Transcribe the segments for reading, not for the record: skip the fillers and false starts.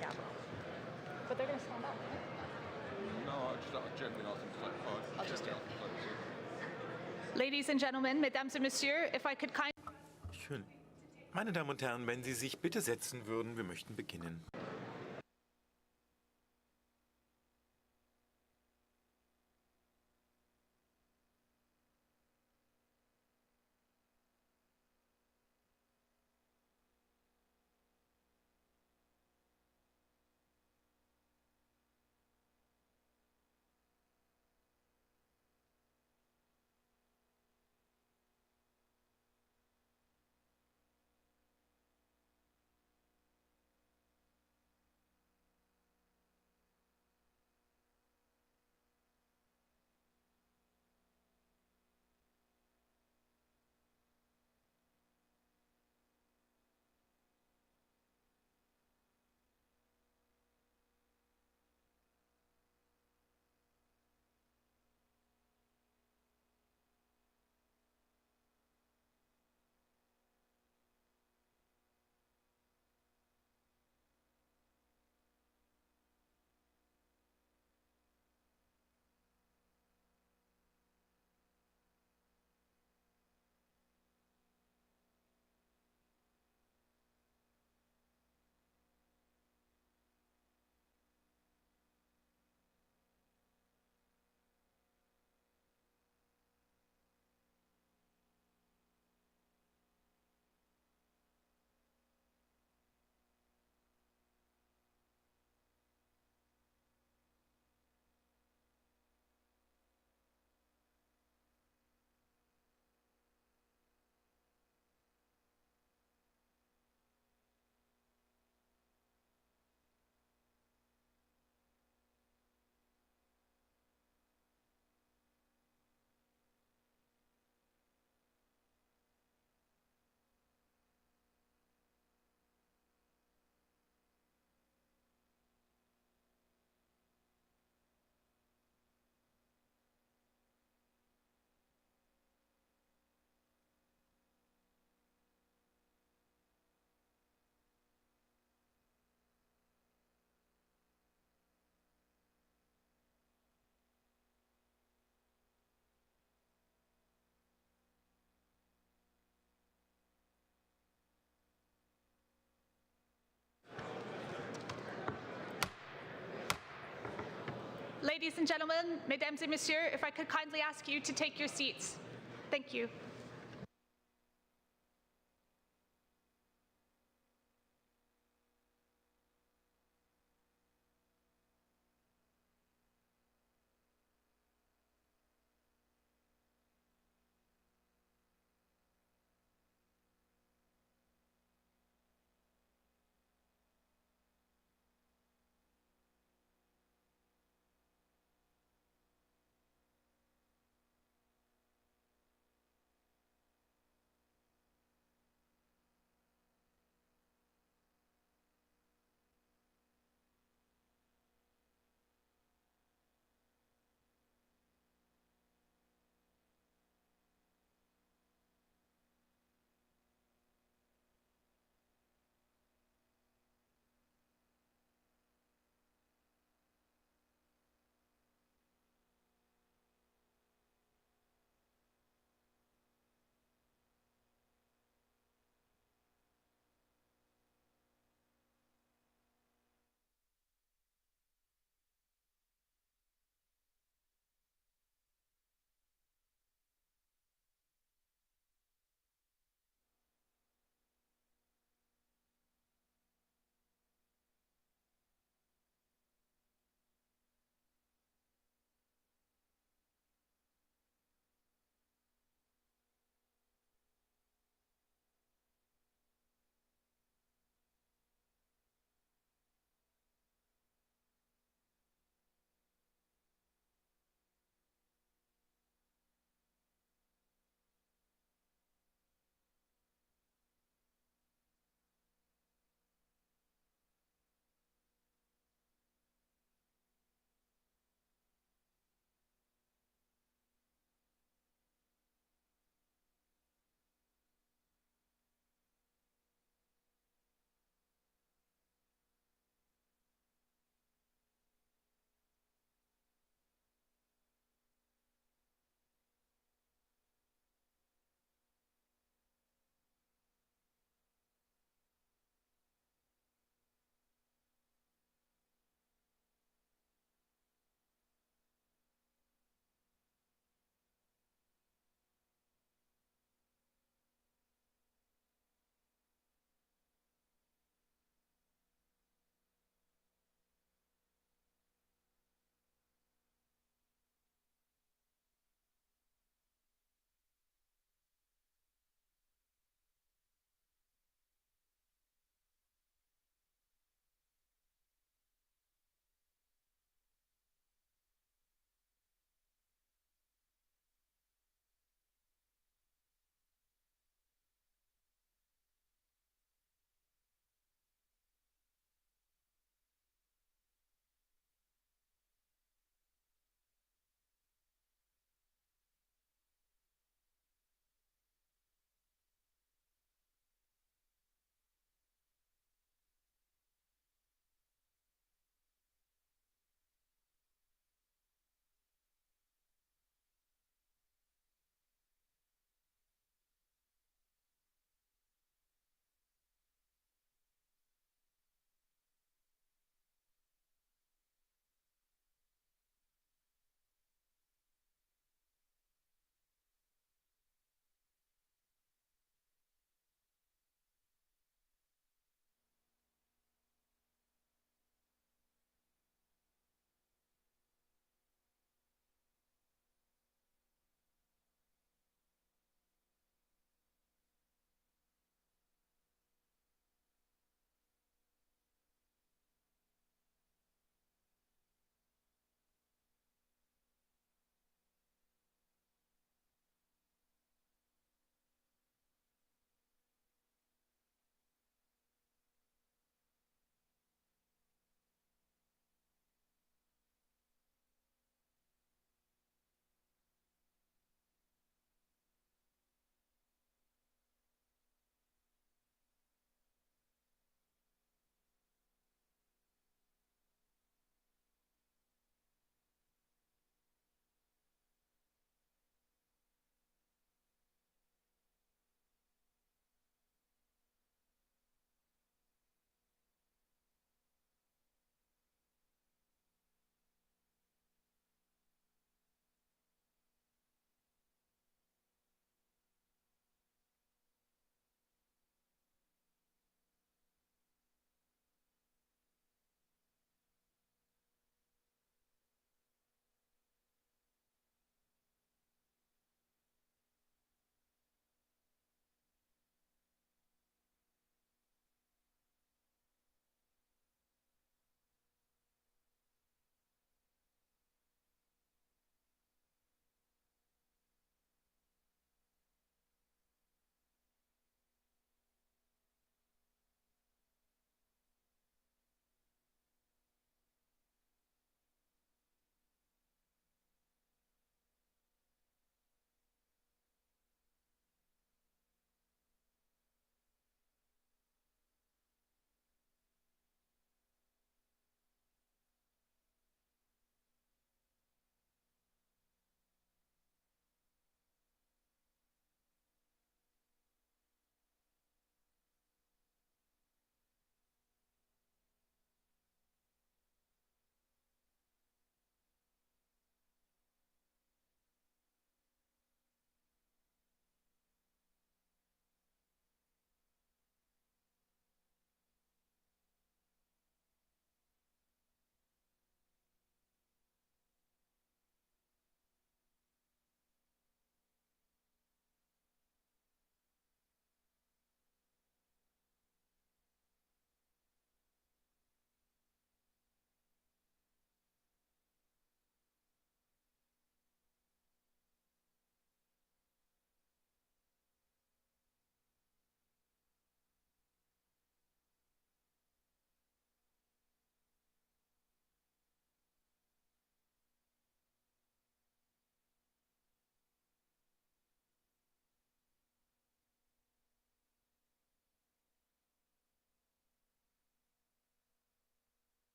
gavel. But they're going to stand up, right? No, I'll gently ask them to take part. I'll just do it. Ladies and gentlemen, mesdames et messieurs, if I could kindly... Schön. Meine Damen und Herren, wenn Sie sich bitte setzen würden, wir möchten beginnen. Ladies and gentlemen, mesdames et messieurs, if I could kindly ask you to take your seats. Thank you.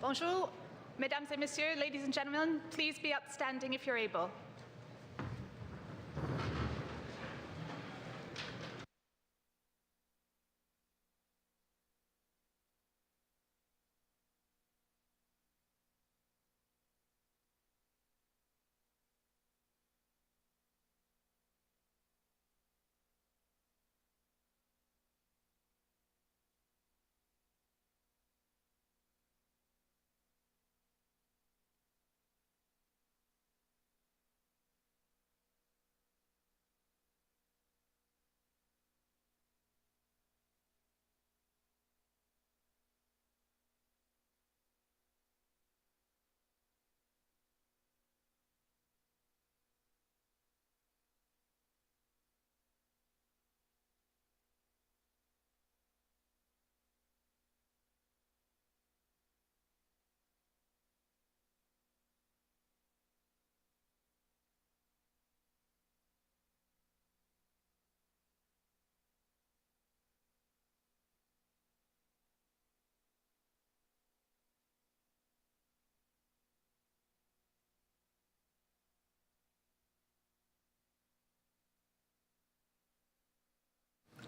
Bonjour, mesdames et messieurs, ladies and gentlemen, please be upstanding if you're able.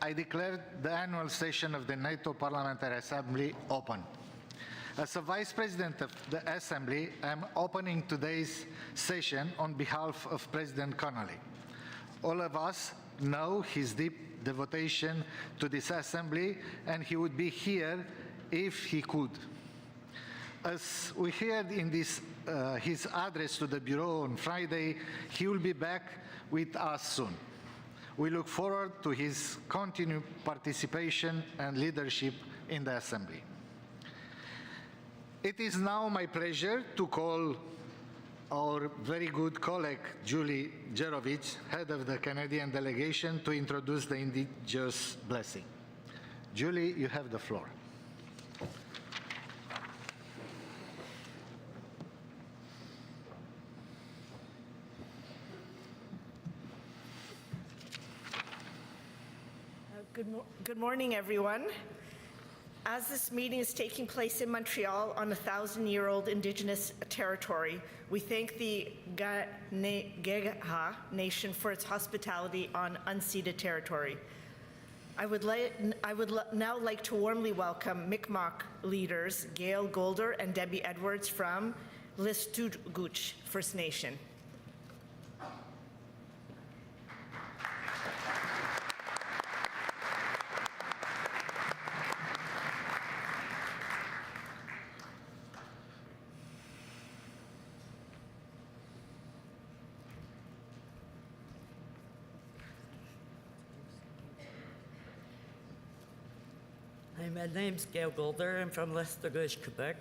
I declare the annual session of the NATO Parliamentary Assembly open. As a Vice President of the Assembly, I am opening today's session on behalf of President Connolly. All of us know his deep devotion to this Assembly, and he would be here if he could. As we heard in his address to the Bureau on Friday, he will be back with us soon. We look forward to his continued participation and leadership in the Assembly. It is now my pleasure to call our very good colleague, Julie Jerovich, head of the Canadian delegation, to introduce the Indigenous blessing. Julie, you have the floor. Good morning, everyone. As this meeting is taking place in Montreal on a 1,000-year-old Indigenous territory, we thank the Ganegaha Nation for its hospitality on unceded territory. I would now like to warmly welcome Mi'kmaq leaders Gail Golder and Debbie Edwards from Listuguj First Nation. Hi, my name's Gail Golder. I'm from Listuguj, Quebec.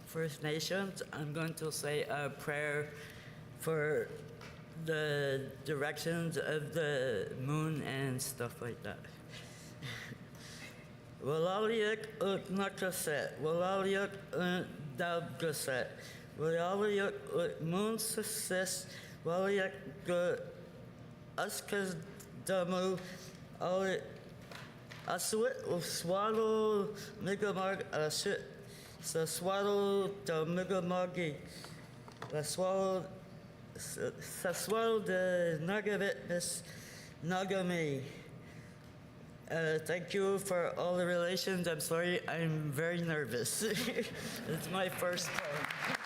First Nations. I'm going to say a prayer for the directions of the moon and stuff like that. Walaliak ut nakaset, walaliak ut dabgaset, walaliak ut moon success, walaliak ut askas damu, Aswit swallow migamag aswit sa swallow da migamagi sa swallow the nagavit miss nagami. Thank you for all the relations. I'm sorry, I'm very nervous. It's my first time.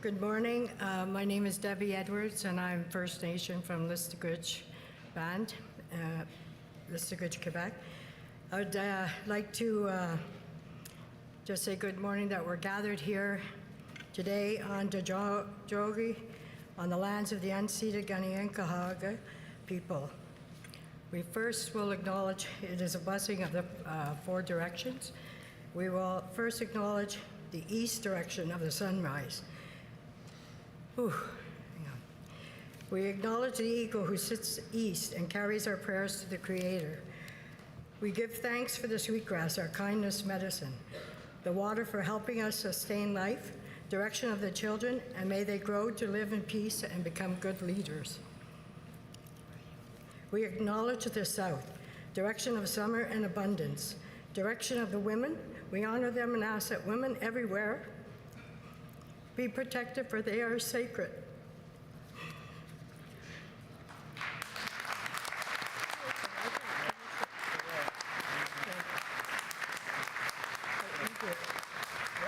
Good morning. My name is Debbie Edwards, and I'm First Nation from Listuguj Band, Listuguj, Quebec. I would like to just say good morning that we're gathered here today on Jogi, on the lands of the unceded Ganegaha people. We first will acknowledge it is a blessing of the four directions. We will first acknowledge the east direction of the sunrise. Hang on. We acknowledge the eagle who sits east and carries our prayers to the Creator. We give thanks for the sweetgrass, our kindness medicine, the water for helping us sustain life, direction of the children, and may they grow to live in peace and become good leaders. We acknowledge the South, direction of summer and abundance, direction of the women. We honor them and ask that women everywhere be protected, for they are sacred.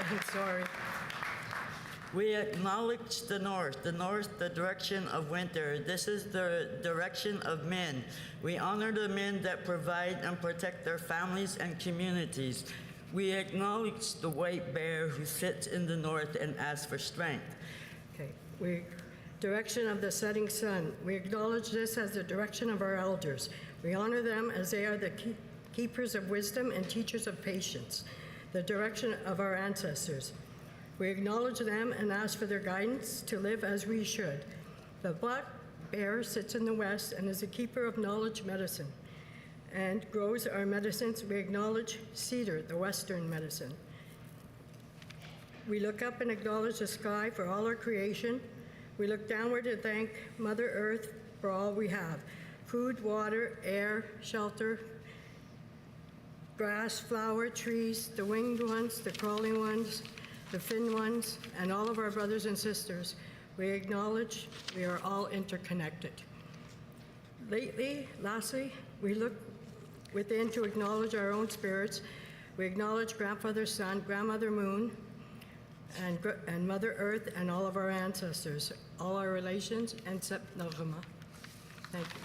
I'm sorry. We acknowledge the North, the direction of winter. This is the direction of men. We honor the men that provide and protect their families and communities. We acknowledge the white bear who sits in the North and asks for strength. Okay. Direction of the setting sun. We acknowledge this as the direction of our elders. We honor them as they are the keepers of wisdom and teachers of patience, the direction of our ancestors. We acknowledge them and ask for their guidance to live as we should. The black bear sits in the west and is a keeper of knowledge medicine and grows our medicines. We acknowledge cedar, the western medicine. We look up and acknowledge the sky for all our creation. We look downward to thank Mother Earth for all we have: food, water, air, shelter, grass, flower, trees, the winged ones, the crawling ones, the fin ones, and all of our brothers and sisters. We acknowledge we are all interconnected. Lastly, we look within to acknowledge our own spirits. We acknowledge Grandfather Sun, Grandmother Moon, and Mother Earth, and all of our ancestors, all our relations, and Sep Nogama. Thank you.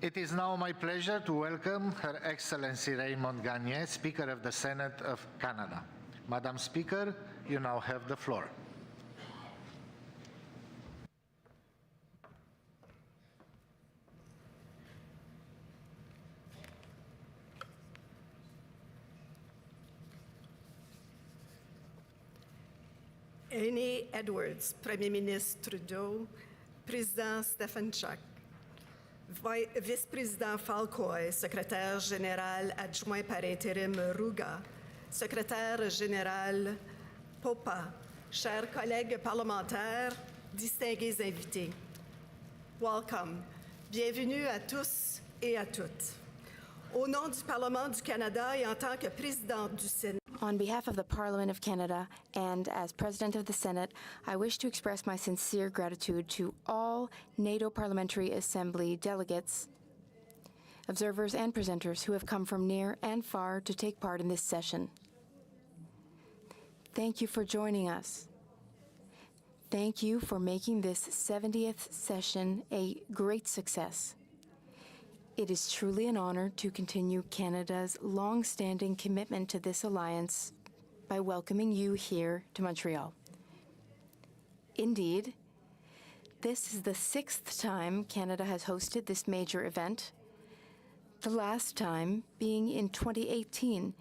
It is now my pleasure to welcome Her Excellency Raymond Gagné, Speaker of the Senate of Canada. Madam Speaker, you now have the floor. Amy Edwards, Premier Ministre Trudeau, Président Stefanuk, Vice-président Falcoy, Secrétaire général adjoint par intérim Ruge, Secrétaire général Popa, chers collègues parlementaires, distingués invités. Welcome. Bienvenue à tous et à toutes. Au nom du Parlement du Canada et en tant que présidente du Sénat, On behalf of the Parliament of Canada and as President of the Senate, I wish to express my sincere gratitude to all NATO Parliamentary Assembly delegates, observers, and presenters who have come from near and far to take part in this session. Thank you for joining us. Thank you for making this 70th session a great success. It is truly an honor to continue Canada's long-standing commitment to this alliance by welcoming you here to Montreal. Indeed, this is the 6th time Canada has hosted this major event, the last time being in 2018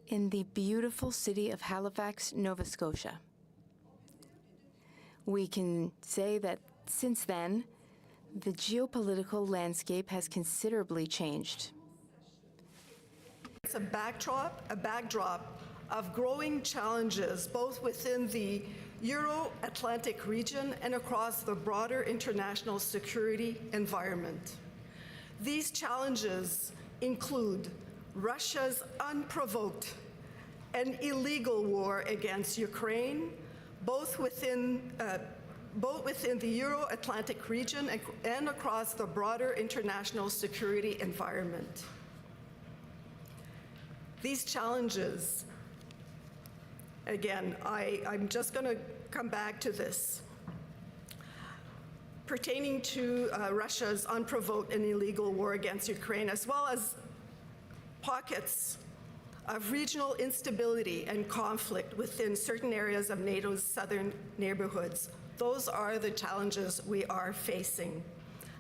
in the beautiful city of Halifax, Nova Scotia. We can say that since then, the geopolitical landscape has considerably changed. it's a backdrop of growing challenges both within the Euro-Atlantic region and across the broader international security environment. These challenges include Russia's unprovoked and illegal war against Ukraine, both within the Euro-Atlantic region and across the broader international security environment. These challenges, again, I'm just going to come back to this, pertaining to Russia's unprovoked and illegal war against Ukraine, as well as pockets of regional instability and conflict within certain areas of NATO's southern neighborhoods. Those are the challenges we are facing.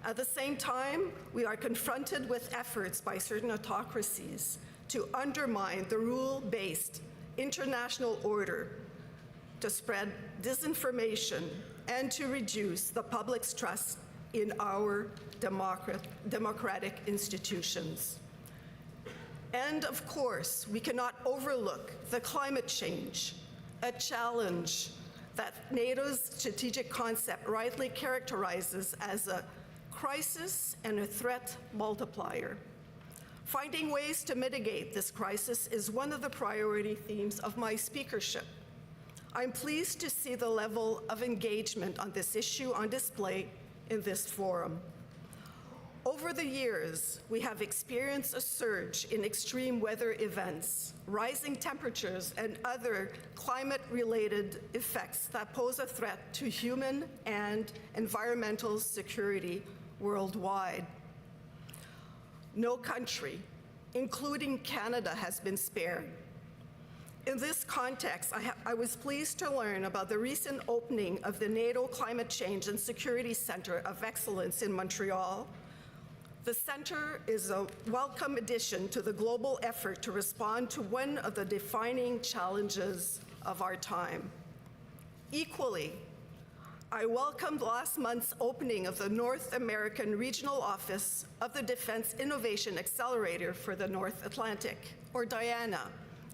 At the same time, we are confronted with efforts by certain autocracies to undermine the rule-based international order, to spread disinformation, and to reduce the public's trust in our democratic institutions. And of course, we cannot overlook the climate change, a challenge that NATO's strategic concept rightly characterizes as a crisis and a threat multiplier. Finding ways to mitigate this crisis is one of the priority themes of my speakership. I'm pleased to see the level of engagement on this issue on display in this forum. Over the years, we have experienced a surge in extreme weather events, rising temperatures, and other climate-related effects that pose a threat to human and environmental security worldwide. No country, including Canada, has been spared. In this context, I was pleased to learn about the recent opening of the NATO Climate Change and Security Center of Excellence in Montreal. The center is a welcome addition to the global effort to respond to one of the defining challenges of our time. Equally, I welcomed last month's opening of the North American Regional Office of the Defense Innovation Accelerator for the North Atlantic, or DIANA,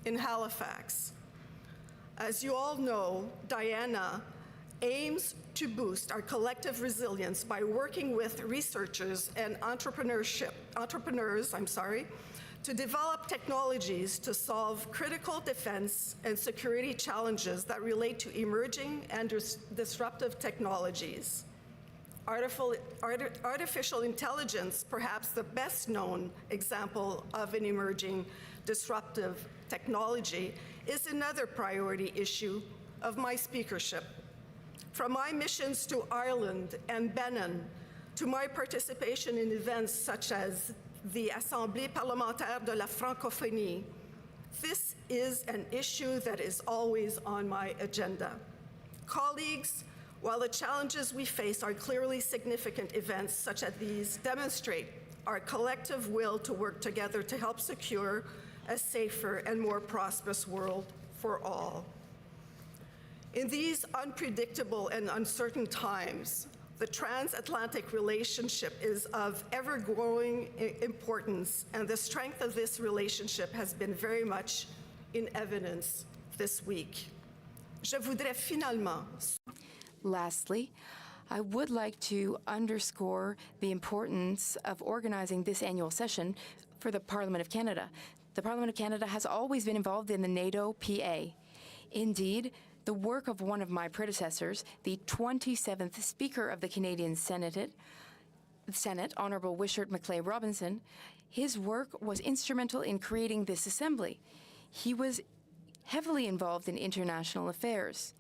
in Halifax. As you all know, DIANA aims to boost our collective resilience by working with researchers and entrepreneurs to develop technologies to solve critical defense and security challenges that relate to emerging and disruptive technologies. Artificial intelligence, perhaps the best known example of an emerging disruptive technology, is another priority issue of my speakership. From my missions to Ireland and Benin to my participation in events such as the Assemblée parlementaire de la francophonie. This is an issue that is always on my agenda. Colleagues, while the challenges we face are clearly significant, events such as these demonstrate our collective will to work together to help secure a safer and more prosperous world for all. In these unpredictable and uncertain times, the transatlantic relationship is of ever-growing importance, and the strength of this relationship has been very much in evidence this week. Je voudrais finalement. Lastly, I would like to underscore the importance of organizing this annual session for the Parliament of Canada. The Parliament of Canada has always been involved in the NATO PA. Indeed, the work of one of my predecessors, the 27th Speaker of the Canadian Senate, Honourable Wishart Macleay Robinson, his work was instrumental in creating this assembly. He was heavily involved in international affairs,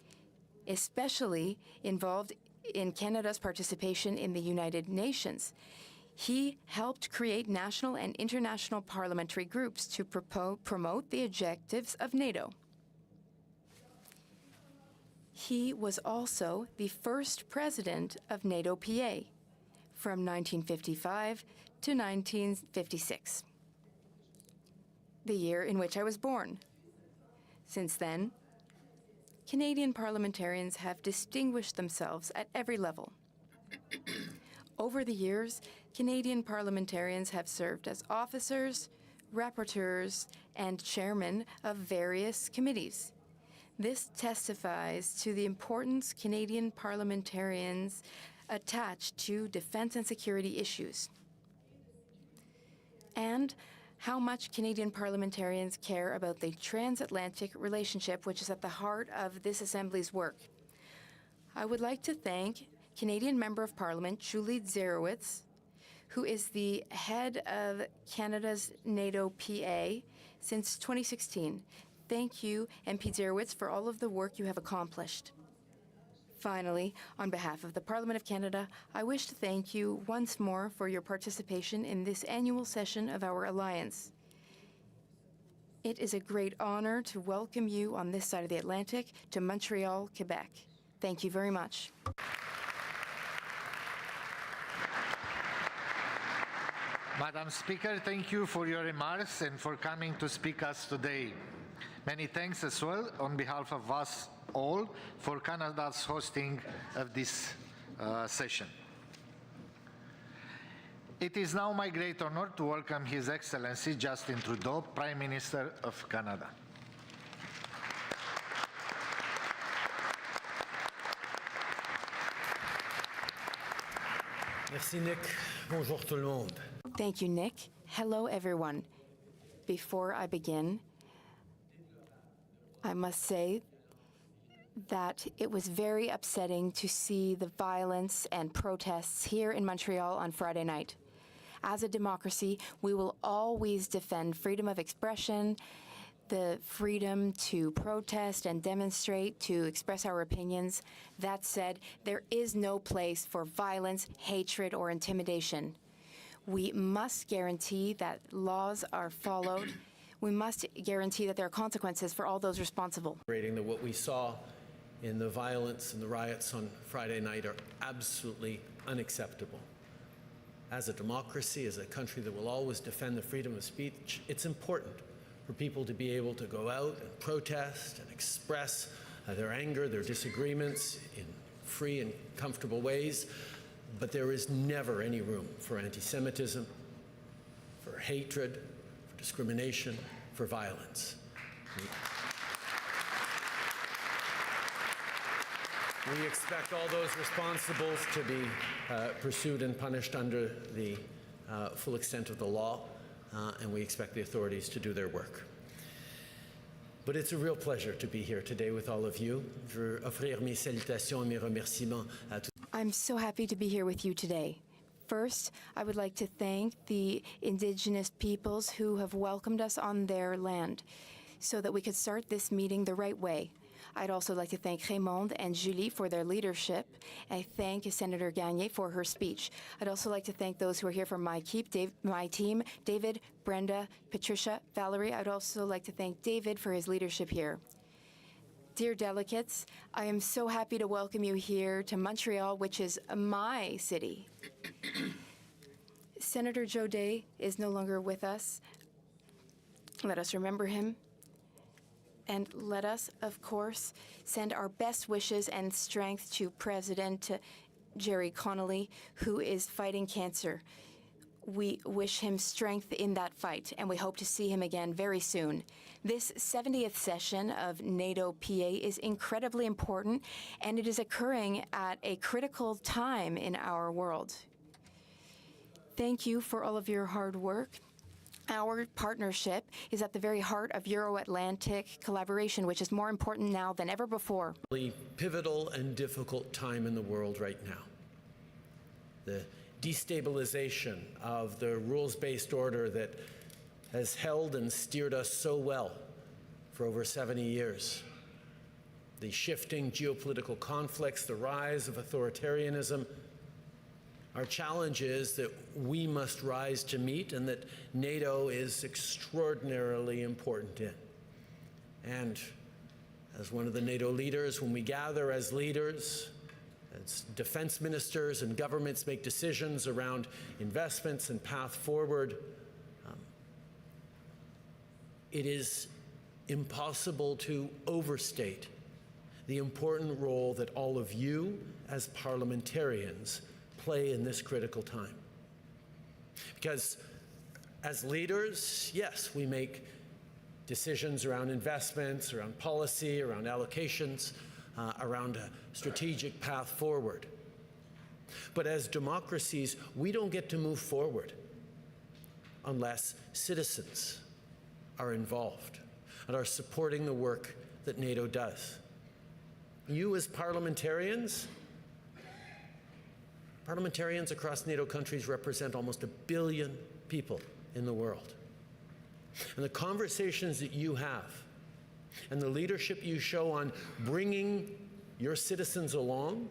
especially involved in Canada's participation in the United Nations. He helped create national and international parliamentary groups to promote the objectives of NATO. He was also the first president of NATO PA from 1955 to 1956, the year in which I was born. Since then, Canadian parliamentarians have distinguished themselves at every level. Over the years, Canadian parliamentarians have served as officers, rapporteurs, and chairmen of various committees. This testifies to the importance Canadian parliamentarians attach to defense and security issues, and how much Canadian parliamentarians care about the transatlantic relationship, which is at the heart of this Assembly's work. I would like to thank Canadian Member of Parliament Julie Zerowitz, who is the head of Canada's NATO PA since 2016. Thank you, MP Zerowitz, for all of the work you have accomplished. Finally, on behalf of the Parliament of Canada, I wish to thank you once more for your participation in this annual session of our Alliance. It is a great honor to welcome you on this side of the Atlantic to Montreal, Quebec. Thank you very much. Madam Speaker, thank you for your remarks and for coming to speak us today. Many thanks as well on behalf of us all for Canada's hosting of this session. It is now my great honor to welcome His Excellency Justin Trudeau, Prime Minister of Canada. Merci Nick. Bonjour tout le monde. Thank you, Nick. Hello, everyone. Before I begin, I must say that it was very upsetting to see the violence and protests here in Montreal on Friday night. As a democracy, we will always defend freedom of expression, the freedom to protest and demonstrate, to express our opinions. That said, there is no place for violence, hatred, or intimidation. We must guarantee that laws are followed. We must guarantee that there are consequences for all those responsible. That what we saw in the violence and the riots on Friday night are absolutely unacceptable. As a democracy, as a country that will always defend the freedom of speech, it's important for people to be able to go out and protest and express their anger, their disagreements in free and comfortable ways. But there is never any room for anti-Semitism, for hatred, for discrimination, for violence. We expect all those responsible to be pursued and punished under the full extent of the law, and we expect the authorities to do their work. But it's a real pleasure to be here today with all of you. Je veux offrir mes salutations et mes remerciements à tous. I'm so happy to be here with you today. First, I would like to thank the Indigenous peoples who have welcomed us on their land so that we could start this meeting the right way. I'd also like to thank Raymond and Julie for their leadership. I thank Senator Gagné for her speech. I'd also like to thank those who are here from my team, David, Brenda, Patricia, Valerie. I'd also like to thank David for his leadership here. Dear delegates, I am so happy to welcome you here to Montreal, which is my city. Senator Jodé is no longer with us. Let us remember him. And let us, of course, send our best wishes and strength to President Jerry Connolly, who is fighting cancer. We wish him strength in that fight, and we hope to see him again very soon. This 70th session of NATO-PA is incredibly important, and it is occurring at a critical time in our world. Thank you for all of your hard work. Our partnership is at the very heart of Euro-Atlantic collaboration, which is more important now than ever before. Really pivotal and difficult time in the world right now. The destabilization of the rules-based order that has held and steered us so well for over 70 years. The shifting geopolitical conflicts, the rise of authoritarianism. Our challenge is that we must rise to meet, and that NATO is extraordinarily important in. And as one of the NATO leaders, when we gather as leaders, as defense ministers and governments make decisions around investments and path forward, it is impossible to overstate the important role that all of you as parliamentarians play in this critical time. Because as leaders, yes, we make decisions around investments, around policy, around allocations, around a strategic path forward. But as democracies, we don't get to move forward unless citizens are involved and are supporting the work that NATO does. You as parliamentarians across NATO countries represent almost 1 billion people in the world. And the conversations that you have and the leadership you show on bringing your citizens along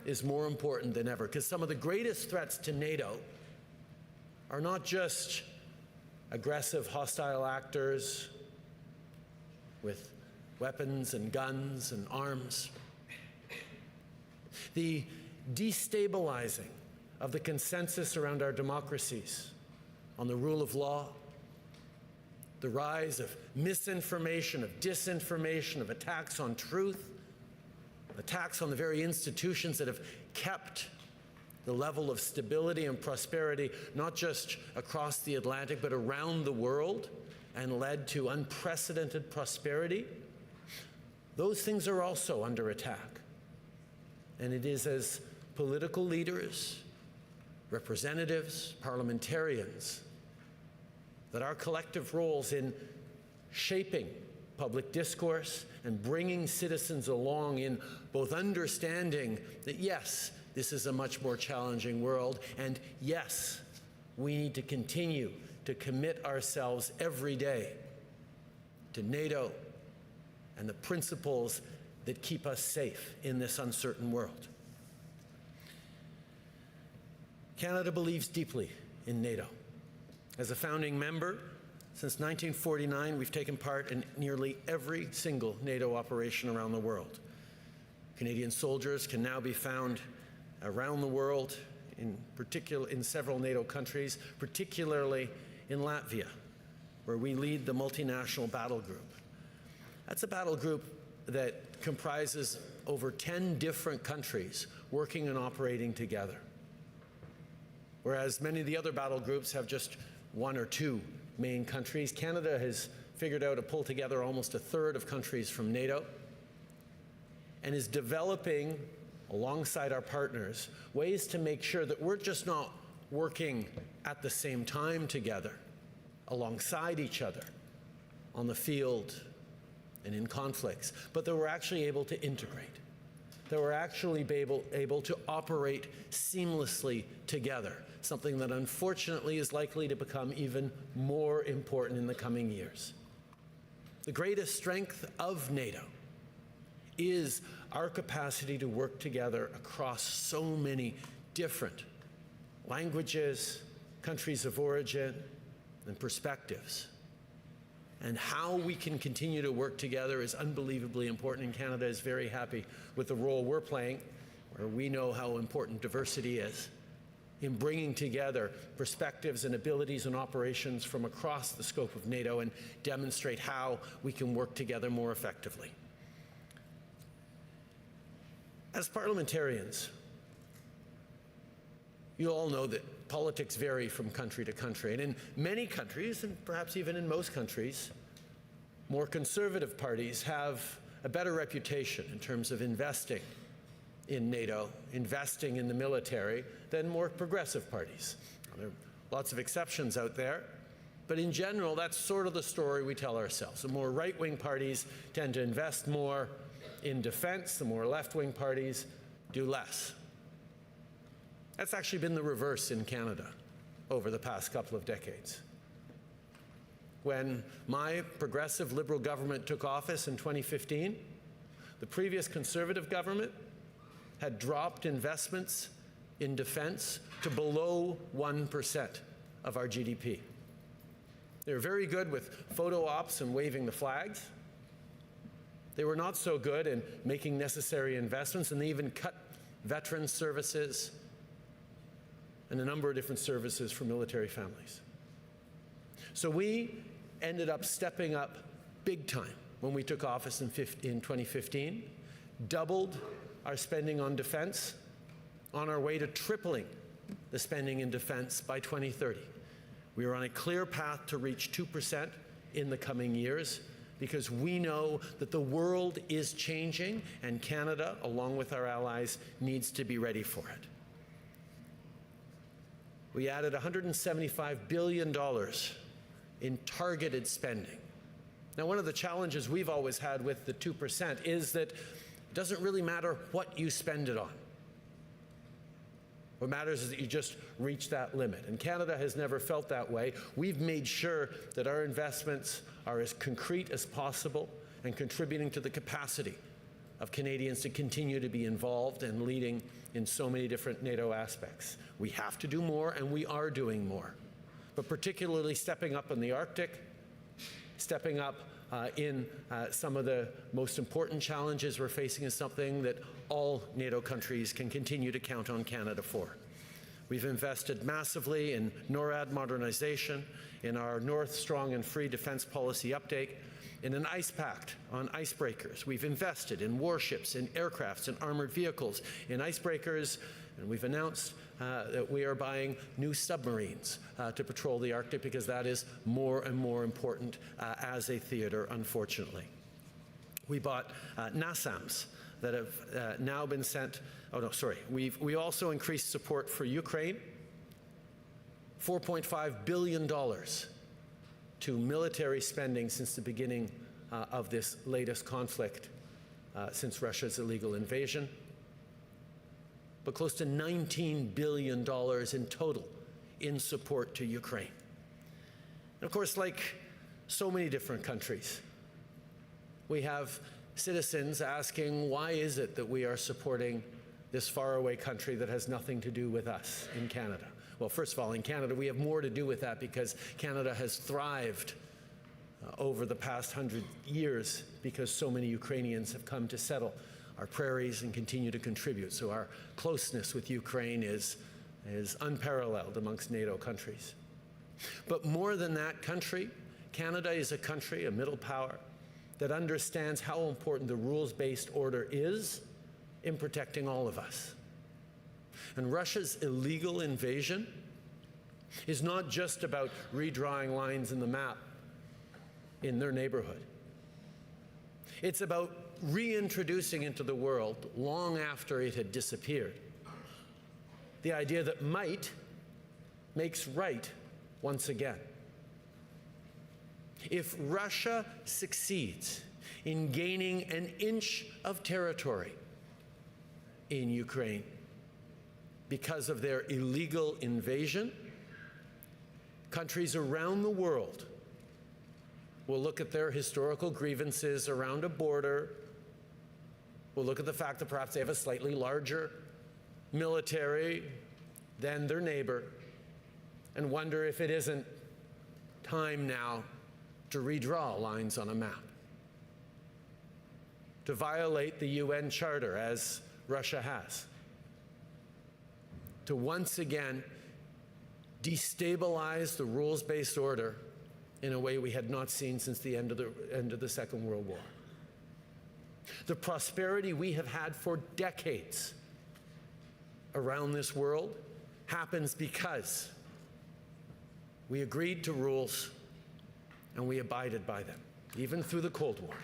is more important than ever, because some of the greatest threats to NATO are not just aggressive, hostile actors with weapons and guns and arms. The destabilizing of the consensus around our democracies on the rule of law, the rise of misinformation, of disinformation, of attacks on truth, attacks on the very institutions that have kept the level of stability and prosperity, not just across the Atlantic, but around the world, and led to unprecedented prosperity. Those things are also under attack. And it is as political leaders, representatives, parliamentarians, that our collective roles in shaping public discourse and bringing citizens along in both understanding that, yes, this is a much more challenging world, and yes, we need to continue to commit ourselves every day to NATO and the principles that keep us safe in this uncertain world. Canada believes deeply in NATO. As a founding member, since 1949, we've taken part in nearly every single NATO operation around the world. Canadian soldiers can now be found around the world, in several NATO countries, particularly in Latvia, where we lead the multinational battle group. That's a battle group that comprises over 10 different countries working and operating together. Whereas many of the other battle groups have just 1 or 2 main countries, Canada has figured out to pull together almost 1/3 of countries from NATO and is developing, alongside our partners, ways to make sure that we're just not working at the same time together, alongside each other, on the field and in conflicts, but that we're actually able to integrate, that we're actually able to operate seamlessly together, something that unfortunately is likely to become even more important in the coming years. The greatest strength of NATO is our capacity to work together across so many different languages, countries of origin, and perspectives. And how we can continue to work together is unbelievably important, and Canada is very happy with the role we're playing, where we know how important diversity is in bringing together perspectives and abilities and operations from across the scope of NATO and demonstrate how we can work together more effectively. As parliamentarians, you all know that politics vary from country to country, and in many countries, and perhaps even in most countries, more conservative parties have a better reputation in terms of investing in NATO, investing in the military, than more progressive parties. There are lots of exceptions out there, but in general, that's sort of the story we tell ourselves. The more right-wing parties tend to invest more in defense, the more left-wing parties do less. That's actually been the reverse in Canada over the past couple of decades. When my progressive Liberal government took office in 2015, the previous Conservative government had dropped investments in defense to below 1% of our GDP. They were very good with photo ops and waving the flags. They were not so good in making necessary investments, and they even cut veterans services and a number of different services for military families. So we ended up stepping up big time when we took office in 2015, doubled our spending on defense, on our way to tripling the spending in defense by 2030. We are on a clear path to reach 2% in the coming years, because we know that the world is changing and Canada, along with our allies, needs to be ready for it. We added $175 billion in targeted spending. Now, one of the challenges we've always had with the 2% is that it doesn't really matter what you spend it on. What matters is that you just reach that limit. And Canada has never felt that way. We've made sure that our investments are as concrete as possible and contributing to the capacity of Canadians to continue to be involved and leading in so many different NATO aspects. We have to do more, and we are doing more. But particularly stepping up in the Arctic, stepping up in some of the most important challenges we're facing is something that all NATO countries can continue to count on Canada for. We've invested massively in NORAD modernization, in our North Strong and Free defense policy update, in an ice pact on icebreakers. We've invested in warships, in aircrafts, in armored vehicles, in icebreakers, and we've announced that we are buying new submarines to patrol the Arctic, because that is more and more important as a theater, unfortunately. We bought NASAMS that have now been sent. Oh no, sorry. We also increased support for Ukraine, $4.5 billion to military spending since the beginning of this latest conflict, since Russia's illegal invasion, but close to $19 billion in total in support to Ukraine. And of course, like so many different countries, we have citizens asking, why is it that we are supporting this faraway country that has nothing to do with us in Canada? Well, first of all, in Canada, we have more to do with that, because Canada has thrived over the past 100 years because so many Ukrainians have come to settle our prairies and continue to contribute. So our closeness with Ukraine is unparalleled amongst NATO countries. But more than that country, Canada is a country, a middle power, that understands how important the rules-based order is in protecting all of us. And Russia's illegal invasion is not just about redrawing lines in the map in their neighborhood. It's about reintroducing into the world, long after it had disappeared, the idea that might makes right once again. If Russia succeeds in gaining an inch of territory in Ukraine because of their illegal invasion, countries around the world will look at their historical grievances around a border will look at the fact that perhaps they have a slightly larger military than their neighbor and wonder if it isn't time now to redraw lines on a map, to violate the UN Charter as Russia has, to once again destabilize the rules-based order in a way we had not seen since the end of the Second World War. The prosperity we have had for decades around this world happens because we agreed to rules and we abided by them, even through the Cold War.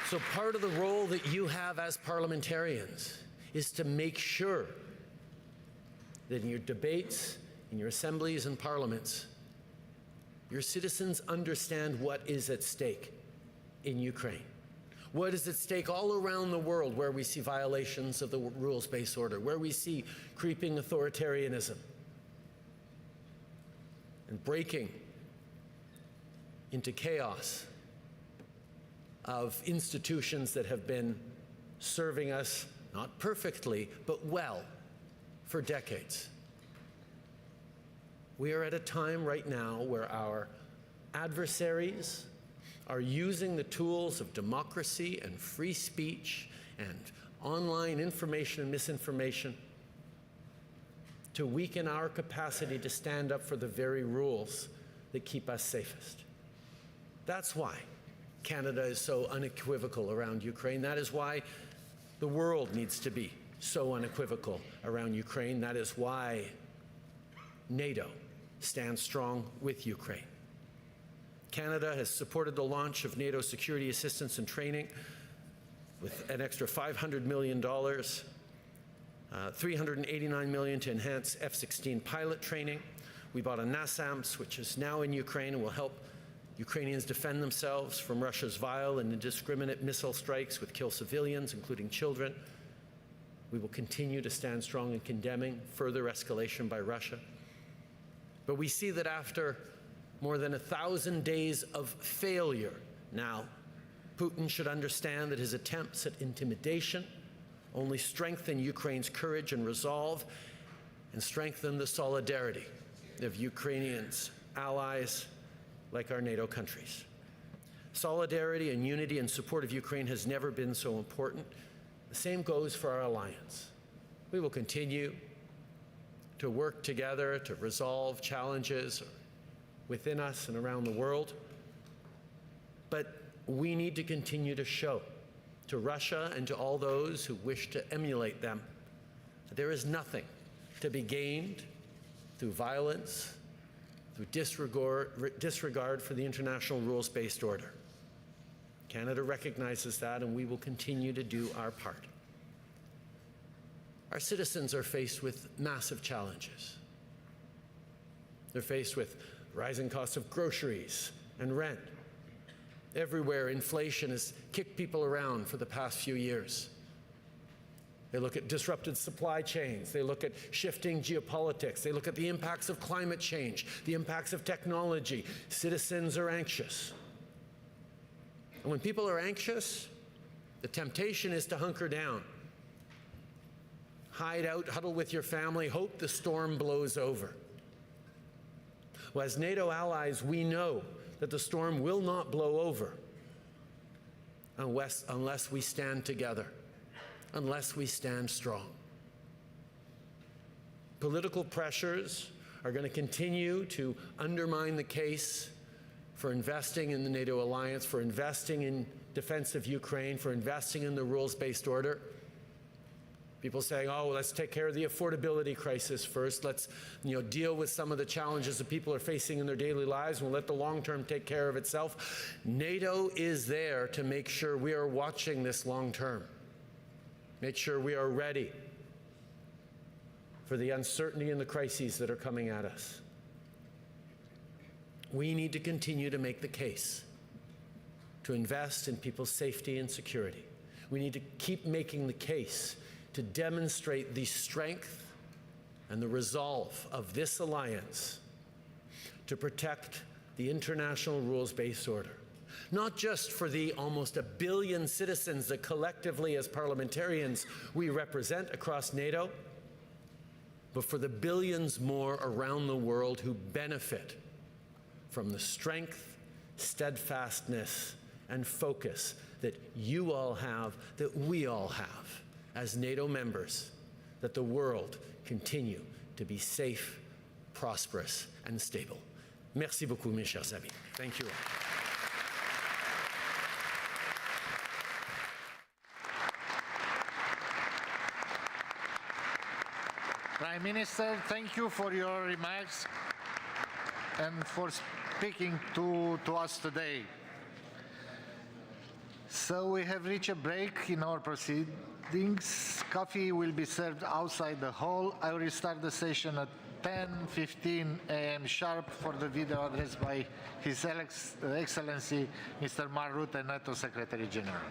So part of the role that you have as parliamentarians is to make sure that in your debates, in your assemblies and parliaments, your citizens understand what is at stake in Ukraine. What is at stake all around the world where we see violations of the rules-based order, where we see creeping authoritarianism and breaking into chaos of institutions that have been serving us, not perfectly, but well, for decades. We are at a time right now where our adversaries are using the tools of democracy and free speech and online information and misinformation to weaken our capacity to stand up for the very rules that keep us safest. That's why Canada is so unequivocal around Ukraine. That is why the world needs to be so unequivocal around Ukraine. That is why NATO stands strong with Ukraine. Canada has supported the launch of NATO security assistance and training with an extra $500 million, $389 million to enhance F-16 pilot training. We bought a NASAMS, which is now in Ukraine and will help Ukrainians defend themselves from Russia's vile and indiscriminate missile strikes which kill civilians, including children. We will continue to stand strong in condemning further escalation by Russia. But we see that after more than 1,000 days of failure now, Putin should understand that his attempts at intimidation only strengthen Ukraine's courage and resolve and strengthen the solidarity of Ukrainians, allies like our NATO countries. Solidarity and unity and support of Ukraine has never been so important. The same goes for our alliance. We will continue to work together to resolve challenges within us and around the world. But we need to continue to show to Russia and to all those who wish to emulate them that there is nothing to be gained through violence, through disregard for the international rules-based order. Canada recognizes that, and we will continue to do our part. Our citizens are faced with massive challenges. They're faced with rising costs of groceries and rent. Everywhere, inflation has kicked people around for the past few years. They look at disrupted supply chains. They look at shifting geopolitics. They look at the impacts of climate change, the impacts of technology. Citizens are anxious. And when people are anxious, the temptation is to hunker down, hide out, huddle with your family, hope the storm blows over. Well, as NATO allies, we know that the storm will not blow over unless we stand together, unless we stand strong. Political pressures are going to continue to undermine the case for investing in the NATO alliance, for investing in defense of Ukraine, for investing in the rules-based order. People saying, oh, well, let's take care of the affordability crisis first. Let's deal with some of the challenges that people are facing in their daily lives. We'll let the long term take care of itself. NATO is there to make sure we are watching this long term. Make sure we are ready for the uncertainty and the crises that are coming at us. We need to continue to make the case to invest in people's safety and security. We need to keep making the case to demonstrate the strength and the resolve of this alliance to protect the international rules-based order. Not just for the almost 1 billion citizens that collectively as parliamentarians we represent across NATO, but for the billions more around the world who benefit from the strength, steadfastness, and focus that you all have, that we all have as NATO members, that the world continue to be safe, prosperous, and stable. Merci beaucoup, mes chers amis. Thank you all. Prime Minister, thank you for your remarks and for speaking to us today. So we have reached a break in our proceedings. Coffee will be served outside the hall. I will restart the session at 10:15 a.m. sharp for the video address by His Excellency Mr. Mark Rutte, NATO Secretary General.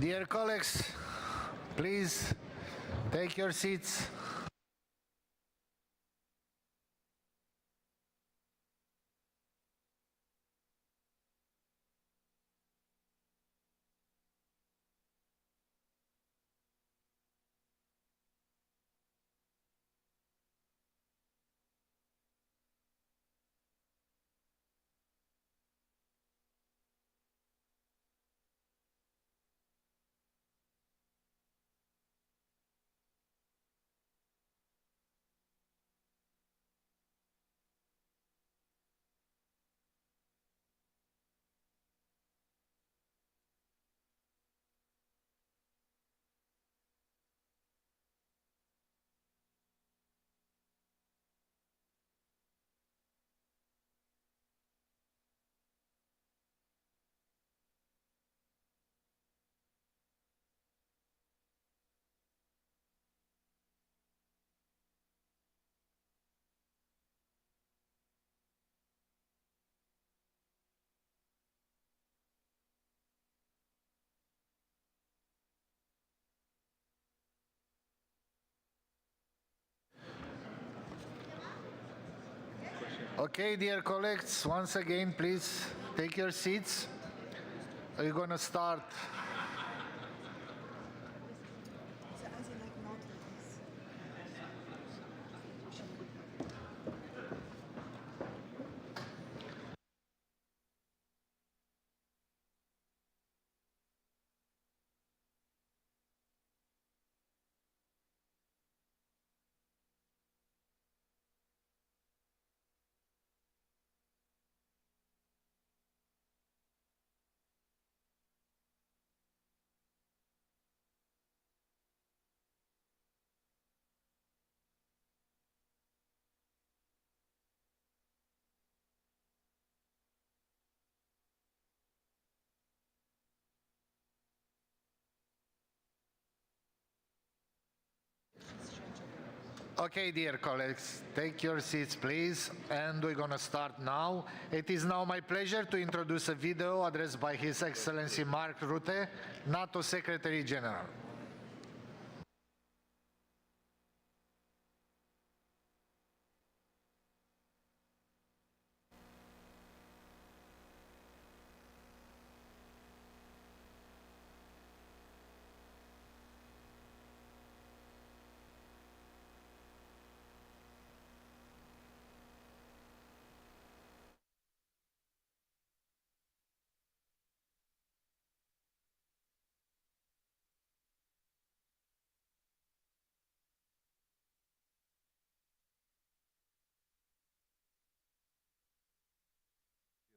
Dear colleagues, please take your seats. Okay, dear colleagues, once again, please take your seats. We're going to start. Okay, dear colleagues, take your seats, please, and we're going to start now. It is now my pleasure to introduce a video addressed by His Excellency Mark Rutte, NATO Secretary General.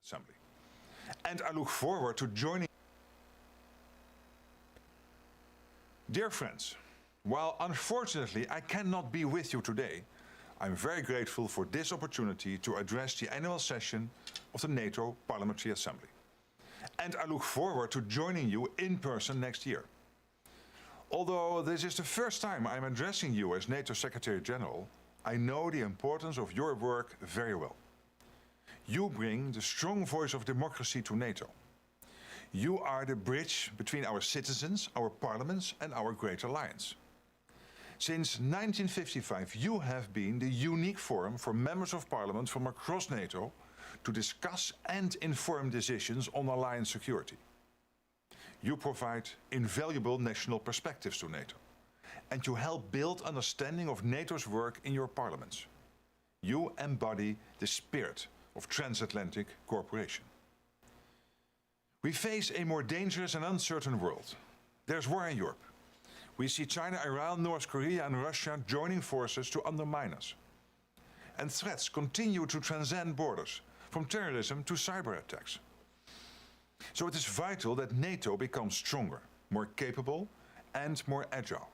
Assembly. And I look forward to joining. Dear friends, while unfortunately I cannot be with you today, I'm very grateful for this opportunity to address the annual session of the NATO Parliamentary Assembly. And I look forward to joining you in person next year. Although this is the first time I'm addressing you as NATO Secretary General, I know the importance of your work very well. You bring the strong voice of democracy to NATO. You are the bridge between our citizens, our parliaments, and our great alliance. Since 1955, you have been the unique forum for members of parliament from across NATO to discuss and inform decisions on alliance security. You provide invaluable national perspectives to NATO, and you help build understanding of NATO's work in your parliaments. You embody the spirit of transatlantic cooperation. We face a more dangerous and uncertain world. There's war in Europe. We see China, Iran, North Korea and Russia joining forces to undermine us. And threats continue to transcend borders, from terrorism to cyber attacks. So it is vital that NATO becomes stronger, more capable and more agile.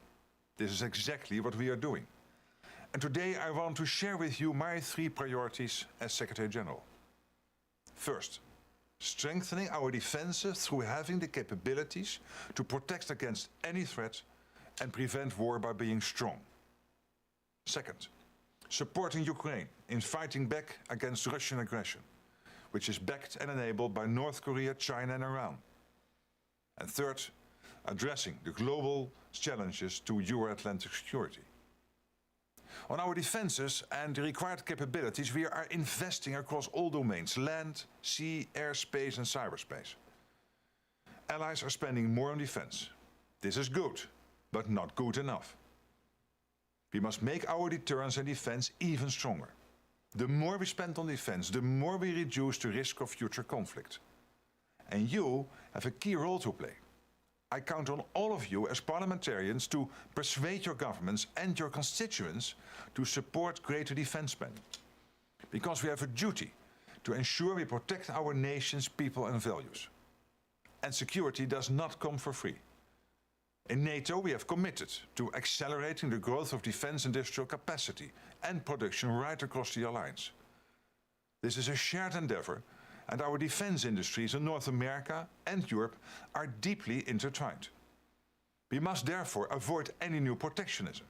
This is exactly what we are doing. And today I want to share with you my 3 priorities as Secretary General. First, strengthening our defenses through having the capabilities to protect against any threat and prevent war by being strong. Second, supporting Ukraine in fighting back against Russian aggression, which is backed and enabled by North Korea, China and Iran. And third, addressing the global challenges to Euro-Atlantic security. On our defenses and the required capabilities, we are investing across all domains: land, sea, airspace and cyberspace. Allies are spending more on defense. This is good, but not good enough. We must make our deterrence and defense even stronger. The more we spend on defense, the more we reduce the risk of future conflict. And you have a key role to play. I count on all of you as parliamentarians to persuade your governments and your constituents to support greater defense spending. Because we have a duty to ensure we protect our nation's people and values. And security does not come for free. In NATO, we have committed to accelerating the growth of defense industrial capacity and production right across the alliance. This is a shared endeavor, and our defense industries in North America and Europe are deeply intertwined. We must therefore avoid any new protectionism.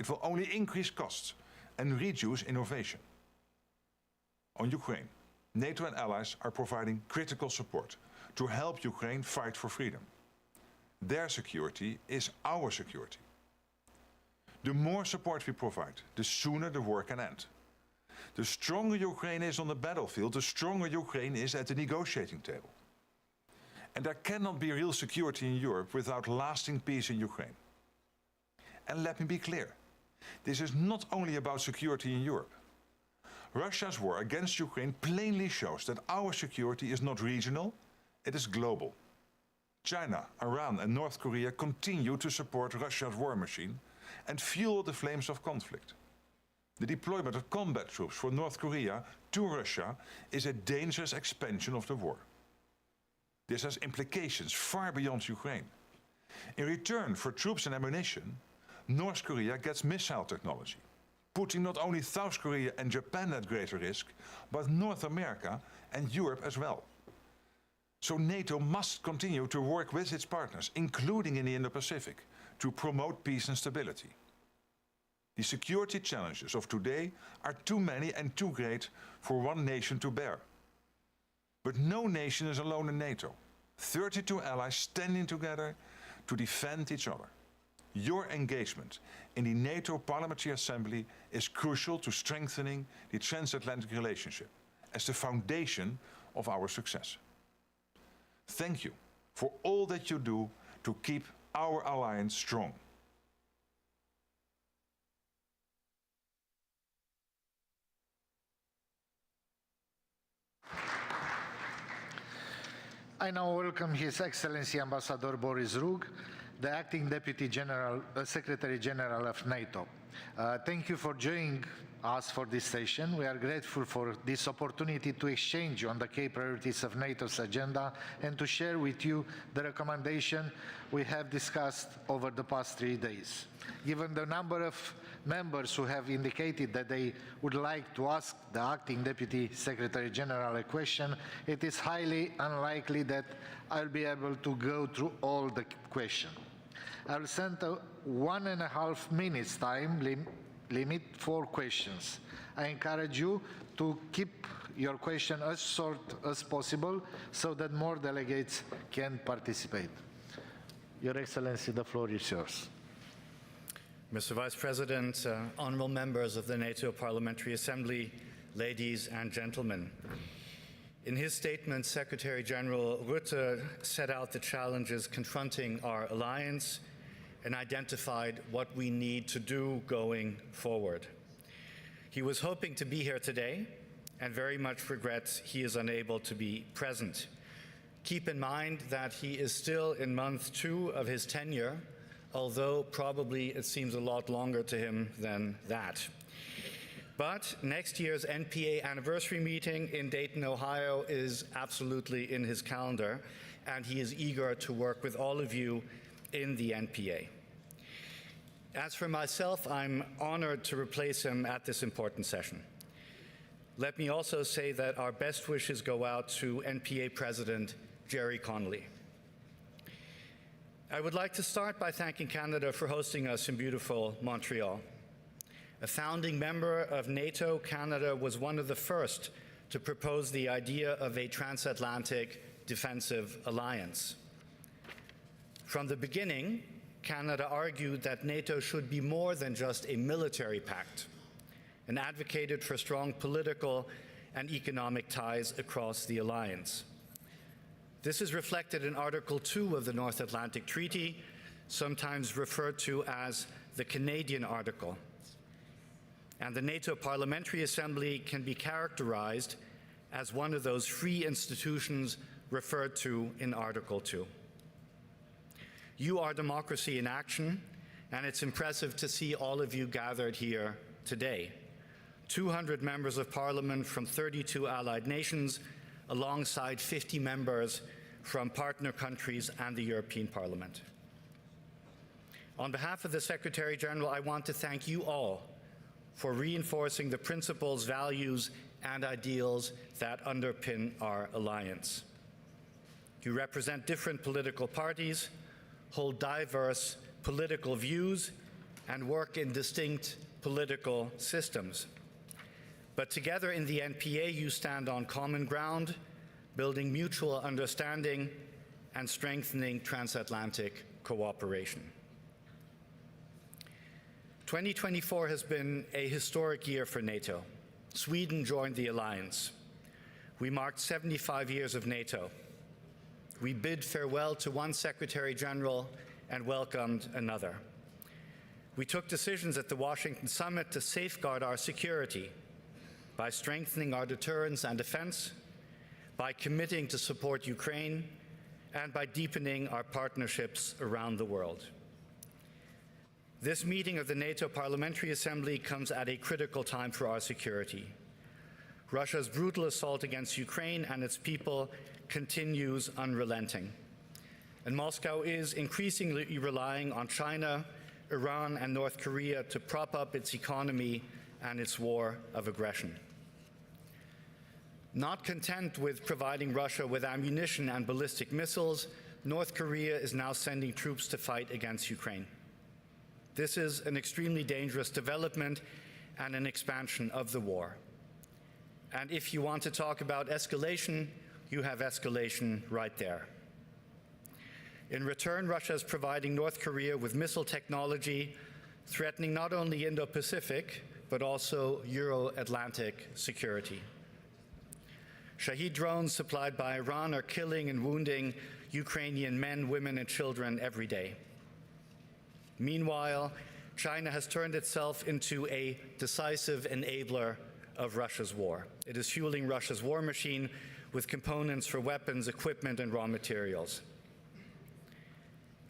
It will only increase costs and reduce innovation. On Ukraine, NATO and allies are providing critical support to help Ukraine fight for freedom. Their security is our security. The more support we provide, the sooner the war can end. The stronger Ukraine is on the battlefield, the stronger Ukraine is at the negotiating table. And there cannot be real security in Europe without lasting peace in Ukraine. And let me be clear, this is not only about security in Europe. Russia's war against Ukraine plainly shows that our security is not regional, it is global. China, Iran and North Korea continue to support Russia's war machine and fuel the flames of conflict. The deployment of combat troops from North Korea to Russia is a dangerous expansion of the war. This has implications far beyond Ukraine. In return for troops and ammunition, North Korea gets missile technology, putting not only South Korea and Japan at greater risk, but North America and Europe as well. So NATO must continue to work with its partners, including in the Indo-Pacific, to promote peace and stability. The security challenges of today are too many and too great for one nation to bear. But no nation is alone in NATO. 32 allies standing together to defend each other. Your engagement in the NATO Parliamentary Assembly is crucial to strengthening the transatlantic relationship as the foundation of our success. Thank you for all that you do to keep our alliance strong. I now welcome His Excellency Ambassador Boris Ruge, the Acting Deputy Secretary General of NATO. Thank you for joining us for this session. We are grateful for this opportunity to exchange on the key priorities of NATO's agenda and to share with you the recommendation we have discussed over the past 3 days. Given the number of members who have indicated that they would like to ask the Acting Deputy Secretary General a question, it is highly unlikely that I'll be able to go through all the questions. I'll send a 1.5 minutes time limit for questions. I encourage you to keep your question as short as possible so that more delegates can participate. Your Excellency, the floor is yours. Mr. Vice President, honorable members of the NATO Parliamentary Assembly, ladies and gentlemen. In his statement, Secretary General Rutte set out the challenges confronting our alliance and identified what we need to do going forward. He was hoping to be here today and very much regrets he is unable to be present. Keep in mind that he is still in month 2 of his tenure, although probably it seems a lot longer to him than that. But next year's NPA anniversary meeting in Dayton, Ohio is absolutely in his calendar, and he is eager to work with all of you in the NPA. As for myself, I'm honored to replace him at this important session. Let me also say that our best wishes go out to NPA President Jerry Connolly. I would like to start by thanking Canada for hosting us in beautiful Montreal. A founding member of NATO, Canada was one of the first to propose the idea of a transatlantic defensive alliance. From the beginning, Canada argued that NATO should be more than just a military pact and advocated for strong political and economic ties across the alliance. This is reflected in Article 2 of the North Atlantic Treaty, sometimes referred to as the Canadian Article. And the NATO Parliamentary Assembly can be characterized as one of those free institutions referred to in Article 2. You are democracy in action, and it's impressive to see all of you gathered here today. 200 members of parliament from 32 allied nations, alongside 50 members from partner countries and the European Parliament. On behalf of the Secretary General, I want to thank you all for reinforcing the principles, values, and ideals that underpin our alliance. You represent different political parties, hold diverse political views, and work in distinct political systems. But together in the NPA, you stand on common ground, building mutual understanding and strengthening transatlantic cooperation. 2024 has been a historic year for NATO. Sweden joined the alliance. We marked 75 years of NATO. We bid farewell to one Secretary General and welcomed another. We took decisions at the Washington summit to safeguard our security by strengthening our deterrence and defense, by committing to support Ukraine, and by deepening our partnerships around the world. This meeting of the NATO Parliamentary Assembly comes at a critical time for our security. Russia's brutal assault against Ukraine and its people continues unrelenting. And Moscow is increasingly relying on China, Iran, and North Korea to prop up its economy and its war of aggression. Not content with providing Russia with ammunition and ballistic missiles, North Korea is now sending troops to fight against Ukraine. This is an extremely dangerous development and an expansion of the war. And if you want to talk about escalation, you have escalation right there. In return, Russia is providing North Korea with missile technology, threatening not only Indo-Pacific, but also Euro-Atlantic security. Shahed drones supplied by Iran are killing and wounding Ukrainian men, women, and children every day. Meanwhile, China has turned itself into a decisive enabler of Russia's war. It is fueling Russia's war machine with components for weapons, equipment, and raw materials.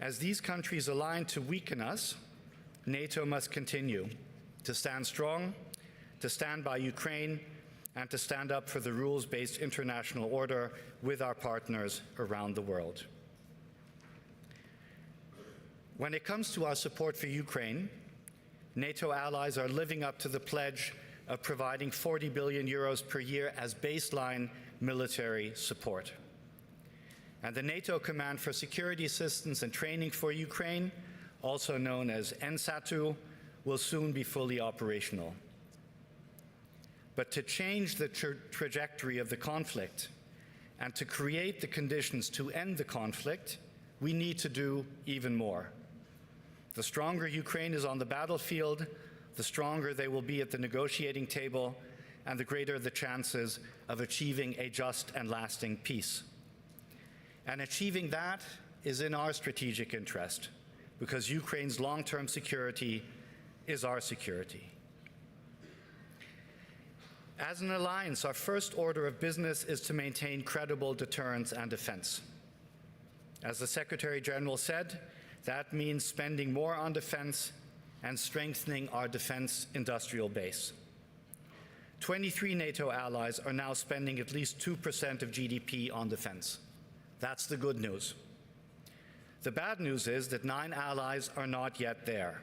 As these countries align to weaken us, NATO must continue to stand strong, to stand by Ukraine, and to stand up for the rules-based international order with our partners around the world. When it comes to our support for Ukraine, NATO allies are living up to the pledge of providing 40 billion euros per year as baseline military support. And the NATO Command for Security Assistance and Training for Ukraine, also known as NSATU, will soon be fully operational. But to change the trajectory of the conflict and to create the conditions to end the conflict, we need to do even more. The stronger Ukraine is on the battlefield, the stronger they will be at the negotiating table, and the greater the chances of achieving a just and lasting peace. And achieving that is in our strategic interest, because Ukraine's long-term security is our security. As an alliance, our first order of business is to maintain credible deterrence and defense. As the Secretary General said, that means spending more on defense and strengthening our defense industrial base. 23 NATO allies are now spending at least 2% of GDP on defense. That's the good news. The bad news is that 9 allies are not yet there.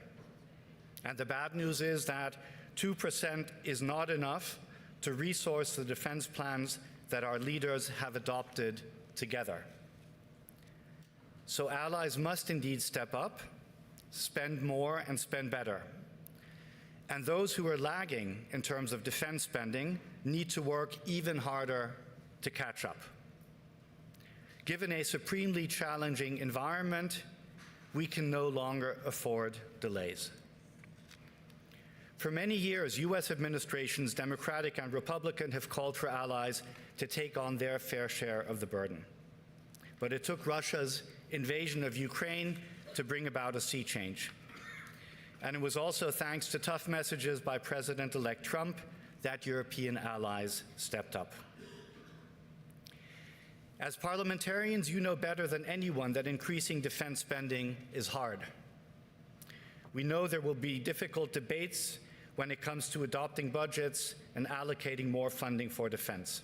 And the bad news is that 2% is not enough to resource the defense plans that our leaders have adopted together. So allies must indeed step up, spend more, and spend better. And those who are lagging in terms of defense spending need to work even harder to catch up. Given a supremely challenging environment we can no longer afford delays. For many years, U.S. administrations, Democratic and Republican, have called for allies to take on their fair share of the burden. But it took Russia's invasion of Ukraine to bring about a sea change. And it was also thanks to tough messages by President-elect Trump that European allies stepped up. As parliamentarians, you know better than anyone that increasing defense spending is hard. We know there will be difficult debates when it comes to adopting budgets and allocating more funding for defense.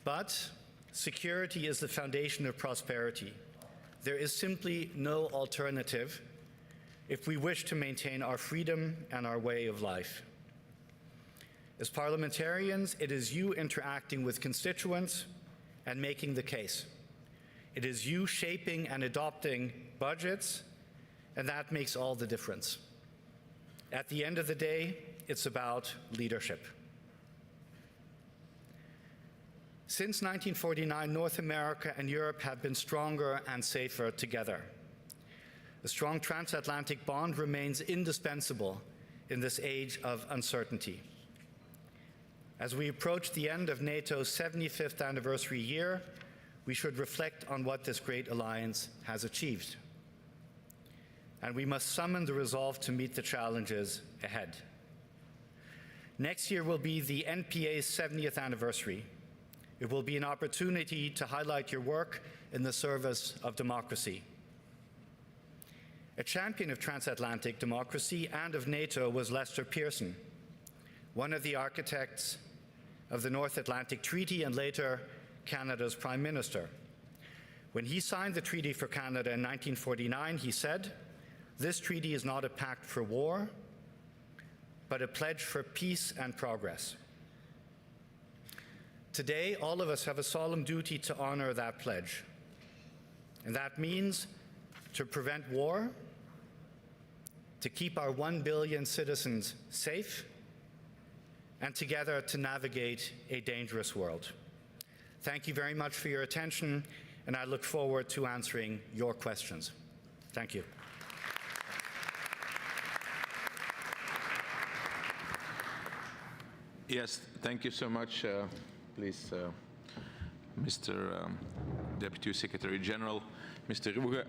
But security is the foundation of prosperity. There is simply no alternative if we wish to maintain our freedom and our way of life. As parliamentarians, it is you interacting with constituents and making the case. It is you shaping and adopting budgets, and that makes all the difference. At the end of the day, it's about leadership. Since 1949, North America and Europe have been stronger and safer together. A strong transatlantic bond remains indispensable in this age of uncertainty. As we approach the end of NATO's 75th anniversary year, we should reflect on what this great alliance has achieved. And we must summon the resolve to meet the challenges ahead. Next year will be the NPA's 70th anniversary. It will be an opportunity to highlight your work in the service of democracy. A champion of transatlantic democracy and of NATO was Lester Pearson, one of the architects of the North Atlantic Treaty and later Canada's Prime Minister. When he signed the Treaty for Canada in 1949, he said, "This treaty is not a pact for war, but a pledge for peace and progress." Today, all of us have a solemn duty to honor that pledge. And that means to prevent war, to keep our 1 billion citizens safe, and together to navigate a dangerous world. Thank you very much for your attention, and I look forward to answering your questions. Thank you. Yes, thank you so much. Please, Mr. Deputy Secretary General, Mr. Ruge.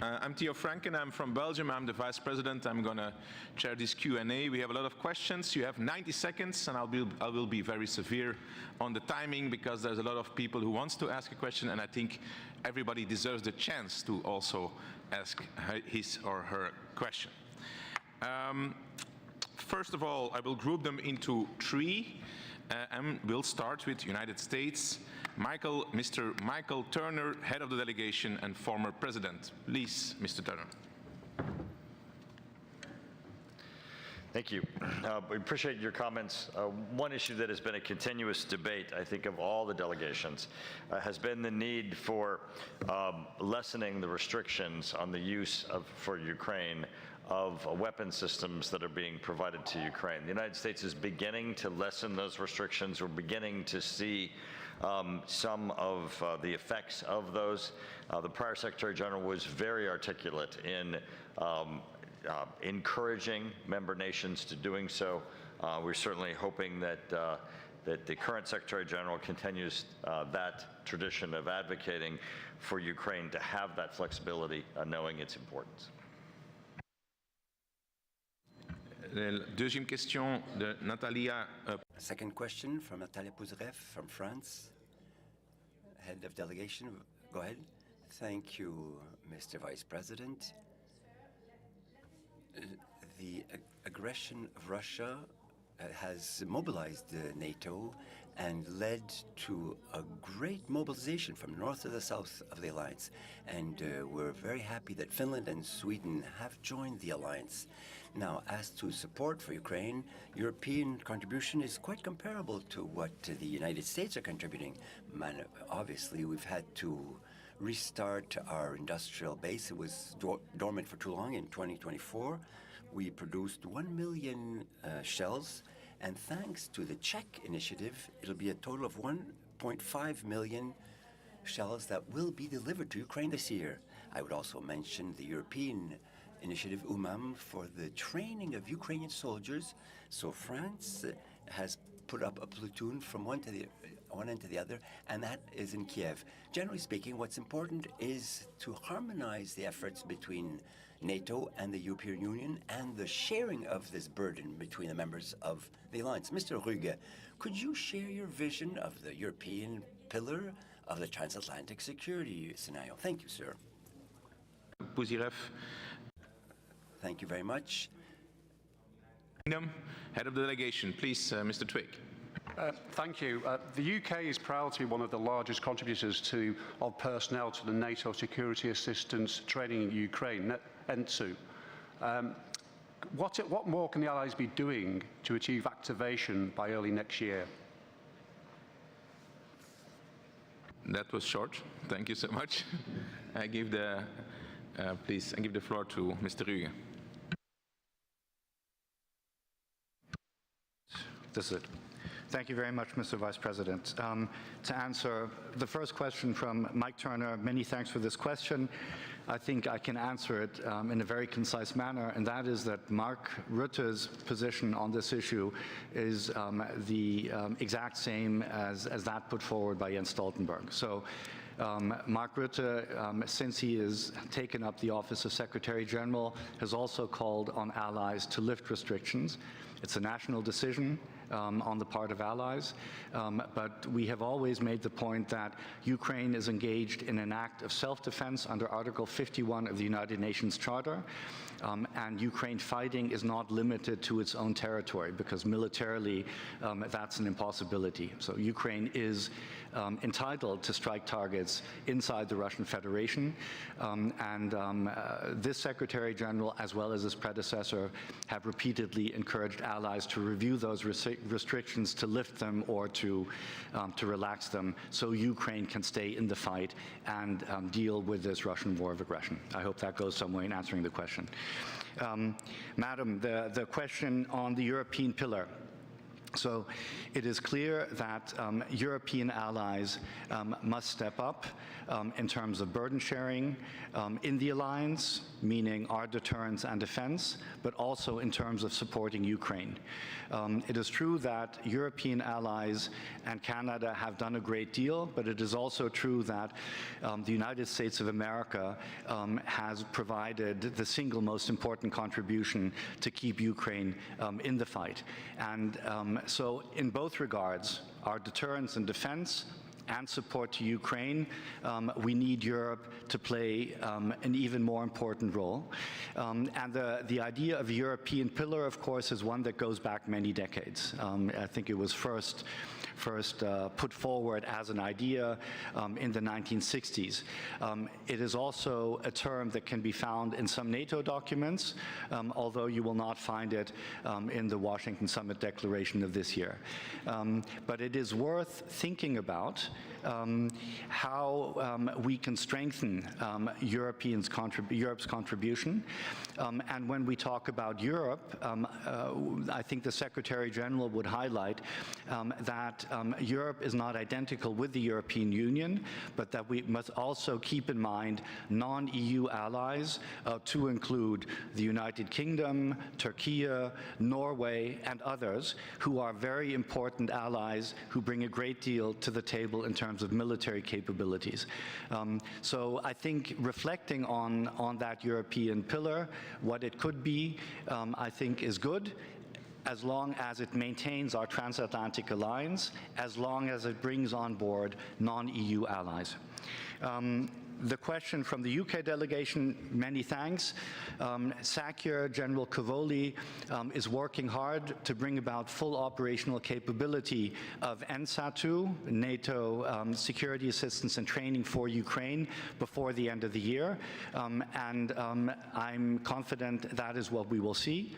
I'm Theo Franken. I'm from Belgium. I'm the Vice President. I'm going to chair this Q&A. We have a lot of questions. You have 90 seconds, and I will be very severe on the timing because there's a lot of people who wants to ask a question, and I think everybody deserves the chance to also ask his or her question. First of all, I will group them into three, and we'll start with United States. Mr. Michael Turner, head of the delegation and former president. Please, Mr. Turner. Thank you. We appreciate your comments. One issue that has been a continuous debate, I think, of all the delegations has been the need for lessening the restrictions on the use for Ukraine of weapon systems that are being provided to Ukraine. The United States is beginning to lessen those restrictions. We're beginning to see some of the effects of those. The prior Secretary General was very articulate in encouraging member nations to doing so. We're certainly hoping that that the current Secretary General continues that tradition of advocating for Ukraine to have that flexibility, knowing its importance. Deuxième question de Natalia. Second question from Natalia Pouzreff from France, head of delegation. Go ahead. Thank you, Mr. Vice President. The aggression of Russia has mobilized NATO and led to a great mobilization from north to the south of the alliance. And we're very happy that Finland and Sweden have joined the alliance. Now, as to support for Ukraine, European contribution is quite comparable to what the United States are contributing. Obviously, we've had to restart our industrial base. It was dormant for too long. In 2024, we produced 1 million shells, and thanks to the Czech initiative, it'll be a total of 1.5 million shells that will be delivered to Ukraine this year. I would also mention the European initiative UMAM for the training of Ukrainian soldiers. So France has put up a platoon from one end to the other, and that is in Kiev. Generally speaking, what's important is to harmonize the efforts between NATO and the European Union and the sharing of this burden between the members of the alliance. Mr. Ruge, could you share your vision of the European pillar of the transatlantic security scenario? Thank you, sir. Puziref. Thank you very much. Head of the delegation, please, Mr. Twigg. Thank you. The UK is proud to be one of the largest contributors of personnel to the NATO Security Assistance Training in Ukraine, ENTSU. What more can the Allies be doing to achieve activation by early next year? That was short. Thank you so much. I give the floor to Mr. Ruge. This is it. Thank you very much, Mr. Vice President. To answer the first question from Mike Turner, many thanks for this question. I think I can answer it in a very concise manner, and that is that Mark Rutte's position on this issue is the exact same as that put forward by Jens Stoltenberg. So Mark Rutte, since he has taken up the office of Secretary General, has also called on allies to lift restrictions. It's a national decision on the part of allies, but we have always made the point that Ukraine is engaged in an act of self-defense under Article 51 of the United Nations Charter, and Ukraine fighting is not limited to its own territory, because militarily that's an impossibility. So Ukraine is entitled to strike targets inside the Russian Federation, and this Secretary General, as well as his predecessor, have repeatedly encouraged allies to review those restrictions, to lift them or to relax them, so Ukraine can stay in the fight and deal with this Russian war of aggression. I hope that goes some way in answering the question. Madam, the question on the European pillar. So it is clear that European allies must step up in terms of burden sharing in the alliance, meaning our deterrence and defense, but also in terms of supporting Ukraine. It is true that European allies and Canada have done a great deal, but it is also true that the United States of America has provided the single most important contribution to keep Ukraine in the fight. And so in both regards, our deterrence and defense and support to Ukraine, we need Europe to play an even more important role. And the idea of a European pillar, of course, is one that goes back many decades. I think it was first put forward as an idea in the 1960s. It is also a term that can be found in some NATO documents, although you will not find it in the Washington Summit Declaration of this year. But it is worth thinking about how we can strengthen Europe's contribution. And when we talk about Europe, I think the Secretary General would highlight that Europe is not identical with the European Union, but that we must also keep in mind non-EU allies, to include the United Kingdom, Turkey, Norway, and others, who are very important allies who bring a great deal to the table in terms of military capabilities. So I think reflecting on that European pillar, what it could be, I think is good, as long as it maintains our transatlantic alliance, as long as it brings on board non-EU allies. The question from the UK delegation, many thanks. SACEUR General Cavoli is working hard to bring about full operational capability of NSATU, NATO Security Assistance and Training for Ukraine, before the end of the year. And I'm confident that is what we will see.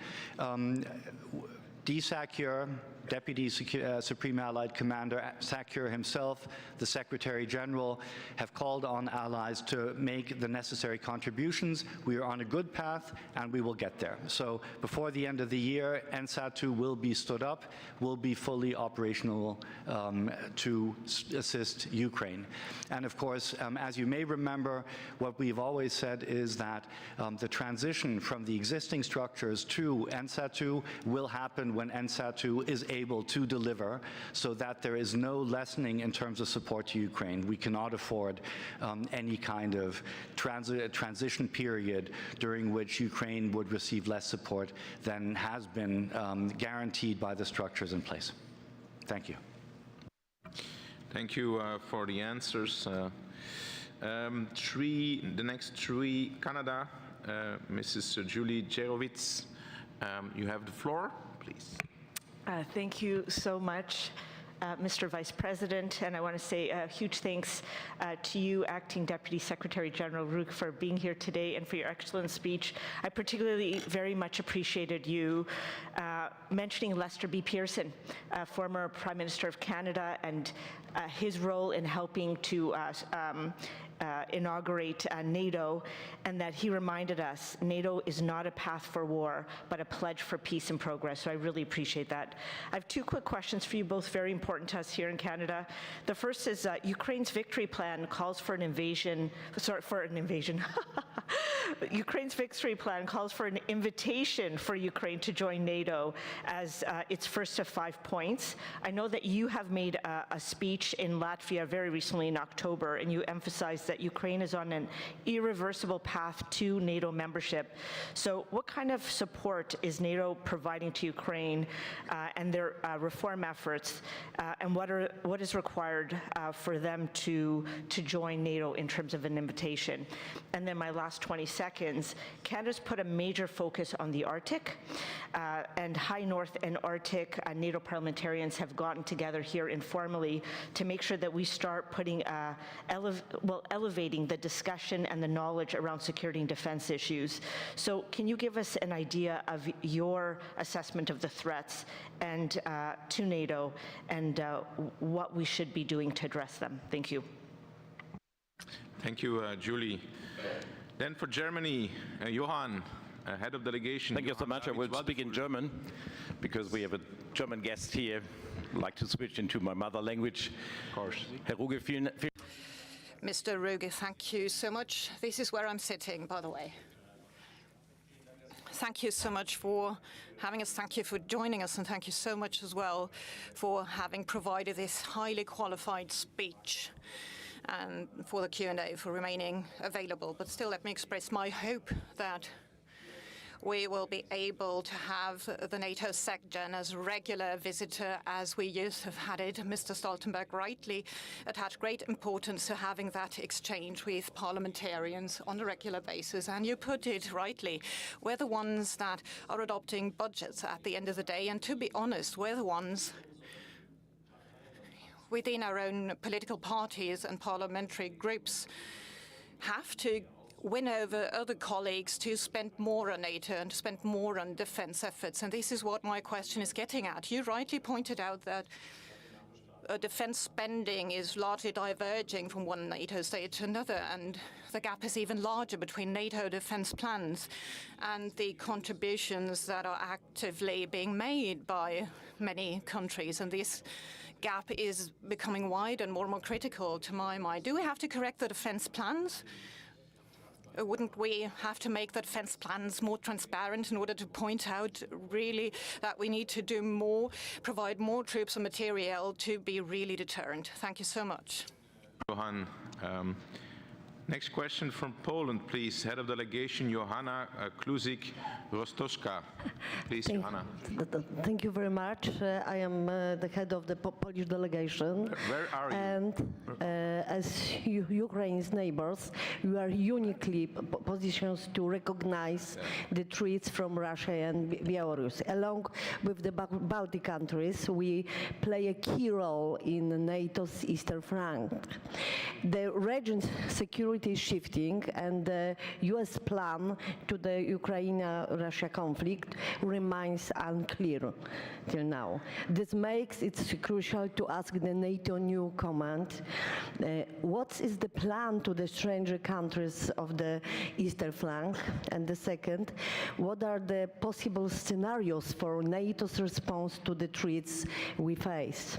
D. Sakur, Deputy Supreme Allied Commander Sakur himself, the Secretary General, have called on allies to make the necessary contributions. We are on a good path, and we will get there. So before the end of the year, NSAT-2 will be stood up, will be fully operational to assist Ukraine. And of course, as you may remember, what we've always said is that the transition from the existing structures to NSAT-2 will happen when NSAT-2 is able to deliver, so that there is no lessening in terms of support to Ukraine. We cannot afford any kind of transition period during which Ukraine would receive less support than has been guaranteed by the structures in place. Thank you. Thank you for the answers. The next three, Canada, Mrs. Julie Jerowitz, you have the floor, please. Thank you so much, Mr. Vice President, and I want to say a huge thanks to you, Acting Deputy Secretary General Ruge, for being here today and for your excellent speech. I particularly very much appreciated you mentioning Lester B. Pearson, former Prime Minister of Canada, and his role in helping to inaugurate NATO, and that he reminded us NATO is not a path for war, but a pledge for peace and progress. So I really appreciate that. I have two quick questions for you, both very important to us here in Canada. The first is Ukraine's victory plan calls for an invasion, Ukraine's victory plan calls for an invitation for Ukraine to join NATO as its first of 5 points. I know that you have made a speech in Latvia very recently in October, and you emphasized that Ukraine is on an irreversible path to NATO membership. So what kind of support is NATO providing to Ukraine and their reform efforts, and what is required for them to join NATO in terms of an invitation? And then my last 20 seconds, Canada's put a major focus on the Arctic, and High North and Arctic NATO parliamentarians have gotten together here informally to make sure that we start putting elevating the discussion and the knowledge around security and defense issues. So can you give us an idea of your assessment of the threats and to NATO and what we should be doing to address them? Thank you. Thank you, Julie. Then for Germany, Johann, head of delegation. Thank you so much. I will speak in German because we have a German guest here. I'd like to switch into my mother language. Of course. Herr Ruge, vielen Mr. Ruge, thank you so much. This is where I'm sitting, by the way. Thank you so much for having us. Thank you for joining us, and thank you so much as well for having provided this highly qualified speech and for the Q&A, for remaining available. But still, let me express my hope that we will be able to have the NATO SecGen as a regular visitor as we used to have had it. Mr. Stoltenberg rightly attached great importance to having that exchange with parliamentarians on a regular basis. And you put it rightly, we're the ones that are adopting budgets at the end of the day. And to be honest, we're the ones within our own political parties and parliamentary groups have to win over other colleagues to spend more on NATO and to spend more on defense efforts. And this is what my question is getting at. You rightly pointed out that defense spending is largely diverging from one NATO state to another, and the gap is even larger between NATO defense plans and the contributions that are actively being made by many countries. And this gap is becoming wide and more critical to my mind. Do we have to correct the defense plans? Wouldn't we have to make the defense plans more transparent in order to point out really that we need to do more, provide more troops and material to be really deterrent? Thank you so much. Johan, next question from Poland, please. Head of delegation, Johanna Kluzik-Rostowska. Please, Johanna. Thank you very much. I am the head of the Polish delegation. Where are you? And as Ukraine's neighbors, we are uniquely positioned to recognize the threats from Russia and Belarus. Along with the Baltic countries, we play a key role in NATO's eastern flank. The region's security is shifting, and the U.S. plan to the Ukraine-Russia conflict remains unclear till now. This makes it crucial to ask the NATO new command, what is the plan to the stranger countries of the eastern flank? And the second, what are the possible scenarios for NATO's response to the threats we face?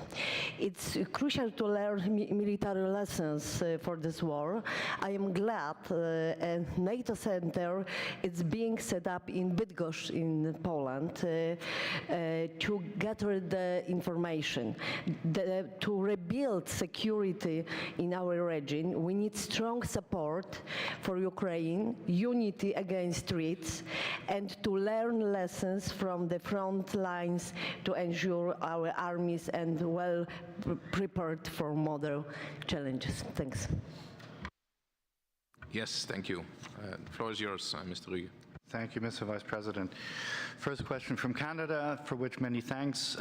It's crucial to learn military lessons for this war. I am glad a NATO center is being set up in Bydgoszcz in Poland to gather the information. To rebuild security in our region, we need strong support for Ukraine, unity against threats, and to learn lessons from the front lines to ensure our armies are well prepared for modern challenges. Thanks. Yes, thank you. The floor is yours, Mr. Ruge. Thank you, Mr. Vice President. First question from Canada, for which many thanks.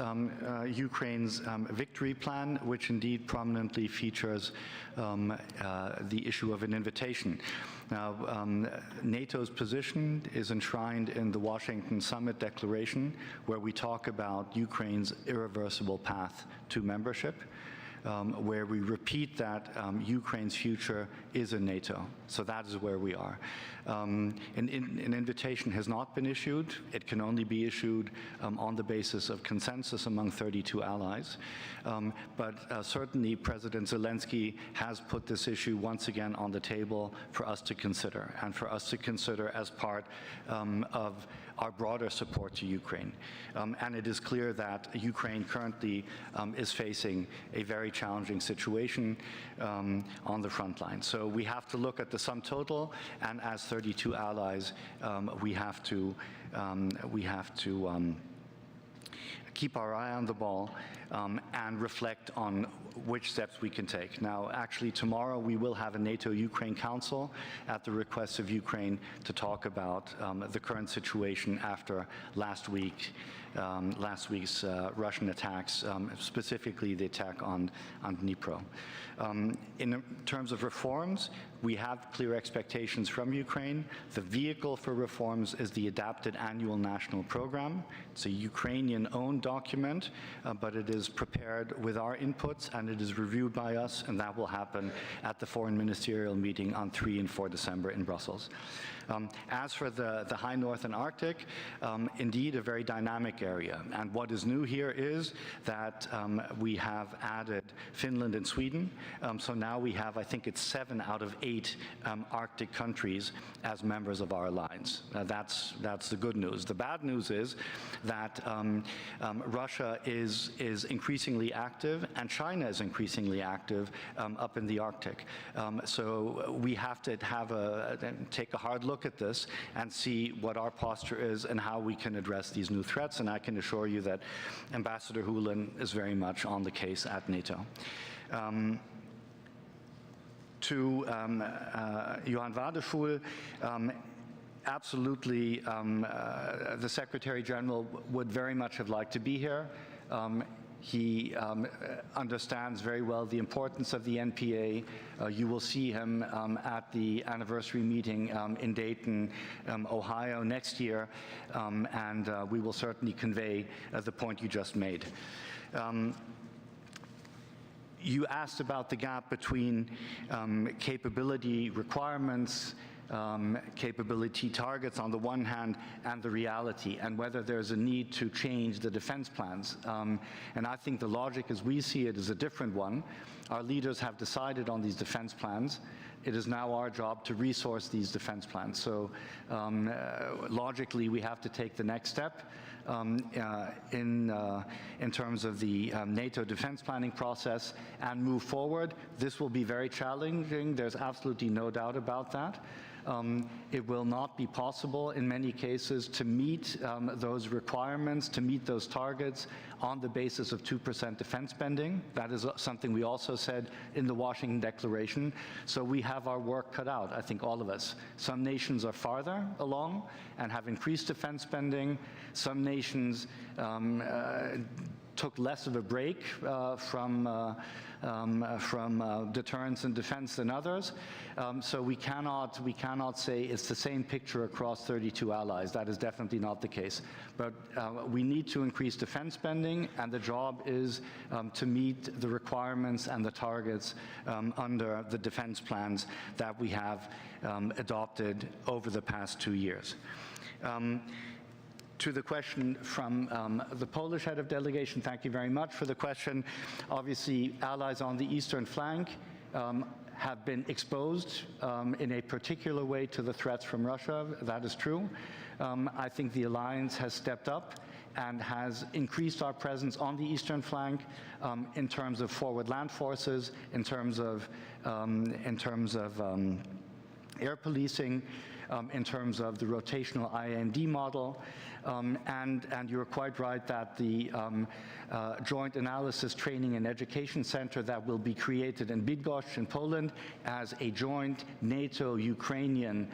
Ukraine's victory plan, which indeed prominently features the issue of an invitation. Now, NATO's position is enshrined in the Washington Summit Declaration, where we talk about Ukraine's irreversible path to membership. Where we repeat that Ukraine's future is in NATO. So that is where we are. An invitation has not been issued. It can only be issued on the basis of consensus among 32 allies. But certainly President Zelensky has put this issue once again on the table for us to consider, and for us to consider as part of our broader support to Ukraine. And it is clear that Ukraine currently is facing a very challenging situation on the front line. So we have to look at the sum total, and as 32 allies, we have to keep our eye on the ball and reflect on which steps we can take. Now, actually, tomorrow we will have a NATO-Ukraine Council at the request of Ukraine to talk about the current situation after last week's Russian attacks, specifically the attack on Dnipro. In terms of reforms, we have clear expectations from Ukraine. The vehicle for reforms is the Adapted Annual National Program. It's a Ukrainian-owned document, but it is prepared with our inputs, and it is reviewed by us, and that will happen at the Foreign Ministerial meeting on 3 and 4 December in Brussels. As for the High North and Arctic, indeed a very dynamic area. And what is new here is that we have added Finland and Sweden. So now we have, I think it's 7 out of 8 Arctic countries as members of our alliance. That's the good news. The bad news is that Russia is increasingly active, and China is increasingly active up in the Arctic. So we have to take a hard look at this and see what our posture is and how we can address these new threats. And I can assure you that Ambassador Ruge is very much on the case at NATO. To Johan Wadefuhl, absolutely, the Secretary General would very much have liked to be here. He understands very well the importance of the NPA. You will see him at the anniversary meeting in Dayton, Ohio next year, and we will certainly convey the point you just made. You asked about the gap between capability requirements, capability targets on the one hand, and the reality, and whether there's a need to change the defense plans. And I think the logic as we see it is a different one. Our leaders have decided on these defense plans. It is now our job to resource these defense plans. So logically, we have to take the next step. in terms of the NATO defense planning process and move forward. This will be very challenging. There's absolutely no doubt about that. It will not be possible in many cases to meet those requirements, to meet those targets on the basis of 2% defense spending. That is something we also said in the Washington Declaration. So we have our work cut out, I think all of us. Some nations are farther along and have increased defense spending. Some nations took less of a break from deterrence and defense than others. So we cannot say it's the same picture across 32 allies. That is definitely not the case. But we need to increase defense spending, and the job is to meet the requirements and the targets under the defense plans that we have adopted over the past 2 years. To the question from the Polish head of delegation, thank you very much for the question. Obviously, allies on the eastern flank have been exposed in a particular way to the threats from Russia. That is true. I think the alliance has stepped up and has increased our presence on the eastern flank in terms of forward land forces, in terms of air policing, in terms of the rotational IND model. And you're quite right that the Joint Analysis, Training and Education Center that will be created in Bydgoszcz in Poland as a joint NATO-Ukrainian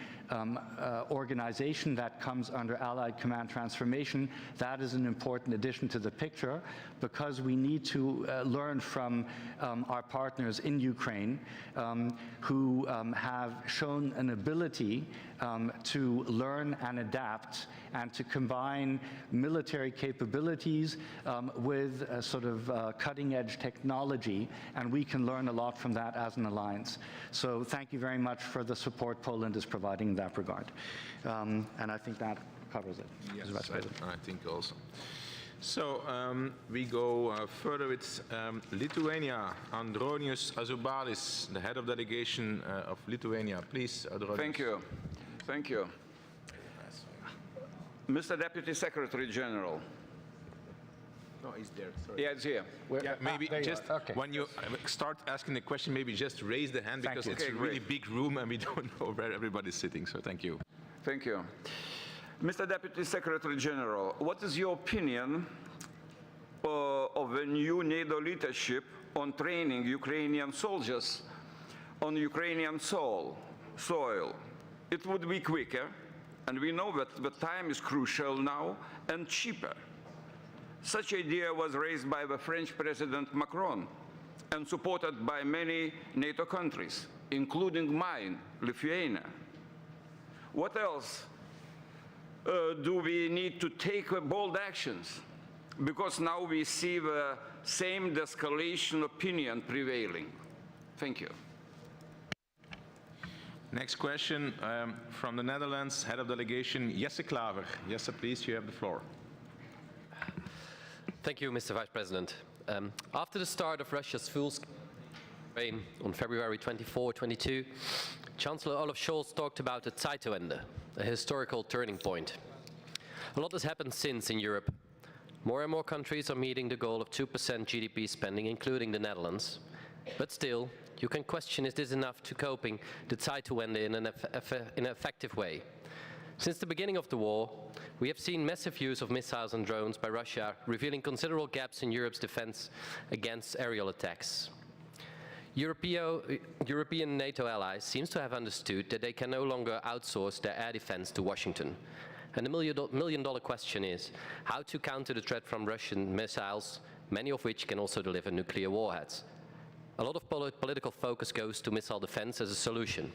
organization that comes under Allied Command Transformation, that is an important addition to the picture, because we need to learn from our partners in Ukraine who have shown an ability to learn and adapt and to combine military capabilities with sort of cutting-edge technology, and we can learn a lot from that as an alliance. So thank you very much for the support Poland is providing in that regard. And I think that covers it. Yes, I think also. So we go further with Lithuania. Andronius Azubalis, the head of delegation of Lithuania. Please, Andronius. Thank you. Thank you. Mr. Deputy Secretary General. No, he's there. Sorry. Yeah, it's here. Yeah, maybe just when you start asking the question, maybe just raise the hand, because it's a really big room and we don't know where everybody's sitting. So thank you. Thank you. Mr. Deputy Secretary General, what is your opinion of the new NATO leadership on training Ukrainian soldiers on Ukrainian soil? It would be quicker, and we know that the time is crucial now, and cheaper. Such idea was raised by the French President Macron and supported by many NATO countries, including mine, Lithuania. What else do we need to take bold actions? Because now we see the same de-escalation opinion prevailing. Thank you. Next question from the Netherlands, head of delegation, Jesse Klaver. Jesse, please, you have the floor. Thank you, Mr. Vice President. After the start of Russia's full-scale campaign on February 24-22, Chancellor Olaf Scholz talked about a Zeitenwende, a historical turning point. A lot has happened since in Europe. More and more countries are meeting the goal of 2% GDP spending, including the Netherlands. But still, you can question, is this enough to coping the Zeitenwende in an effective way? Since the beginning of the war, we have seen massive use of missiles and drones by Russia, revealing considerable gaps in Europe's defense against aerial attacks. European NATO allies seem to have understood that they can no longer outsource their air defense to Washington. And the million-dollar question is how to counter the threat from Russian missiles, many of which can also deliver nuclear warheads. A lot of political focus goes to missile defense as a solution.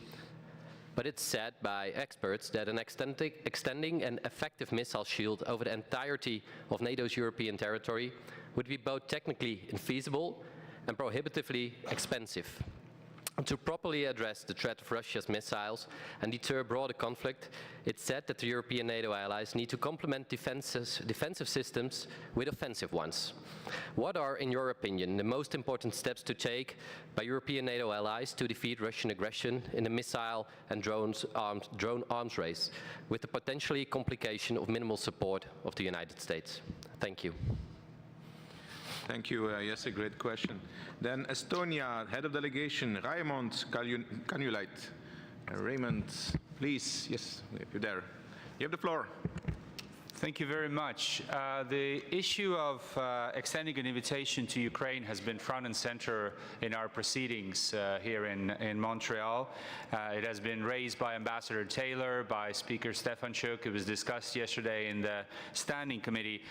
But it's said by experts that an extending an effective missile shield over the entirety of NATO's European territory would be both technically infeasible and prohibitively expensive. To properly address the threat of Russia's missiles and deter broader conflict, it's said that the European NATO allies need to complement defensive systems with offensive ones. What are, in your opinion, the most important steps to take by European NATO allies to defeat Russian aggression in the missile and drone arms race, with the potentially complication of minimal support of the United States? Thank you. Thank you. Yes, a great question. Then Estonia, head of delegation, Raimond Kaljulaid. Raymond, please. Yes, if you're there. You have the floor. Thank you very much. The issue of extending an invitation to Ukraine has been front and center in our proceedings here in Montreal. It has been raised by Ambassador Taylor, by Speaker Stefanuk. It was discussed yesterday in the Standing Committee.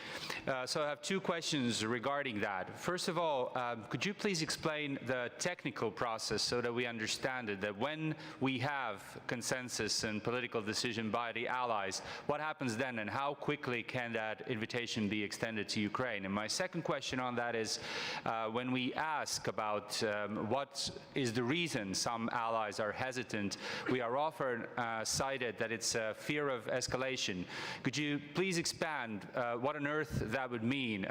So I have two questions regarding that. First of all, could you please explain the technical process so that we understand it, that when we have consensus and political decision by the allies, what happens then and how quickly can that invitation be extended to Ukraine? And my second question on that is, when we ask about what is the reason some allies are hesitant, we are often cited that it's a fear of escalation. Could you please expand what on earth that would mean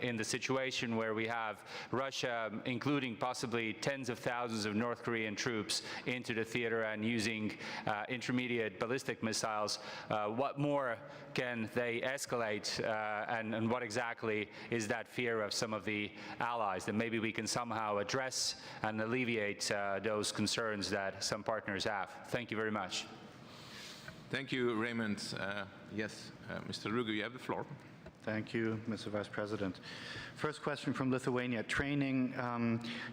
in the situation where we have Russia including possibly tens of thousands of North Korean troops into the theater and using intermediate ballistic missiles? What more can they escalate, and what exactly is that fear of some of the allies, that maybe we can somehow address and alleviate those concerns that some partners have? Thank you very much. Thank you, Raymond. Yes, Mr. Ruge, you have the floor. Thank you, Mr. Vice President. First question from Lithuania. Training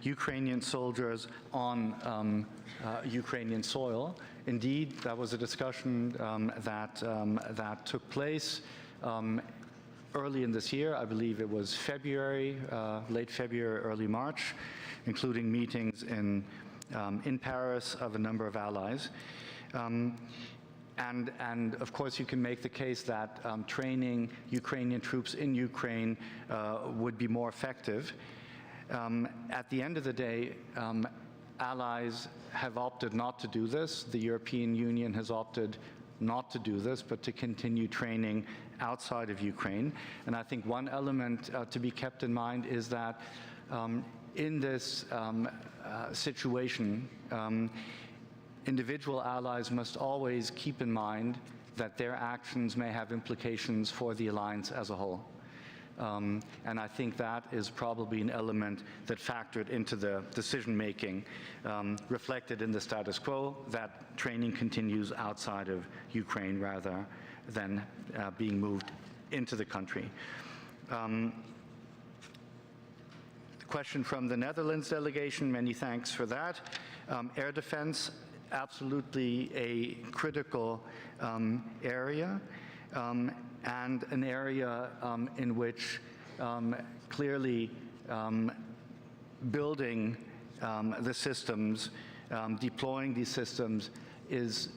Ukrainian soldiers on Ukrainian soil. Indeed, that was a discussion that took place early in this year. I believe it was February, late February, early March, including meetings in Paris of a number of allies. And of course, you can make the case that training Ukrainian troops in Ukraine would be more effective. At the end of the day, allies have opted not to do this. The European Union has opted not to do this, but to continue training outside of Ukraine. And I think one element to be kept in mind is that in this situation, individual allies must always keep in mind that their actions may have implications for the alliance as a whole. And I think that is probably an element that factored into the decision-making reflected in the status quo, that training continues outside of Ukraine rather than being moved into the country. The question from the Netherlands delegation, many thanks for that. Air defense, absolutely a critical area. And an area in which clearly building the systems, deploying these systems is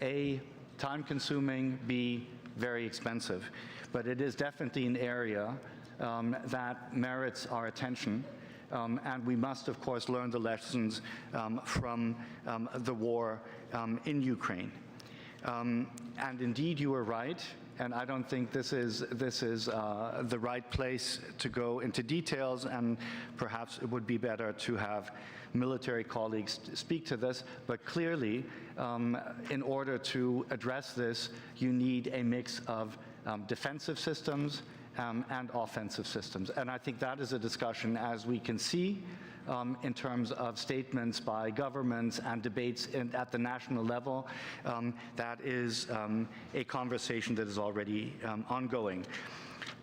A, time-consuming, B, very expensive. But it is definitely an area that merits our attention. And we must, of course, learn the lessons from the war in Ukraine. And indeed, you were right, and I don't think this is the right place to go into details, and perhaps it would be better to have military colleagues speak to this. But clearly, in order to address this, you need a mix of defensive systems and offensive systems. And I think that is a discussion, as we can see, in terms of statements by governments and debates at the national level. That is a conversation that is already ongoing.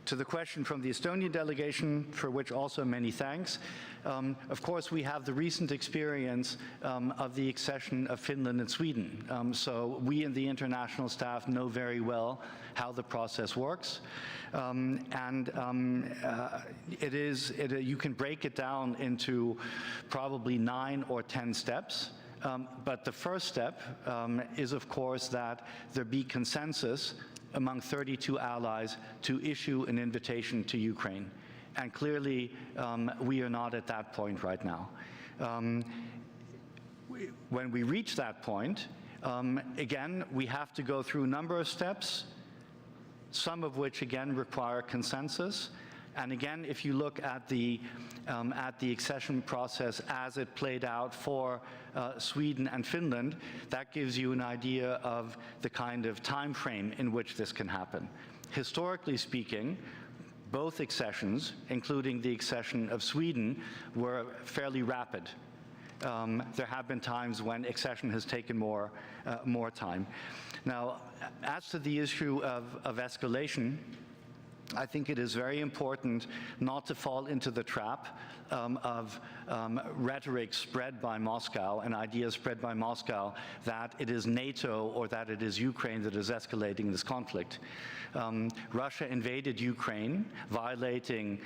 To the question from the Estonian delegation, for which also many thanks. Of course, we have the recent experience of the accession of Finland and Sweden. So we in the international staff know very well how the process works. You can break it down into probably 9 or 10 steps. But the first step is, of course, that there be consensus among 32 allies to issue an invitation to Ukraine. And clearly, we are not at that point right now. when we reach that point, again, we have to go through a number of steps, some of which, again, require consensus. And again, if you look at the accession process as it played out for Sweden and Finland, that gives you an idea of the kind of time frame in which this can happen. Historically speaking, both accessions, including the accession of Sweden, were fairly rapid. There have been times when accession has taken more time. Now, as to the issue of escalation, I think it is very important not to fall into the trap of rhetoric spread by Moscow and ideas spread by Moscow that it is NATO or that it is Ukraine that is escalating this conflict. Russia invaded Ukraine, violating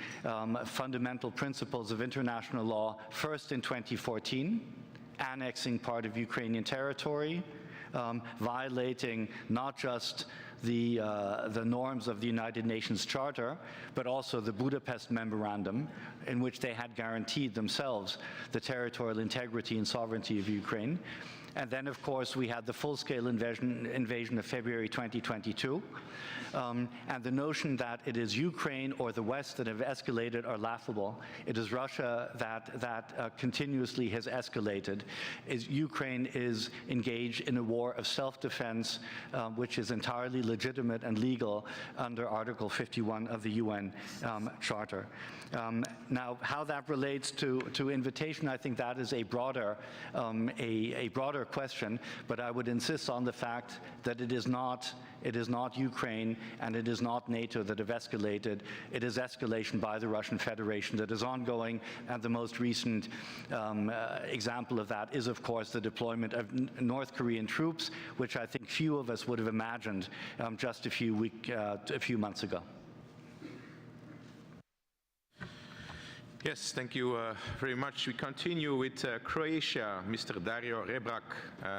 fundamental principles of international law, first in 2014, annexing part of Ukrainian territory, violating not just the norms of the United Nations Charter, but also the Budapest Memorandum, in which they had guaranteed themselves the territorial integrity and sovereignty of Ukraine. And then, of course, we had the full-scale invasion of February 2022. And the notion that it is Ukraine or the West that have escalated are laughable. It is Russia that continuously has escalated. Ukraine is engaged in a war of self-defense, which is entirely legitimate and legal under Article 51 of the UN Charter. Now, how that relates to invitation, I think that is a broader question, but I would insist on the fact that it is not Ukraine and it is not NATO that have escalated. It is escalation by the Russian Federation that is ongoing, and the most recent example of that is, of course, the deployment of North Korean troops, which I think few of us would have imagined just a few months ago. Yes, thank you very much. We continue with Croatia. Mr. Dario Rebrak,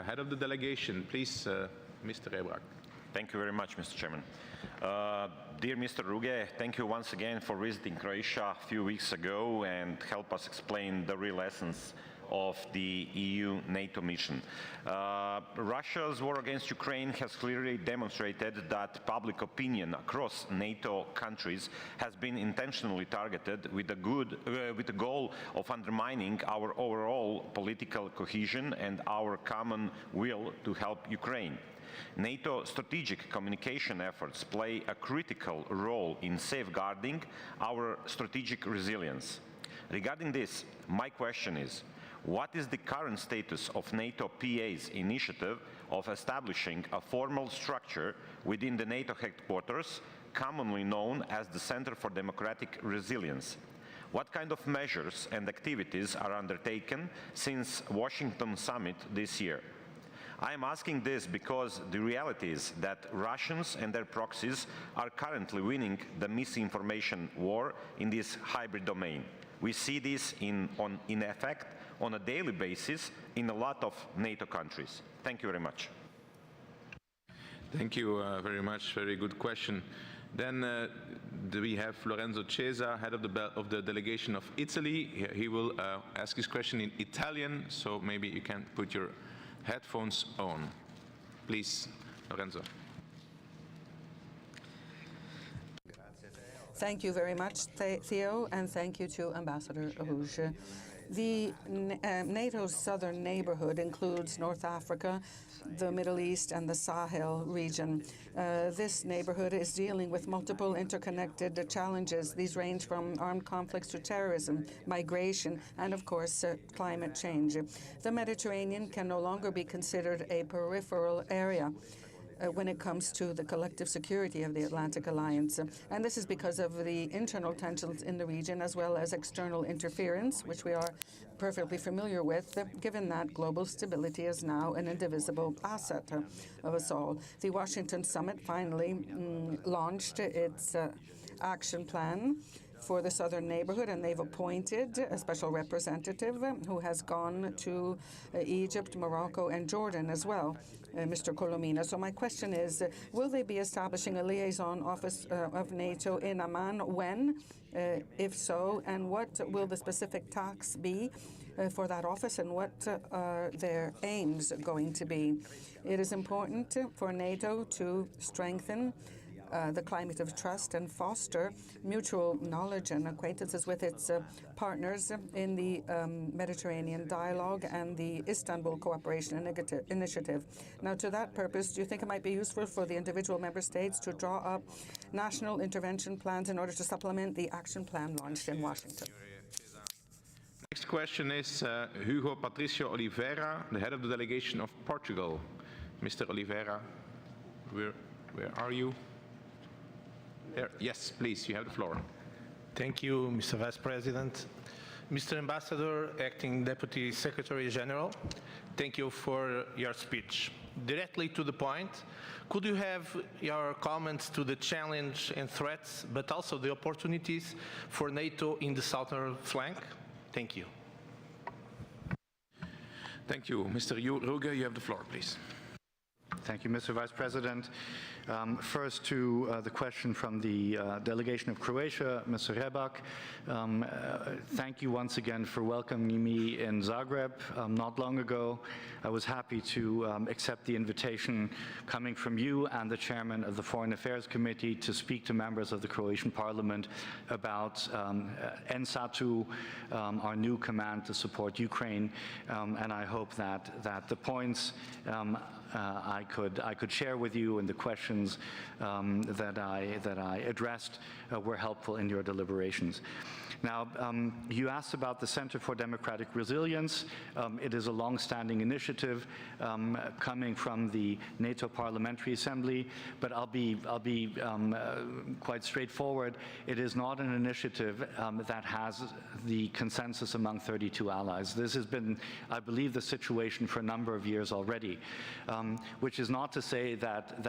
head of the delegation. Please, Mr. Rebrak. Thank you very much, Mr. Chairman. Dear Mr. Ruge, thank you once again for visiting Croatia a few weeks ago and help us explain the real essence of the EU-NATO mission. Russia's war against Ukraine has clearly demonstrated that public opinion across NATO countries has been intentionally targeted with the goal of undermining our overall political cohesion and our common will to help Ukraine. NATO strategic communication efforts play a critical role in safeguarding our strategic resilience. Regarding this, my question is, what is the current status of NATO PA's initiative of establishing a formal structure within the NATO headquarters, commonly known as the Center for Democratic Resilience? What kind of measures and activities are undertaken since Washington summit this year? I am asking this because the reality is that Russians and their proxies are currently winning the misinformation war in this hybrid domain. We see this in effect on a daily basis in a lot of NATO countries. Thank you very much. Thank you very much. Very good question. Then do we have Lorenzo Cesa, head of the delegation of Italy. He will ask his question in Italian, so maybe you can put your headphones on. Please, Lorenzo. Thank you very much, Theo, and thank you to Ambassador Ruge. The NATO's southern neighborhood includes North Africa, the Middle East, and the Sahel region. This neighborhood is dealing with multiple interconnected challenges. These range from armed conflicts to terrorism, migration, and of course, climate change. The Mediterranean can no longer be considered a peripheral area when it comes to the collective security of the Atlantic Alliance. And this is because of the internal tensions in the region as well as external interference, which we are perfectly familiar with, given that global stability is now an indivisible asset of us all. The Washington summit finally launched its action plan for the southern neighborhood, and they've appointed a special representative who has gone to Egypt, Morocco, and Jordan as well, Mr. Colomina. So my question is, will they be establishing a liaison office of NATO in Amman? When? If so, and what will the specific tasks be for that office and what are their aims going to be. It is important for NATO to strengthen the climate of trust and foster mutual knowledge and acquaintances with its partners in the Mediterranean dialogue and the Istanbul Cooperation Initiative. Now, to that purpose, do you think it might be useful for the individual member states to draw up national intervention plans in order to supplement the action plan launched in Washington? Next question is Hugo Patricio Oliveira, the head of the delegation of Portugal. Mr. Oliveira, where are you? There. Yes, please, you have the floor. Thank you, Mr. Vice President. Mr. Ambassador, Acting Deputy Secretary General, thank you for your speech. Directly to the point, could you have your comments to the challenge and threats, but also the opportunities for NATO in the southern flank? Thank you. Thank you. Mr. Ruge, you have the floor, please. Thank you, Mr. Vice President. First to the question from the delegation of Croatia, Mr. Rebak. Thank you once again for welcoming me in Zagreb not long ago. I was happy to accept the invitation coming from you and the chairman of the Foreign Affairs Committee to speak to members of the Croatian Parliament about NSATU, our new command to support Ukraine, and I hope that the points I could share with you and the questions that I addressed were helpful in your deliberations. Now, you asked about the Center for Democratic Resilience. It is a long-standing initiative coming from the NATO Parliamentary Assembly, but I'll be quite straightforward. It is not an initiative that has the consensus among 32 allies. This has been, I believe, the situation for a number of years already, which is not to say that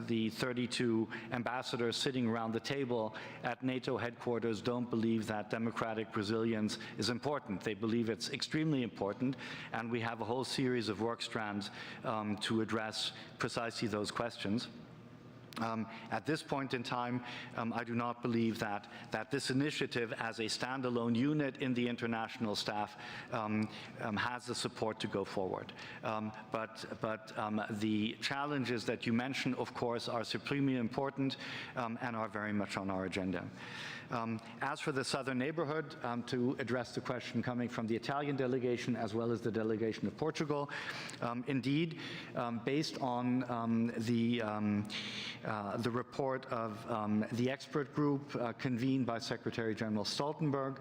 the 32 ambassadors sitting around the table at NATO headquarters don't believe that democratic resilience is important. They believe it's extremely important, and we have a whole series of work strands to address precisely those questions. At this point in time, I do not believe that this initiative as a standalone unit in the international staff has the support to go forward. But the challenges that you mentioned, of course, are supremely important and are very much on our agenda. As for the southern neighborhood, to address the question coming from the Italian delegation as well as the delegation of Portugal, indeed, based on the report of the expert group convened by Secretary General Stoltenberg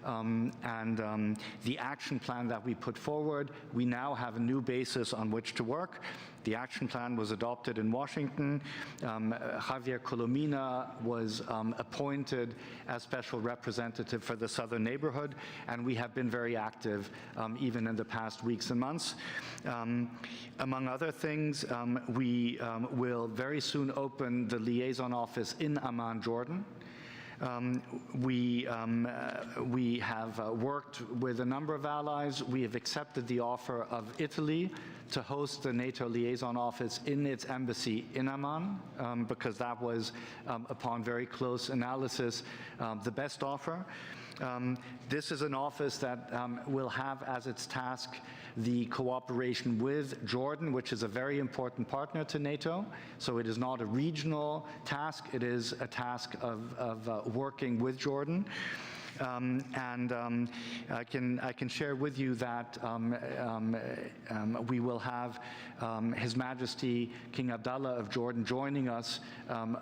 and the action plan that we put forward, we now have a new basis on which to work. The action plan was adopted in Washington. Javier Colomina was appointed as special representative for the southern neighborhood, and we have been very active even in the past weeks and months. Among other things, we will very soon open the liaison office in Amman, Jordan. We have worked with a number of allies. We have accepted the offer of Italy to host the NATO liaison office in its embassy in Amman, because that was, upon very close analysis, the best offer. This is an office that will have as its task the cooperation with Jordan, which is a very important partner to NATO. So it is not a regional task, it is a task of working with Jordan. I can share with you that we will have His Majesty King Abdullah of Jordan joining us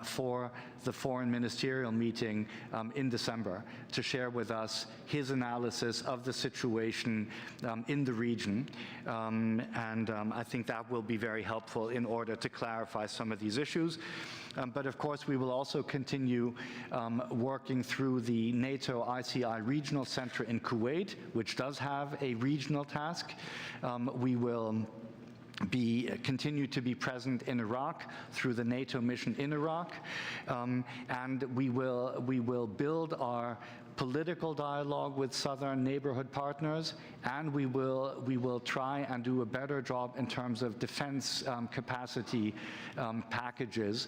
for the foreign ministerial meeting in December to share with us his analysis of the situation in the region. I think that will be very helpful in order to clarify some of these issues. But of course, we will also continue working through the NATO ICI Regional Center in Kuwait, which does have a regional task. We will continue to be present in Iraq through the NATO mission in Iraq, and we will build our political dialogue with southern neighborhood partners, and we will try and do a better job in terms of defense capacity packages,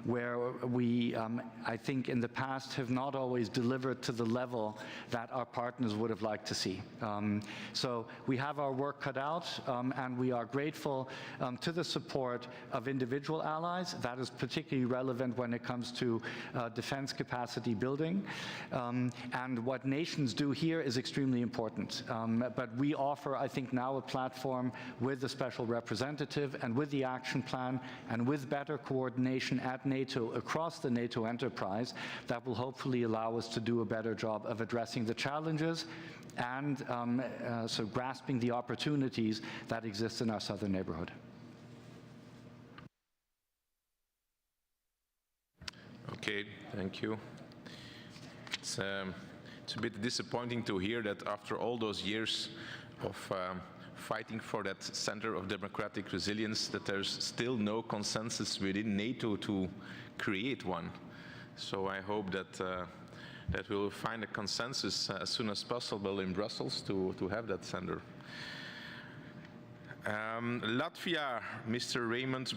where we, I think in the past, have not always delivered to the level that our partners would have liked to see. So we have our work cut out, and we are grateful to the support of individual allies. That is particularly relevant when it comes to defense capacity building. And what nations do here is extremely important. But we offer, I think, now a platform with the special representative and with the action plan and with better coordination at NATO across the NATO enterprise that will hopefully allow us to do a better job of addressing the challenges and so grasping the opportunities that exist in our southern neighborhood. Okay, thank you. It's a bit disappointing to hear that after all those years of fighting for that center of democratic resilience, that there's still no consensus within NATO to create one. So I hope that that we'll find a consensus as soon as possible in Brussels to have that center. Latvia, Mr. Raymond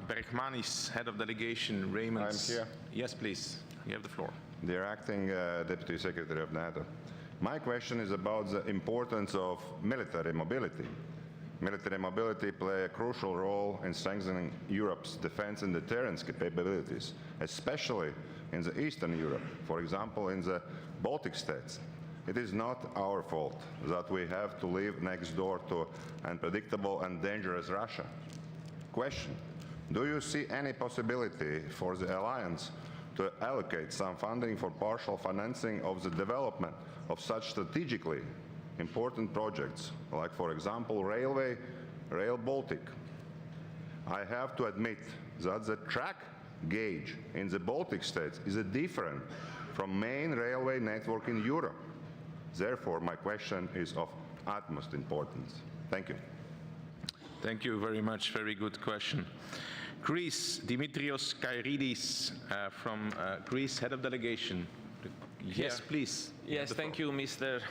Bergmanis, head of delegation. Raymond. I'm here. Yes, please. You have the floor. Dear Acting Deputy Secretary of NATO, my question is about the importance of military mobility. Military mobility play a crucial role in strengthening Europe's defense and deterrence capabilities, especially in the Eastern Europe, for example, in the Baltic states. It is not our fault that we have to live next door to unpredictable and dangerous Russia. Question: do you see any possibility for the alliance to allocate some funding for partial financing of the development of such strategically important projects, like, for example, Rail Baltic? I have to admit that the track gauge in the Baltic states is different from main railway network in Europe. Therefore, my question is of utmost importance. Thank you. Thank you very much. Very good question. Greece, Dimitrios Kairidis from Greece, head of delegation. Yes, please. Yes, thank you, Mr.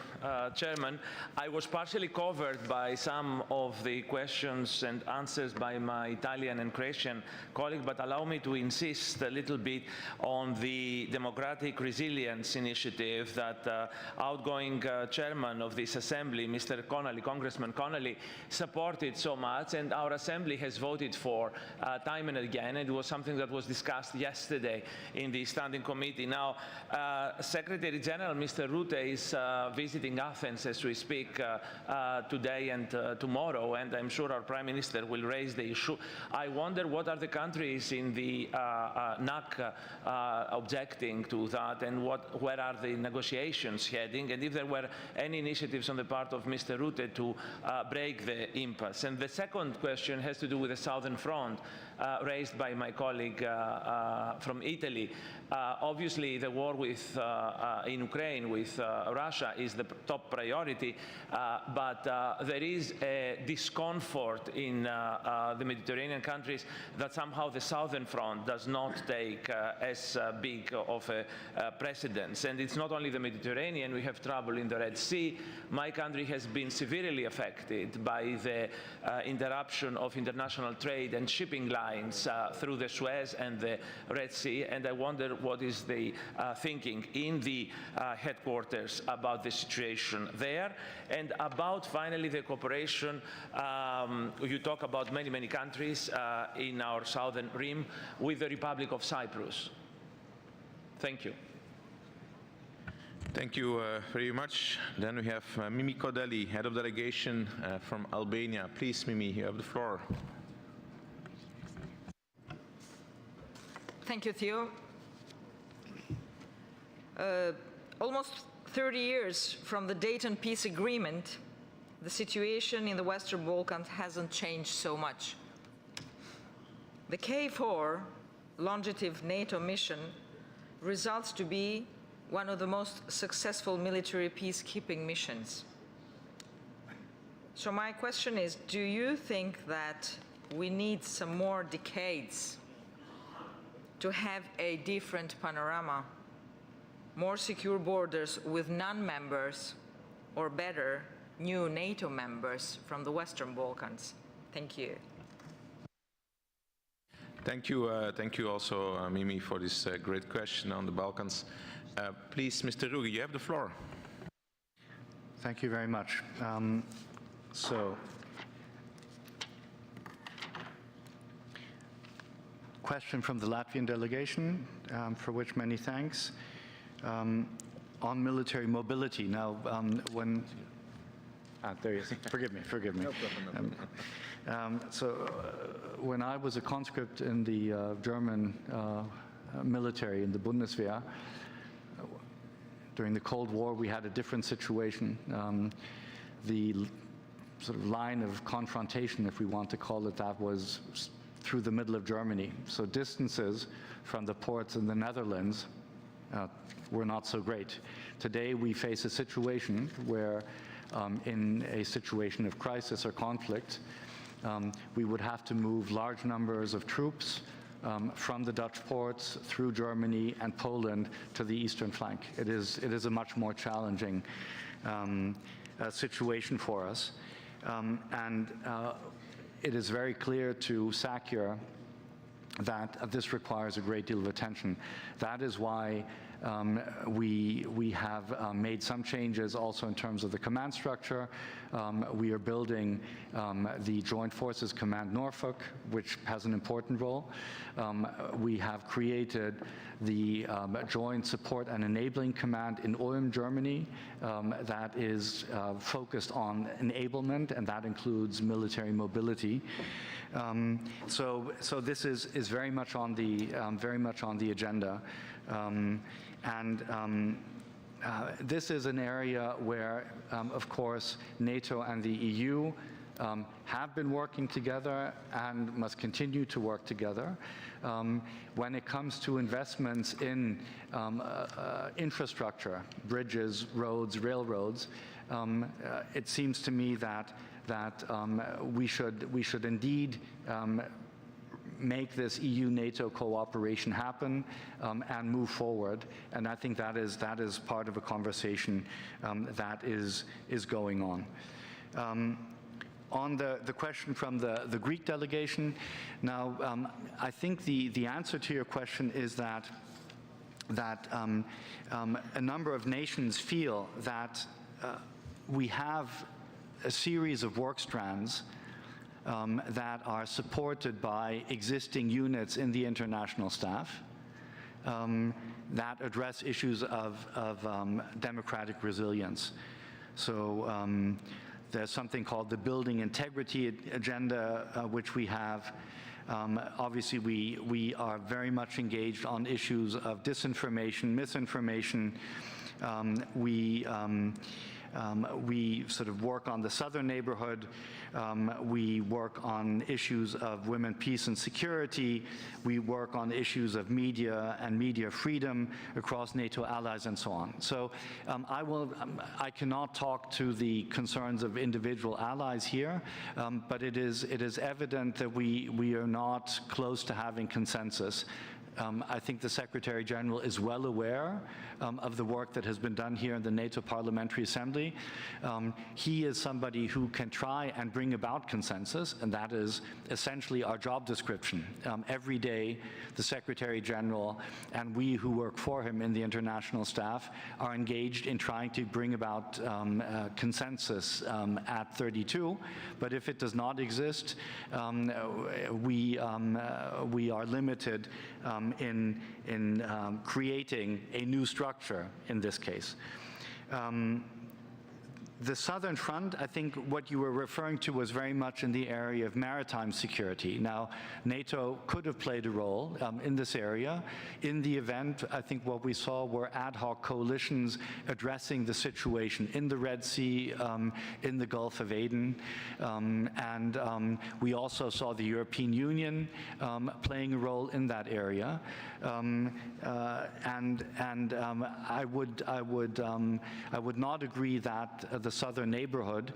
Chairman. I was partially covered by some of the questions and answers by my Italian and Croatian colleague, but allow me to insist a little bit on the Democratic Resilience Initiative that outgoing chairman of this assembly, Mr. Connolly, Congressman Connolly, supported so much, and our assembly has voted for time and again. It was something that was discussed yesterday in the standing committee. Now, Secretary General, Mr. Rutte, is visiting Athens as we speak today and tomorrow, and I'm sure our Prime Minister will raise the issue. I wonder what are the countries in the NAC objecting to that, and where are the negotiations heading, and if there were any initiatives on the part of Mr. Rutte to break the impasse. And the second question has to do with the Southern Front, raised by my colleague from Italy. Obviously, the war in Ukraine with Russia is the top priority, but there is a discomfort in the Mediterranean countries that somehow the Southern Front does not take as big of a precedence. And it's not only the Mediterranean, we have trouble in the Red Sea. My country has been severely affected by the interruption of international trade and shipping lines through the Suez and the Red Sea, and I wonder what is the thinking in the headquarters about the situation there. And about, finally, the cooperation, you talk about many countries in our southern rim with the Republic of Cyprus. Thank you. Thank you very much. Then we have Mimi Kodeli, head of delegation from Albania. Please, Mimi, you have the floor. Thank you, Theo. Almost 30 years from the Dayton Peace Agreement, the situation in the Western Balkans hasn't changed so much. The K4 longitudinal NATO mission results to be one of the most successful military peacekeeping missions. So my question is, do you think that we need some more decades to have a different panorama more secure borders with non-members, or better, new NATO members from the Western Balkans? Thank you. Thank you also, Mimi, for this great question on the Balkans. Please, Mr. Ruge, you have the floor. Thank you very much. Question from the Latvian delegation, for which many thanks. On military mobility. Now, there he is. Forgive me. No problem. When I was a conscript in the German military, in the Bundeswehr, during the Cold War, we had a different situation. The sort of line of confrontation, if we want to call it that, was through the middle of Germany. So distances from the ports in the Netherlands were not so great. Today, we face a situation where in a situation of crisis or conflict, we would have to move large numbers of troops from the Dutch ports through Germany and Poland to the eastern flank. It is a much more challenging situation for us. It is very clear to SACEUR that this requires a great deal of attention. That is why we have made some changes also in terms of the command structure. We are building the Joint Forces Command Norfolk, which has an important role. We have created the Joint Support and Enabling Command in Ulm, Germany, that is focused on enablement, and that includes military mobility. So this is very much on the agenda. This is an area where, of course, NATO and the EU have been working together and must continue to work together. When it comes to investments in infrastructure, bridges, roads, railroads, it seems to me that we should indeed make this EU-NATO cooperation happen and move forward. And I think that is part of a conversation that is going on. On the question from the Greek delegation, now I think the answer to your question is that a number of nations feel that we have a series of work strands that are supported by existing units in the international staff that address issues of democratic resilience. So there's something called the Building Integrity Agenda, which we have. Obviously, we are very much engaged on issues of disinformation, misinformation. We sort of work on the southern neighborhood. We work on issues of women, peace, and security. We work on issues of media and media freedom across NATO allies and so on. So I cannot talk to the concerns of individual allies here, but it is evident that we are not close to having consensus. I think the Secretary General is well aware of the work that has been done here in the NATO Parliamentary Assembly. He is somebody who can try and bring about consensus, and that is essentially our job description. Every day, the Secretary General and we who work for him in the international staff are engaged in trying to bring about consensus at 32. But if it does not exist, we are limited in creating a new structure in this case. The Southern Front, I think what you were referring to was very much in the area of maritime security. Now, NATO could have played a role in this area. In the event, I think what we saw were ad hoc coalitions addressing the situation in the Red Sea, in the Gulf of Aden, and we also saw the European Union playing a role in that area. I would not agree that the southern neighborhood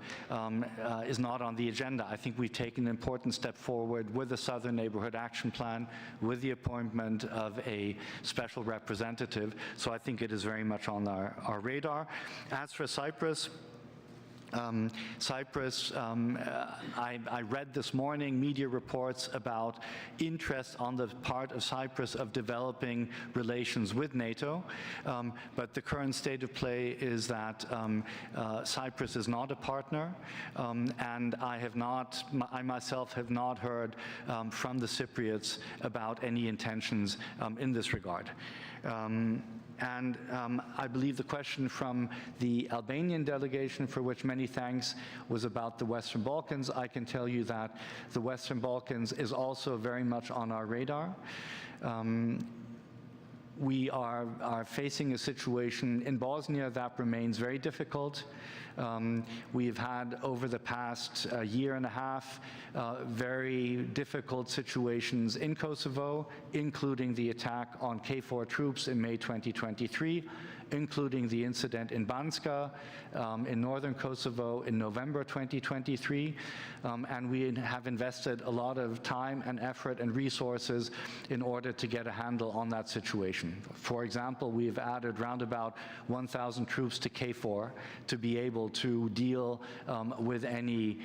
is not on the agenda. I think we've taken an important step forward with the Southern Neighborhood Action Plan, with the appointment of a special representative. So I think it is very much on our radar. As for Cyprus, I read this morning media reports about interest on the part of Cyprus of developing relations with NATO, but the current state of play is that Cyprus is not a partner, and I myself have not heard from the Cypriots about any intentions in this regard. And I believe the question from the Albanian delegation, for which many thanks, was about the Western Balkans. I can tell you that the Western Balkans is also very much on our radar. We are facing a situation in Bosnia that remains very difficult. We've had, over the past year and a half, very difficult situations in Kosovo, including the attack on KFOR troops in May 2023, including the incident in Banska in northern Kosovo in November 2023. And we have invested a lot of time and effort and resources in order to get a handle on that situation. For example, we've added round about 1,000 troops to KFOR to be able to deal with any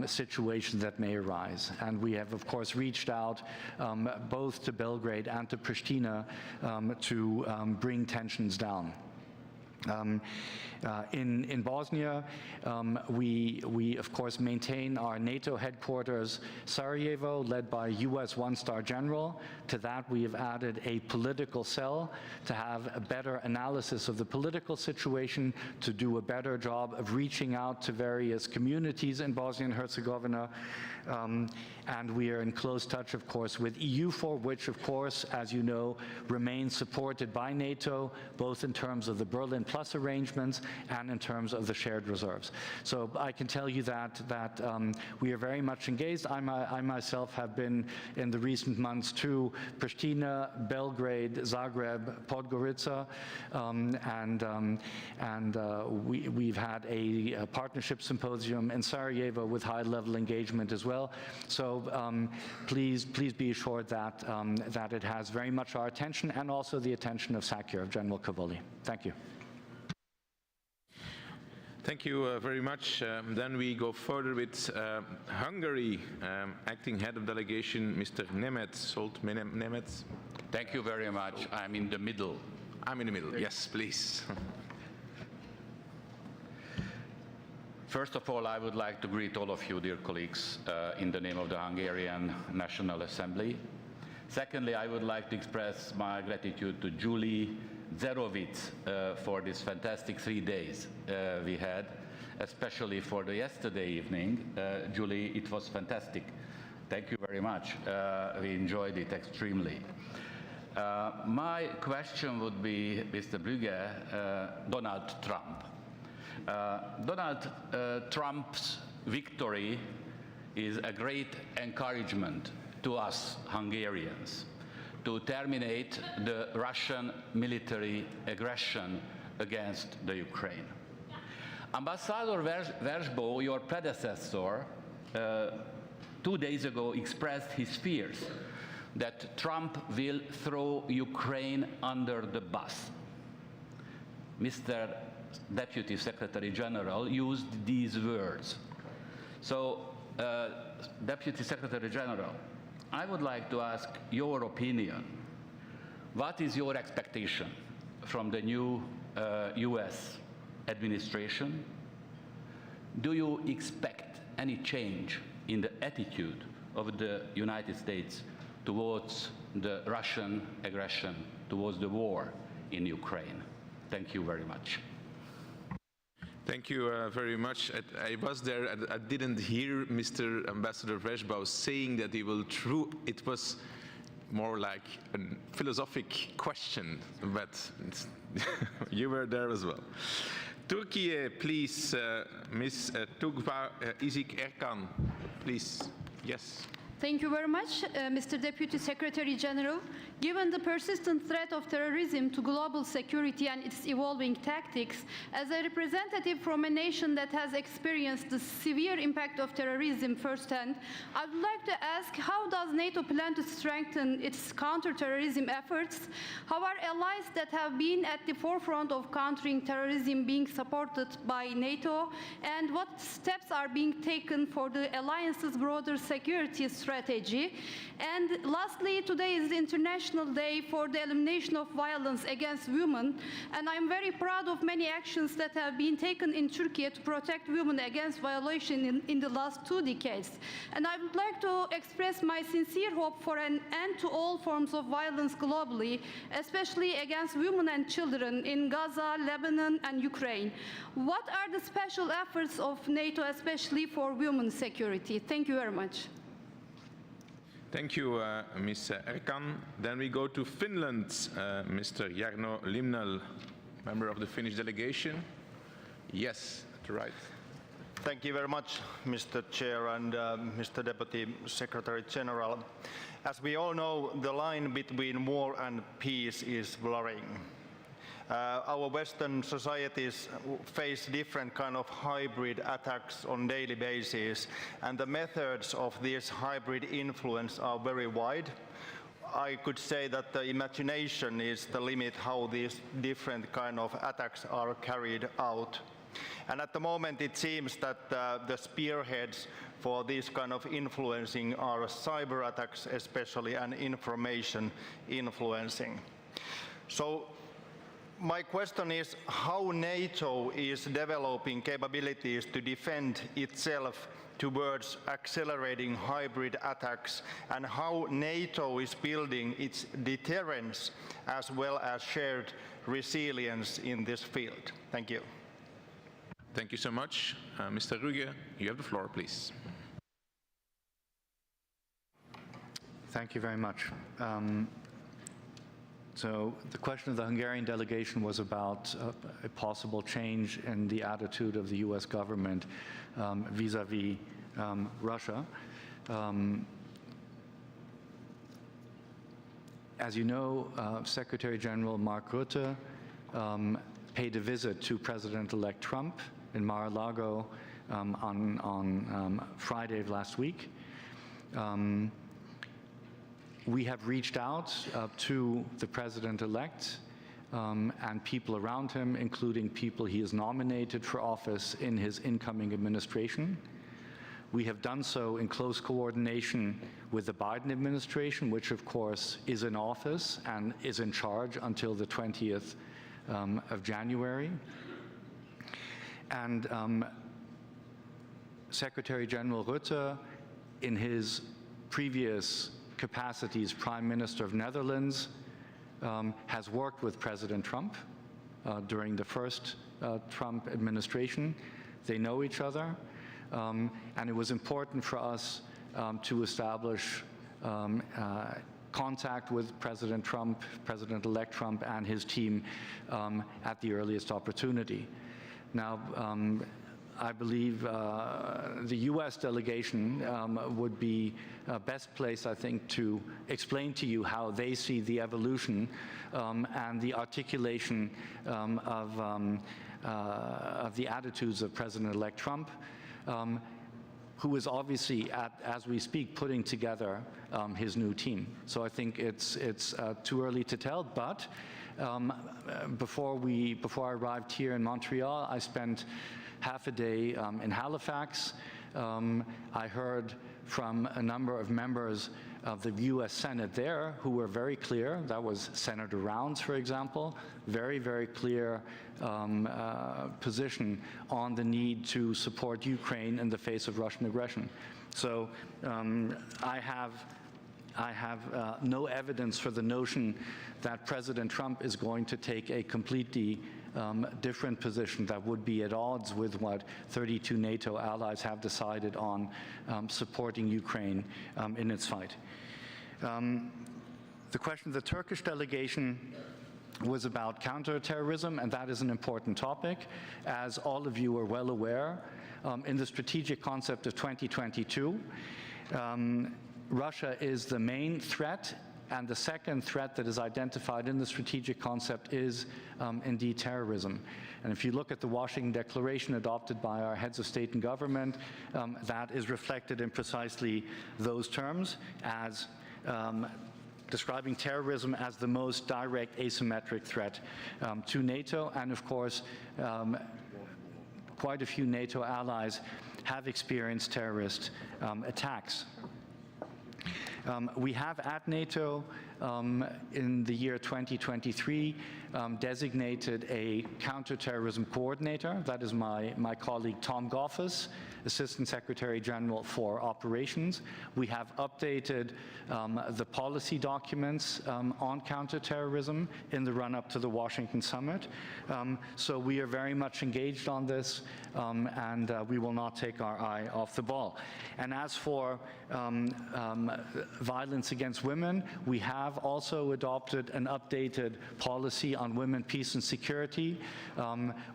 situation that may arise. And we have, of course, reached out both to Belgrade and to Pristina to bring tensions down. In Bosnia, we of course maintain our NATO headquarters, Sarajevo, led by US one-star general. To that, we have added a political cell to have a better analysis of the political situation, to do a better job of reaching out to various communities in Bosnia and Herzegovina. And we are in close touch, of course, with EUFOR, which, of course, as you know, remains supported by NATO, both in terms of the Berlin Plus arrangements and in terms of the shared reserves. So I can tell you that we are very much engaged. I myself have been in the recent months to Pristina, Belgrade, Zagreb, Podgorica, we've had a partnership symposium in Sarajevo with high-level engagement as well. So please be assured that that it has very much our attention, and also the attention of SACEUR, of General Cavoli. Thank you. Thank you very much. Then we go further with Hungary, acting head of delegation, Mr. Nemeth, Solt Nemeth. Thank you very much. I'm in the middle. I'm in the middle, yes, please. First of all, I would like to greet all of you, dear colleagues, in the name of the Hungarian National Assembly. Secondly, I would like to express my gratitude to Julie Zerovitz for this fantastic 3 days we had, especially for the yesterday evening. Julie, it was fantastic. Thank you very much. We enjoyed it extremely. My question would be, Mr. Ruge, Donald Trump. Donald Trump's victory is a great encouragement to us Hungarians to terminate the Russian military aggression against the Ukraine. Ambassador Versbo, your predecessor, 2 days ago expressed his fears that Trump will throw Ukraine under the bus. Mr. Deputy Secretary General used these words. So, Deputy Secretary General, I would like to ask your opinion. What is your expectation from the new US administration? Do you expect any change in the attitude of the United States towards the Russian aggression, towards the war in Ukraine? Thank you very much. Thank you very much. I was there, I didn't hear Mr. Ambassador Versbo saying that he will through. It was more like a philosophic question, but you were there as well. Turkey, please, Ms. Tugba Isik Erkan, please. Yes. Thank you very much, Mr. Deputy Secretary General. Given the persistent threat of terrorism to global security and its evolving tactics, as a representative from a nation that has experienced the severe impact of terrorism firsthand, I would like to ask, how does NATO plan to strengthen its counter-terrorism efforts? How are allies that have been at the forefront of countering terrorism being supported by NATO? And what steps are being taken for the alliance's broader security strategy? And lastly, today is the International Day for the Elimination of Violence Against Women, and I'm very proud of many actions that have been taken in Turkey to protect women against violation in the last 2 decades. And I would like to express my sincere hope for an end to all forms of violence globally, especially against women and children in Gaza, Lebanon, and Ukraine. What are the special efforts of NATO, especially for women's security? Thank you very much. Thank you, Ms. Erkan. Then we go to Finland, Mr. Jarno Limnell, member of the Finnish delegation. Yes, at the right. Thank you very much, Mr. Chair and Mr. Deputy Secretary General. As we all know, the line between war and peace is blurring. Our Western societies face different kind of hybrid attacks on daily basis, and the methods of this hybrid influence are very wide. I could say that the imagination is the limit how these different kind of attacks are carried out. And at the moment it seems that the spearheads for this kind of influencing are cyber attacks especially, and information influencing. So my question is how NATO is developing capabilities to defend itself towards accelerating hybrid attacks, and how NATO is building its deterrence as well as shared resilience in this field. Thank you. Thank you so much. Mr. Ruge, you have the floor, please. Thank you very much. So the question of the Hungarian delegation was about a possible change in the attitude of the US government vis-à-vis Russia. As you know, Secretary General Mark Rutte paid a visit to President-elect Trump in Mar-a-Lago on Friday of last week. We have reached out to the president-elect and people around him, including people he has nominated for office in his incoming administration. We have done so in close coordination with the Biden administration, which of course is in office and is in charge until the 20th of January. And Secretary General Rutte, in his previous capacity as Prime Minister of Netherlands, has worked with President Trump during the first Trump administration. They know each other, and it was important for us to establish contact with President Trump, President-elect Trump, and his team at the earliest opportunity. Now, I believe the US delegation would be best placed, I think, to explain to you how they see the evolution and the articulation of the attitudes of President-elect Trump, who is obviously, as we speak, putting together his new team. So I think it's too early to tell, but before I arrived here in Montreal, I spent half a day in Halifax. I heard from a number of members of the US Senate there who were very clear. That was Senator Rounds, for example, very, very clear position on the need to support Ukraine in the face of Russian aggression. So I have no evidence for the notion that President Trump is going to take a completely different position that would be at odds with what 32 NATO allies have decided on supporting Ukraine in its fight. The question of the Turkish delegation was about counterterrorism, and that is an important topic. As all of you are well aware, in the strategic concept of 2022, Russia is the main threat, and the second threat that is identified in the strategic concept is indeed terrorism. And if you look at the Washington Declaration adopted by our heads of state and government, that is reflected in precisely those terms as describing terrorism as the most direct asymmetric threat to NATO. And of course, quite a few NATO allies have experienced terrorist attacks. We have at NATO in the year 2023 designated a counterterrorism coordinator. That is my colleague Tom Goffis, Assistant Secretary General for Operations. We have updated the policy documents on counterterrorism in the run-up to the Washington summit. So we are very much engaged on this, and we will not take our eye off the ball. And as for violence against women, we have also adopted an updated policy on women, peace and security.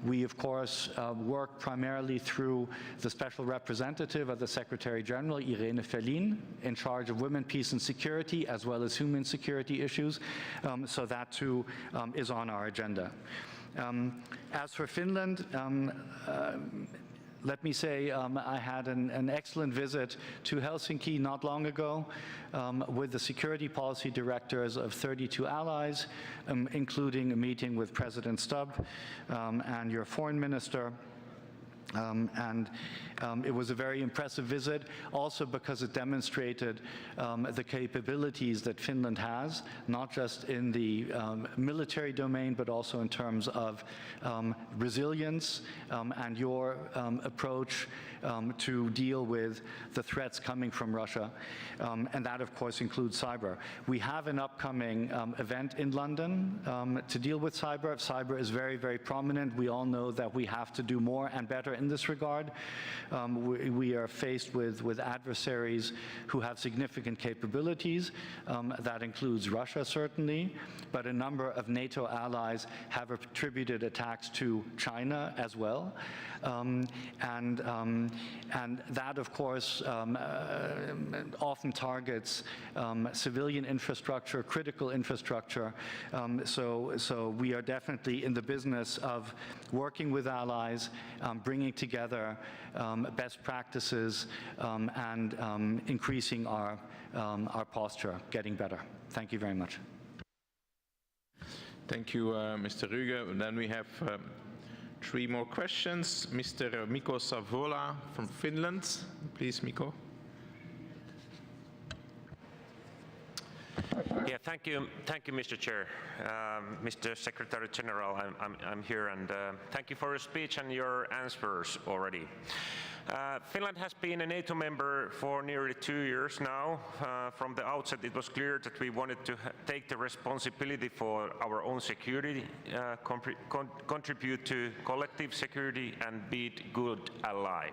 We, of course, work primarily through the special representative of the Secretary General, Irene Fellin, in charge of women, peace and security, as well as human security issues. So that too is on our agenda. As for Finland, let me say I had an excellent visit to Helsinki not long ago with the security policy directors of 32 allies, including a meeting with President Stubb and your foreign minister. It was a very impressive visit, also because it demonstrated the capabilities that Finland has, not just in the military domain, but also in terms of resilience and your approach to deal with the threats coming from Russia. And that, of course, includes cyber. We have an upcoming event in London to deal with cyber. Cyber is very, very prominent. We all know that we have to do more and better in this regard. We are faced with adversaries who have significant capabilities. That includes Russia, certainly, but a number of NATO allies have attributed attacks to China as well. And that, of course, often targets civilian infrastructure, critical infrastructure. So we are definitely in the business of working with allies, bringing together best practices, and increasing our posture, getting better. Thank you very much. Thank you, Mr. Ruge. And then we have 3 more questions. Mr. Mikko Savola from Finland. Please, Mikko. Yeah, thank you, Mr. Chair. Mr. Secretary General, I'm here, and thank you for your speech and your answers already. Finland has been a NATO member for nearly 2 years now. From the outset, it was clear that we wanted to take the responsibility for our own security, contribute to collective security, and be a good ally.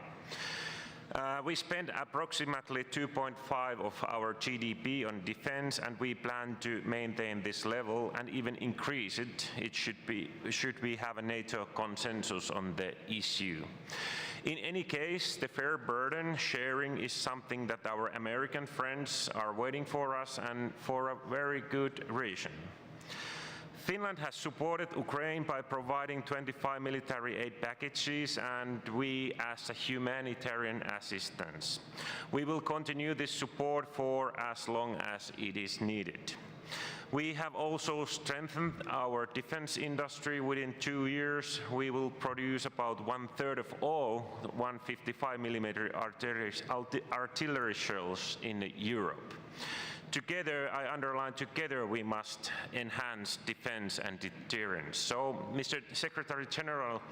We spend approximately 2.5% of our GDP on defense, and we plan to maintain this level and even increase it. Should we have a NATO consensus on the issue. In any case, the fair burden sharing is something that our American friends are waiting for us, and for a very good reason. Finland has supported Ukraine by providing 25 military aid packages, and we as a humanitarian assistance. We will continue this support for as long as it is needed. We have also strengthened our defense industry. Within 2 years, we will produce about 1/3 of all 155mm artillery shells in Europe. Together, I underline together, we must enhance defense and deterrence. So, Mr. Secretary General,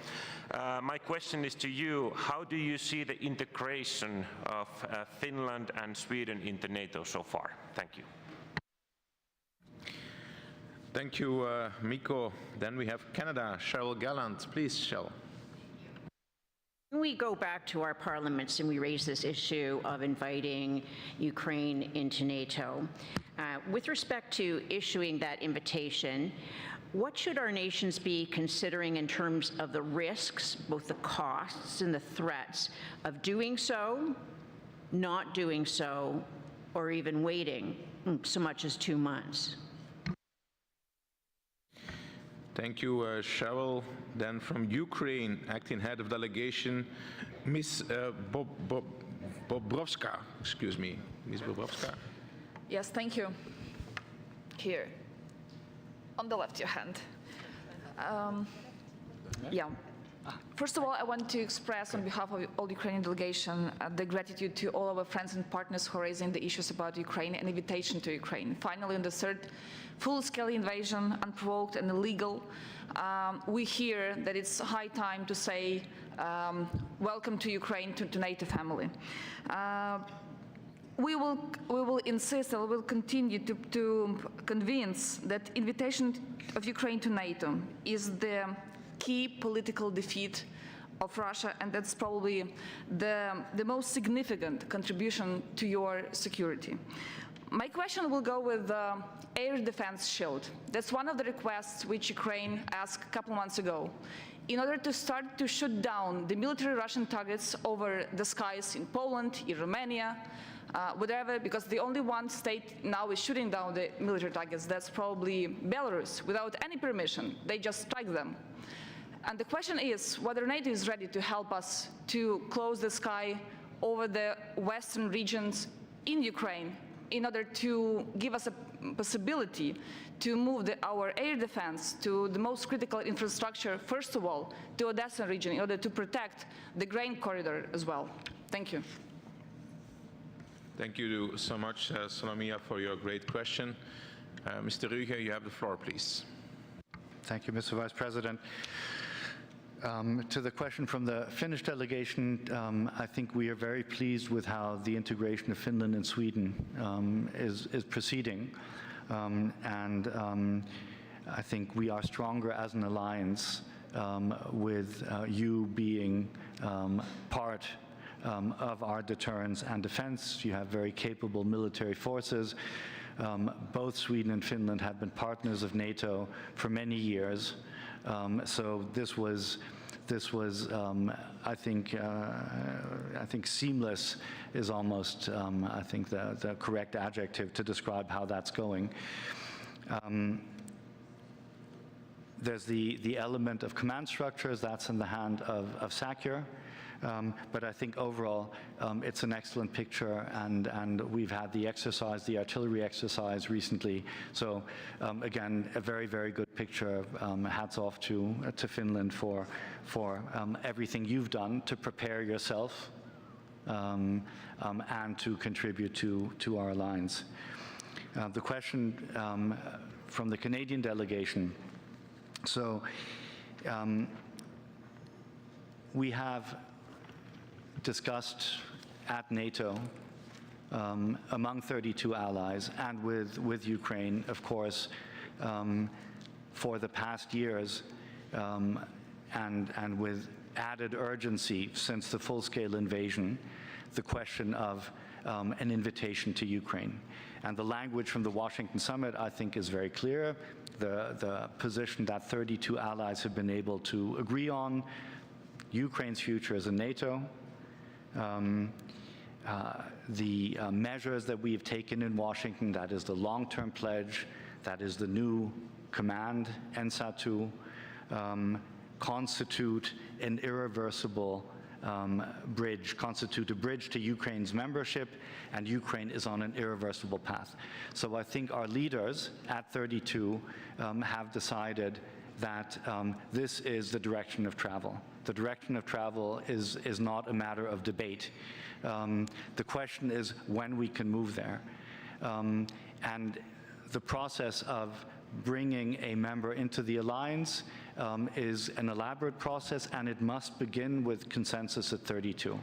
my question is to you, how do you see the integration of Finland and Sweden into NATO so far? Thank you. Thank you, Mikko. Then we have Canada, Cheryl Gallant. Please, Cheryl. We go back to our parliaments and we raise this issue of inviting Ukraine into NATO. With respect to issuing that invitation, what should our nations be considering in terms of the risks, both the costs and the threats of doing so, not doing so, or even waiting so much as 2 months? Thank you, Cheryl. Then from Ukraine, acting head of delegation, Ms. Bobrovska. Excuse me, Ms. Bobrovska. Yes, thank you. Here, on the left, your hand. Yeah. First of all, I want to express on behalf of all the Ukrainian delegation the gratitude to all our friends and partners who are raising the issues about Ukraine and invitation to Ukraine. Finally, on the third full-scale invasion, unprovoked and illegal, we hear that it's high time to say welcome to Ukraine, to NATO family. We will insist and we will continue to convince that invitation of Ukraine to NATO is the key political defeat of Russia, and that's probably the most significant contribution to your security. My question will go with the air defense shield. That's one of the requests which Ukraine asked a couple months ago, in order to start to shoot down the military Russian targets over the skies in Poland, in Romania, whatever, because the only one state now is shooting down the military targets, that's probably Belarus, without any permission. They just strike them. And the question is whether NATO is ready to help us to close the sky over the western regions in Ukraine in order to give us a possibility to move our air defense to the most critical infrastructure, first of all, to Odessa region, in order to protect the grain corridor as well. Thank you. Thank you so much, Solomia, for your great question. Mr. Ruge, you have the floor, please. Thank you, Mr. Vice President. To the question from the Finnish delegation, I think we are very pleased with how the integration of Finland and Sweden is proceeding. I think we are stronger as an alliance with you being part of our deterrence and defense. You have very capable military forces. Both Sweden and Finland have been partners of NATO for many years. So this was I think seamless is almost I think the correct adjective to describe how that's going. There's the element of command structures that's in the hand of SACEUR. But I think overall it's an excellent picture, and we've had the exercise, the artillery exercise recently. So again, a very, very good picture. Hats off to Finland for everything you've done to prepare yourself and to contribute to our alliance. The question from the Canadian delegation. So we have discussed at NATO among 32 allies and with Ukraine, of course, for the past years and with added urgency since the full-scale invasion, the question of an invitation to Ukraine. And the language from the Washington summit, I think, is very clear. The position that 32 allies have been able to agree on, Ukraine's future as a NATO, the measures that we have taken in Washington, that is the long-term pledge, that is the new command, NSATU, constitute an irreversible bridge, constitute a bridge to Ukraine's membership, and Ukraine is on an irreversible path. So I think our leaders at 32 have decided that this is the direction of travel. The direction of travel is not a matter of debate. The question is when we can move there. And the process of bringing a member into the alliance is an elaborate process, and it must begin with consensus at 32.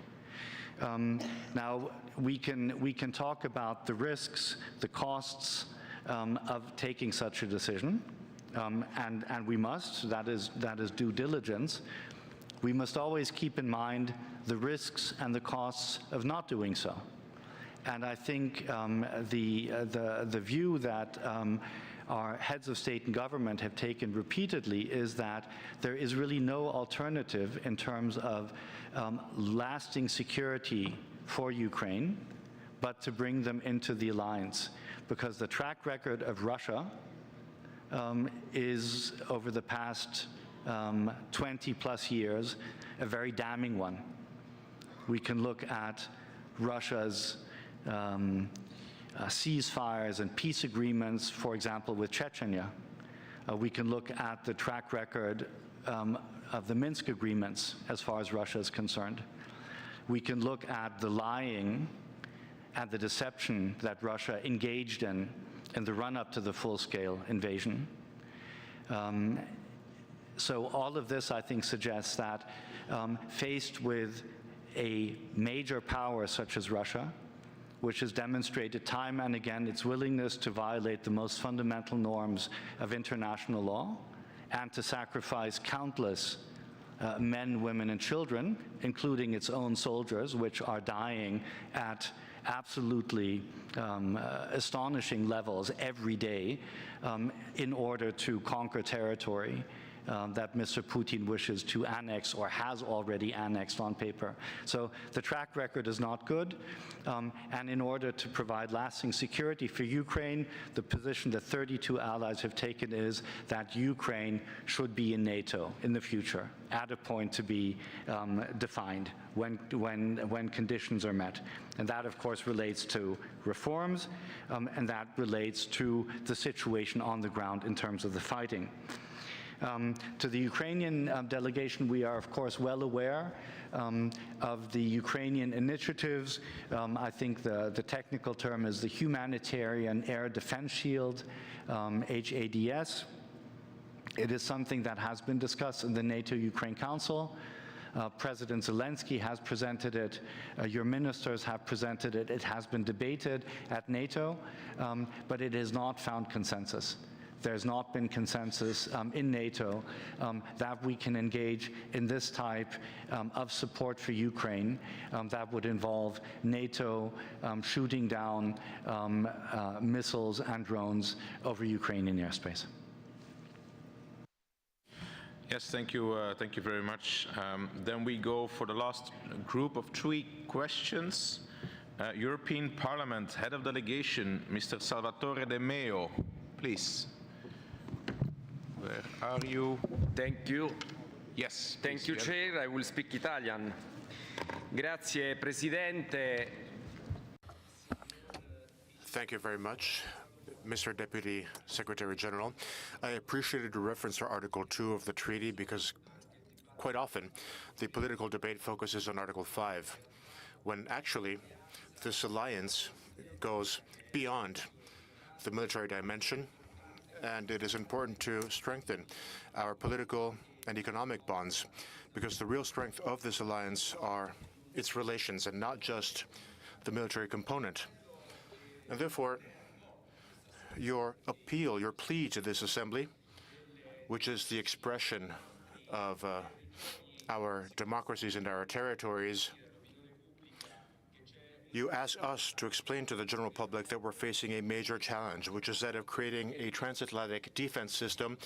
Now, we can talk about the risks, the costs of taking such a decision, and we must. That is due diligence. We must always keep in mind the risks and the costs of not doing so. And I think the view that our heads of state and government have taken repeatedly is that there is really no alternative in terms of lasting security for Ukraine, but to bring them into the alliance, because the track record of Russia is, over the past 20 plus years, a very damning one. We can look at Russia's ceasefires and peace agreements, for example, with Chechnya. We can look at the track record of the Minsk agreements as far as Russia is concerned. We can look at the lying and the deception that Russia engaged in the run-up to the full-scale invasion. So all of this, I think, suggests that faced with a major power such as Russia, which has demonstrated time and again its willingness to violate the most fundamental norms of international law and to sacrifice countless men, women, and children, including its own soldiers, which are dying at absolutely astonishing levels every day in order to conquer territory that Mr. Putin wishes to annex or has already annexed on paper. So the track record is not good, and in order to provide lasting security for Ukraine, the position that 32 allies have taken is that Ukraine should be in NATO in the future, at a point to be defined when conditions are met. And that, of course, relates to reforms, and that relates to the situation on the ground in terms of the fighting. To the Ukrainian delegation, we are, of course, well aware of the Ukrainian initiatives. I think the technical term is the Humanitarian Air Defense Shield, HADS. It is something that has been discussed in the NATO-Ukraine Council. President Zelensky has presented it, your ministers have presented it, it has been debated at NATO, but it has not found consensus. There's not been consensus in NATO that we can engage in this type of support for Ukraine that would involve NATO shooting down missiles and drones over Ukrainian airspace. Yes, thank you very much. Then we go for the last group of 3 questions. European Parliament, Head of Delegation, Mr. Salvatore De Meo, please. Where are you? Thank you. Yes. Thank you, Chair. I will speak Italian. Grazie, Presidente. Thank you very much, Mr. Deputy Secretary General. I appreciated the reference to Article 2 of the treaty because quite often the political debate focuses on Article 5, when actually this alliance goes beyond the military dimension, and it is important to strengthen our political and economic bonds, because the real strength of this alliance are its relations and not just the military component. And therefore, your appeal, your plea to this assembly, which is the expression of our democracies and our territories, you ask us to explain to the general public that we're facing a major challenge, which is that of creating a transatlantic defense system,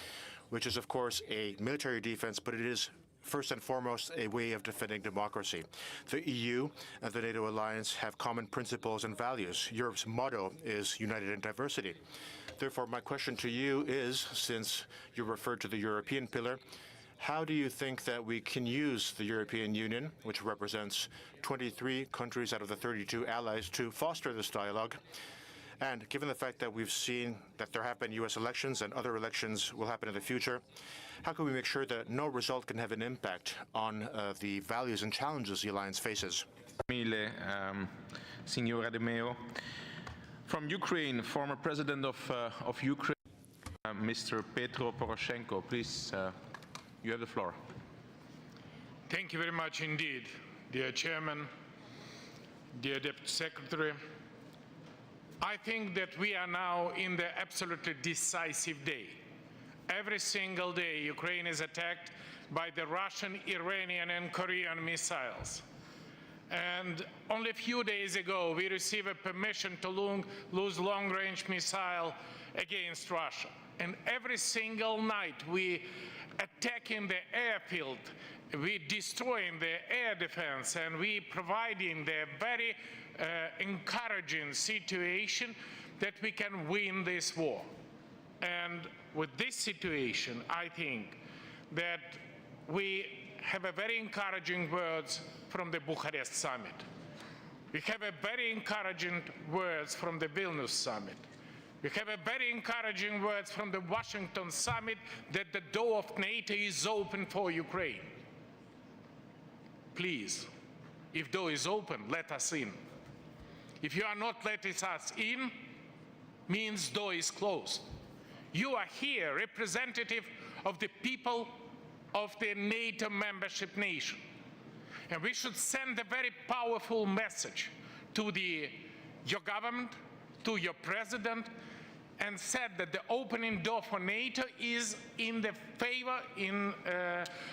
which is, of course, a military defense, but it is first and foremost a way of defending democracy. The EU and the NATO alliance have common principles and values. Europe's motto is united in diversity. Therefore, my question to you is, since you referred to the European pillar, how do you think that we can use the European Union, which represents 23 countries out of the 32 allies, to foster this dialogue? And given the fact that we've seen that there have been U.S. elections and other elections will happen in the future, how can we make sure that no result can have an impact on the values and challenges the alliance faces? Mille, Signora De Meo. From Ukraine, former President of Ukraine, Mr. Petro Poroshenko, please. You have the floor. Thank you very much indeed, dear Chairman, dear Deputy Secretary. I think that we are now in the absolutely decisive day. Every single day, Ukraine is attacked by the Russian, Iranian, and Korean missiles. And only a few days ago, we received a permission to lose long-range missile against Russia. And every single night, we attacking the airfield, we destroying the air defense, and we providing the very encouraging situation that we can win this war. And with this situation, I think that we have a very encouraging words from the Bucharest summit. We have a very encouraging words from the Vilnius summit. We have a very encouraging words from the Washington summit that the door of NATO is open for Ukraine. Please, if door is open, let us in. If you are not letting us in, means door is closed. You are here representative of the people of the NATO membership nation. And we should send a very powerful message to your government, to your president, and said that the opening door for NATO is in the favor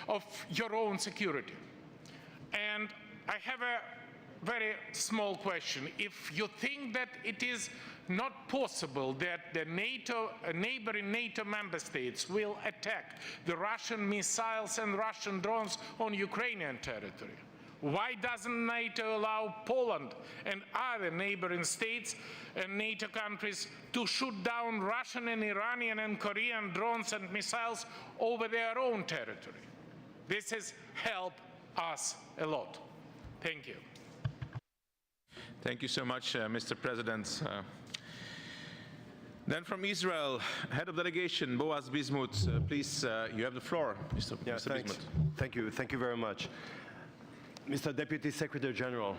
of your own security. And I have a very small question. If you think that it is not possible that the neighboring NATO member states will attack the Russian missiles and Russian drones on Ukrainian territory, why doesn't NATO allow Poland and other neighboring states and NATO countries to shoot down Russian and Iranian and Korean drones and missiles over their own territory? This has helped us a lot. Thank you. Thank you so much, Mr. President. Then from Israel, head of delegation, Boaz Bismuth, please, you have the floor, Mr. Bismuth. Thank you very much. Mr. Deputy Secretary General,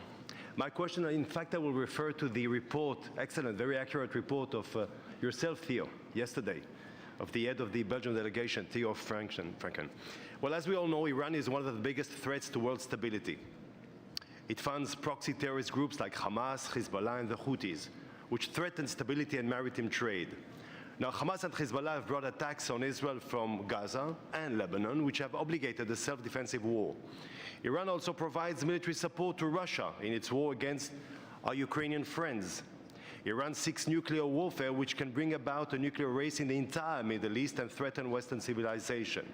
my question, in fact, I will refer to the report, excellent, very accurate report of yourself, Theo, yesterday, of the head of the Belgian delegation, Theo Franken. Well, as we all know, Iran is one of the biggest threats to world stability. It funds proxy terrorist groups like Hamas, Hezbollah, and the Houthis, which threaten stability and maritime trade. Now, Hamas and Hezbollah have brought attacks on Israel from Gaza and Lebanon, which have obligated a self-defensive war. Iran also provides military support to Russia in its war against our Ukrainian friends. Iran seeks nuclear warfare, which can bring about a nuclear race in the entire Middle East and threaten Western civilization.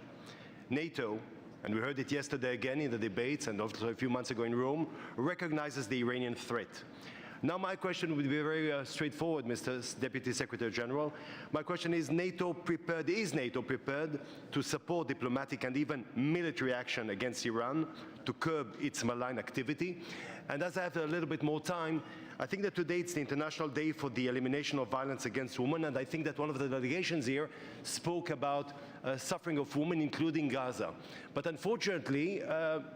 NATO, and we heard it yesterday again in the debates and also a few months ago in Rome, recognizes the Iranian threat. Now my question would be very straightforward, Mr. Deputy Secretary General. My question is NATO prepared to support diplomatic and even military action against Iran to curb its malign activity? And as I have a little bit more time, I think that today it's the International Day for the Elimination of Violence Against Women, and I think that one of the delegations here spoke about suffering of women, including Gaza. But unfortunately,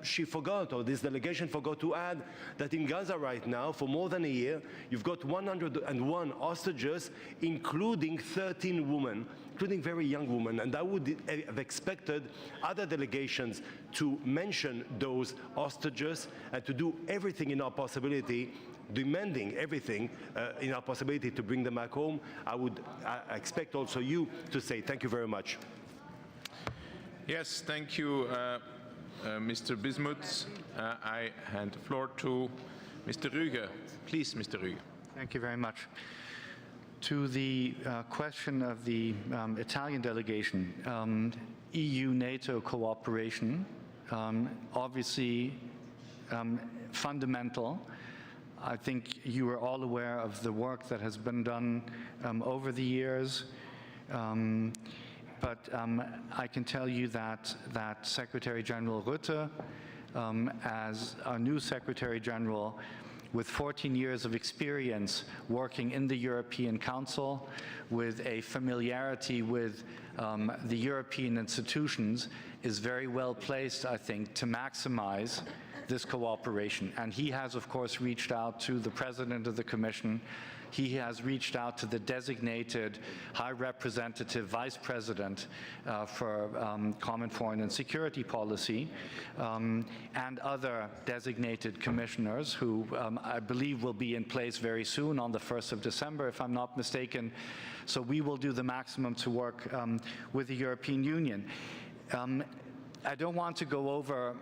she forgot, or this delegation forgot to add that in Gaza right now, for more than a year, you've got 101 hostages, including 13 women, including very young women, and I would have expected other delegations to mention those hostages and to do everything in our possibility, demanding everything in our possibility to bring them back home. I expect also you to say thank you very much. Yes, thank you, Mr. Bismuth. I hand the floor to Mr. Ruge. Please, Mr. Ruge. Thank you very much. To the question of the Italian delegation, EU-NATO cooperation, obviously fundamental. I think you are all aware of the work that has been done over the years. But I can tell you that Secretary General Rutte, as our new Secretary General, with 14 years of experience working in the European Council, with a familiarity with the European institutions, is very well placed, I think, to maximize this cooperation. And he has, of course, reached out to the President of the Commission. He has reached out to the designated High Representative Vice President for Common Foreign and Security Policy and other designated commissioners who I believe will be in place very soon on the 1st of December, if I'm not mistaken. So we will do the maximum to work with the European Union. I don't want to go over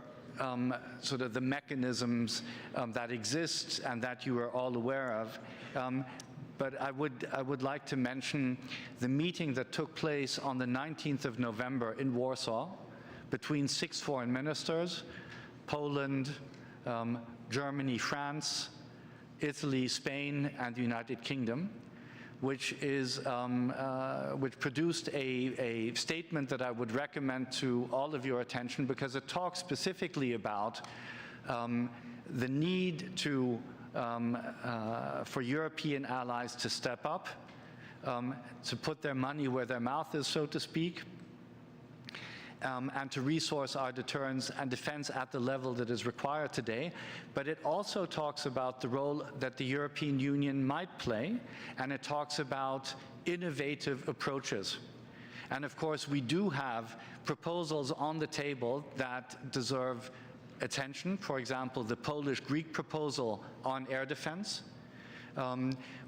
sort of the mechanisms that exist and that you are all aware of. But I would like to mention the meeting that took place on the 19th of November in Warsaw between 6 foreign ministers, Poland, Germany, France, Italy, Spain, and the United Kingdom, which produced a statement that I would recommend to all of your attention, because it talks specifically about the need for European allies to step up, to put their money where their mouth is, so to speak, and to resource our deterrence and defense at the level that is required today. But it also talks about the role that the European Union might play, and it talks about innovative approaches. And of course, we do have proposals on the table that deserve attention. For example, the Polish-Greek proposal on air defense.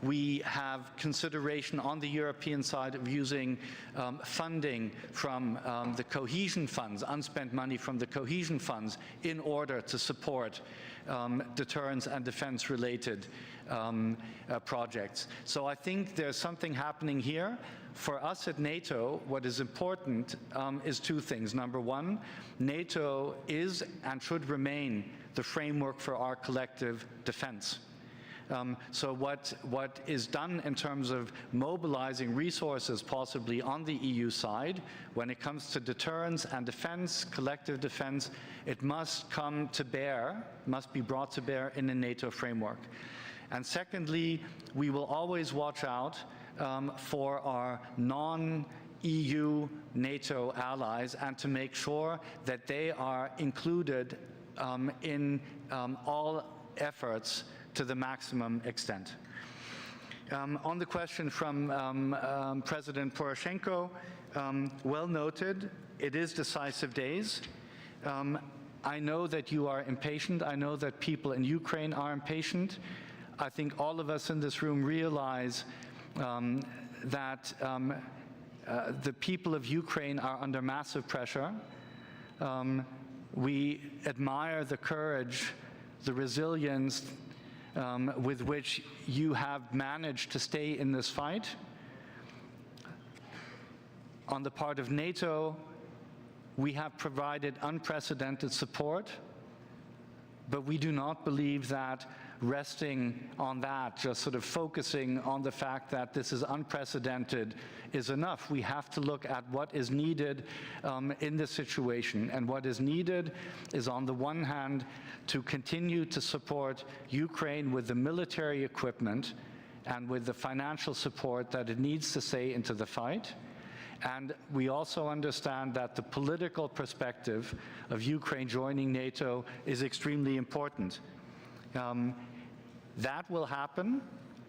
We have consideration on the European side of using funding from the cohesion funds, unspent money from the cohesion funds, in order to support deterrence and defense-related projects. So I think there's something happening here. For us at NATO, what is important is two things. Number one, NATO is and should remain the framework for our collective defense. So what is done in terms of mobilizing resources possibly on the EU side, when it comes to deterrence and defense, collective defense, it must come to bear, must be brought to bear in the NATO framework. And secondly, we will always watch out for our non-EU NATO allies, and to make sure that they are included in all efforts to the maximum extent. On the question from President Poroshenko, well noted, it is decisive days. I know that you are impatient. I know that people in Ukraine are impatient. I think all of us in this room realize that the people of Ukraine are under massive pressure. We admire the courage, the resilience, with which you have managed to stay in this fight. On the part of NATO, we have provided unprecedented support, but we do not believe that resting on that, just sort of focusing on the fact that this is unprecedented, is enough. We have to look at what is needed in this situation. And what is needed is, on the one hand, to continue to support Ukraine with the military equipment and with the financial support that it needs to stay into the fight. And we also understand that the political perspective of Ukraine joining NATO is extremely important. That will happen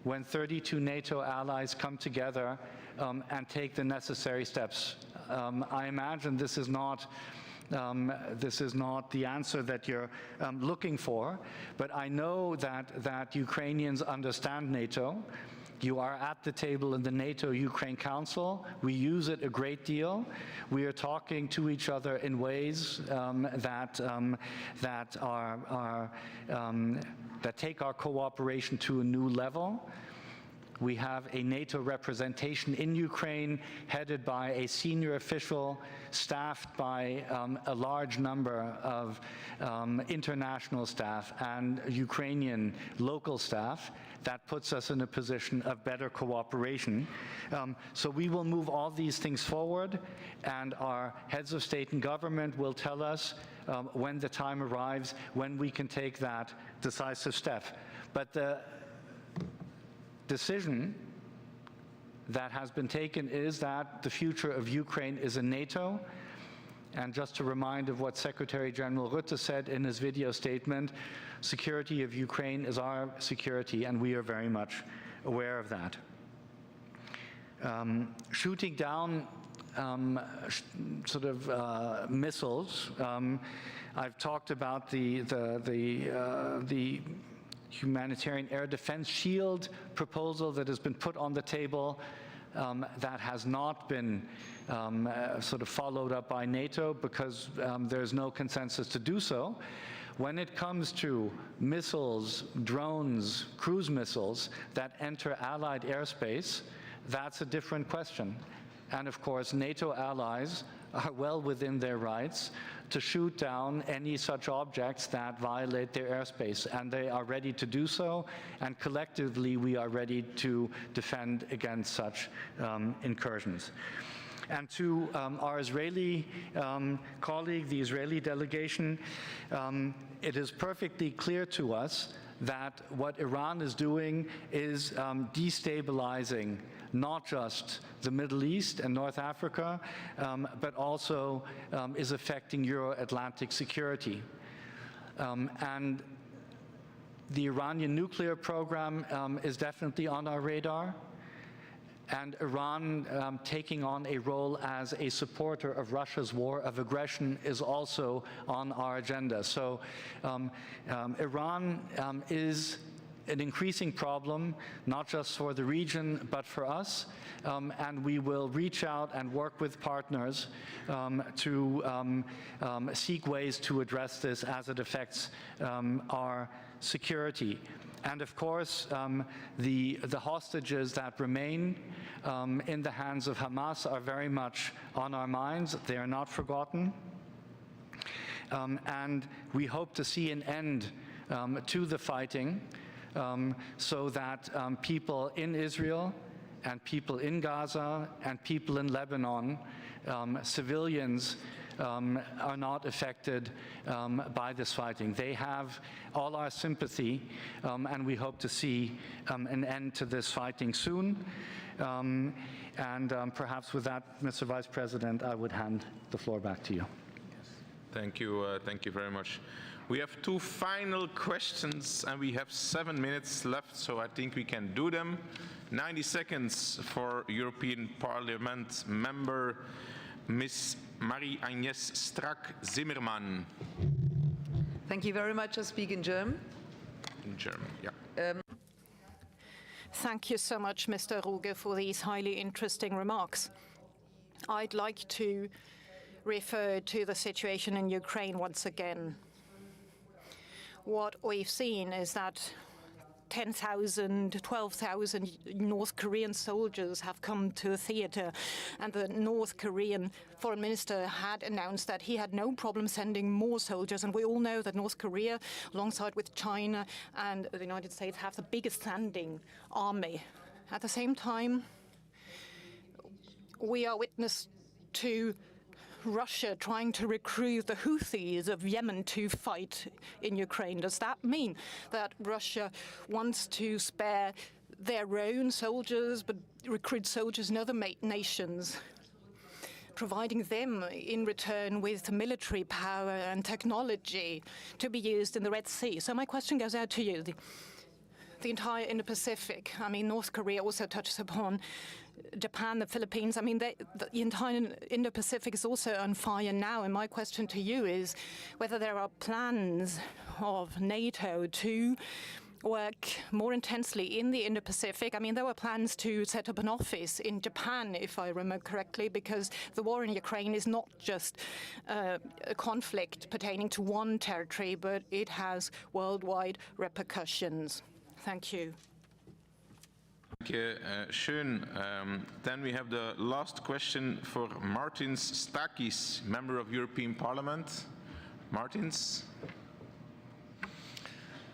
when 32 NATO allies come together and take the necessary steps. I imagine this is not the answer that you're looking for, but I know that Ukrainians understand NATO. You are at the table in the NATO-Ukraine Council. We use it a great deal. We are talking to each other in ways that take our cooperation to a new level. We have a NATO representation in Ukraine headed by a senior official, staffed by a large number of international staff and Ukrainian local staff. That puts us in a position of better cooperation. So we will move all these things forward, and our heads of state and government will tell us when the time arrives, when we can take that decisive step. But the decision that has been taken is that the future of Ukraine is in NATO. And just to remind of what Secretary General Rutte said in his video statement, security of Ukraine is our security, and we are very much aware of that. Shooting down missiles. I've talked about the humanitarian air defense shield proposal that has been put on the table, that has not been followed up by NATO because there's no consensus to do so. When it comes to missiles, drones, cruise missiles that enter Allied airspace, that's a different question. and of course NATO allies are well within their rights to shoot down any such objects that violate their airspace, and they are ready to do so, and collectively we are ready to defend against such incursions. And to our Israeli colleague, the Israeli delegation, it is perfectly clear to us that what Iran is doing is destabilizing not just the Middle East and North Africa, but also is affecting Euro-Atlantic security. And the Iranian nuclear program is definitely on our radar. And Iran taking on a role as a supporter of Russia's war of aggression is also on our agenda. So Iran is an increasing problem, not just for the region, but for us. And we will reach out and work with partners to seek ways to address this as it affects our security. And of course, the hostages that remain in the hands of Hamas are very much on our minds. They are not forgotten. And we hope to see an end to the fighting so that people in Israel and people in Gaza and people in Lebanon, civilians, are not affected by this fighting. They have all our sympathy, and we hope to see an end to this fighting soon. And perhaps with that, Mr. Vice President, I would hand the floor back to you. Thank you very much. We have two final questions, and we have 7 minutes left, so I think we can do them. 90 seconds for European Parliament member, Ms. Marie-Agnes Strack-Zimmermann. Thank you very much. I speak in German. In German, yeah. Thank you so much, Mr. Ruge, for these highly interesting remarks. I'd like to refer to the situation in Ukraine once again. What we've seen is that 10,000, 12,000 North Korean soldiers have come to the theater, and the North Korean foreign minister had announced that he had no problem sending more soldiers, and we all know that North Korea, alongside with China and the United States, have the biggest standing army. At the same time, we are witness to Russia trying to recruit the Houthis of Yemen to fight in Ukraine. Does that mean that Russia wants to spare their own soldiers but recruit soldiers in other nations, providing them in return with military power and technology to be used in the Red Sea? So my question goes out to you. The entire Indo-Pacific, I mean, North Korea also touches upon Japan, the Philippines. I mean, the entire Indo-Pacific is also on fire now. And my question to you is whether there are plans of NATO to work more intensely in the Indo-Pacific. I mean, there were plans to set up an office in Japan, if I remember correctly, because the war in Ukraine is not just a conflict pertaining to one territory, but it has worldwide repercussions. Thank you. Schön. Then we have the last question for Martins Stakis, member of European Parliament. Martins.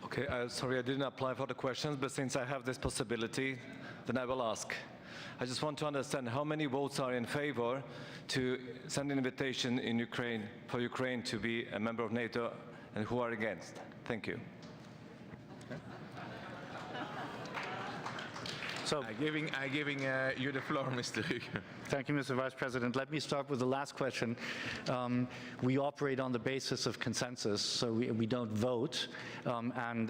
Okay, sorry I didn't apply for the questions, but since I have this possibility, then I will ask. I just want to understand how many votes are in favor to send an invitation in Ukraine for Ukraine to be a member of NATO, and who are against. Thank you. So I'm giving you the floor, Mr. Ruge. Thank you, Mr. Vice President. Let me start with the last question. We operate on the basis of consensus, so we don't vote. And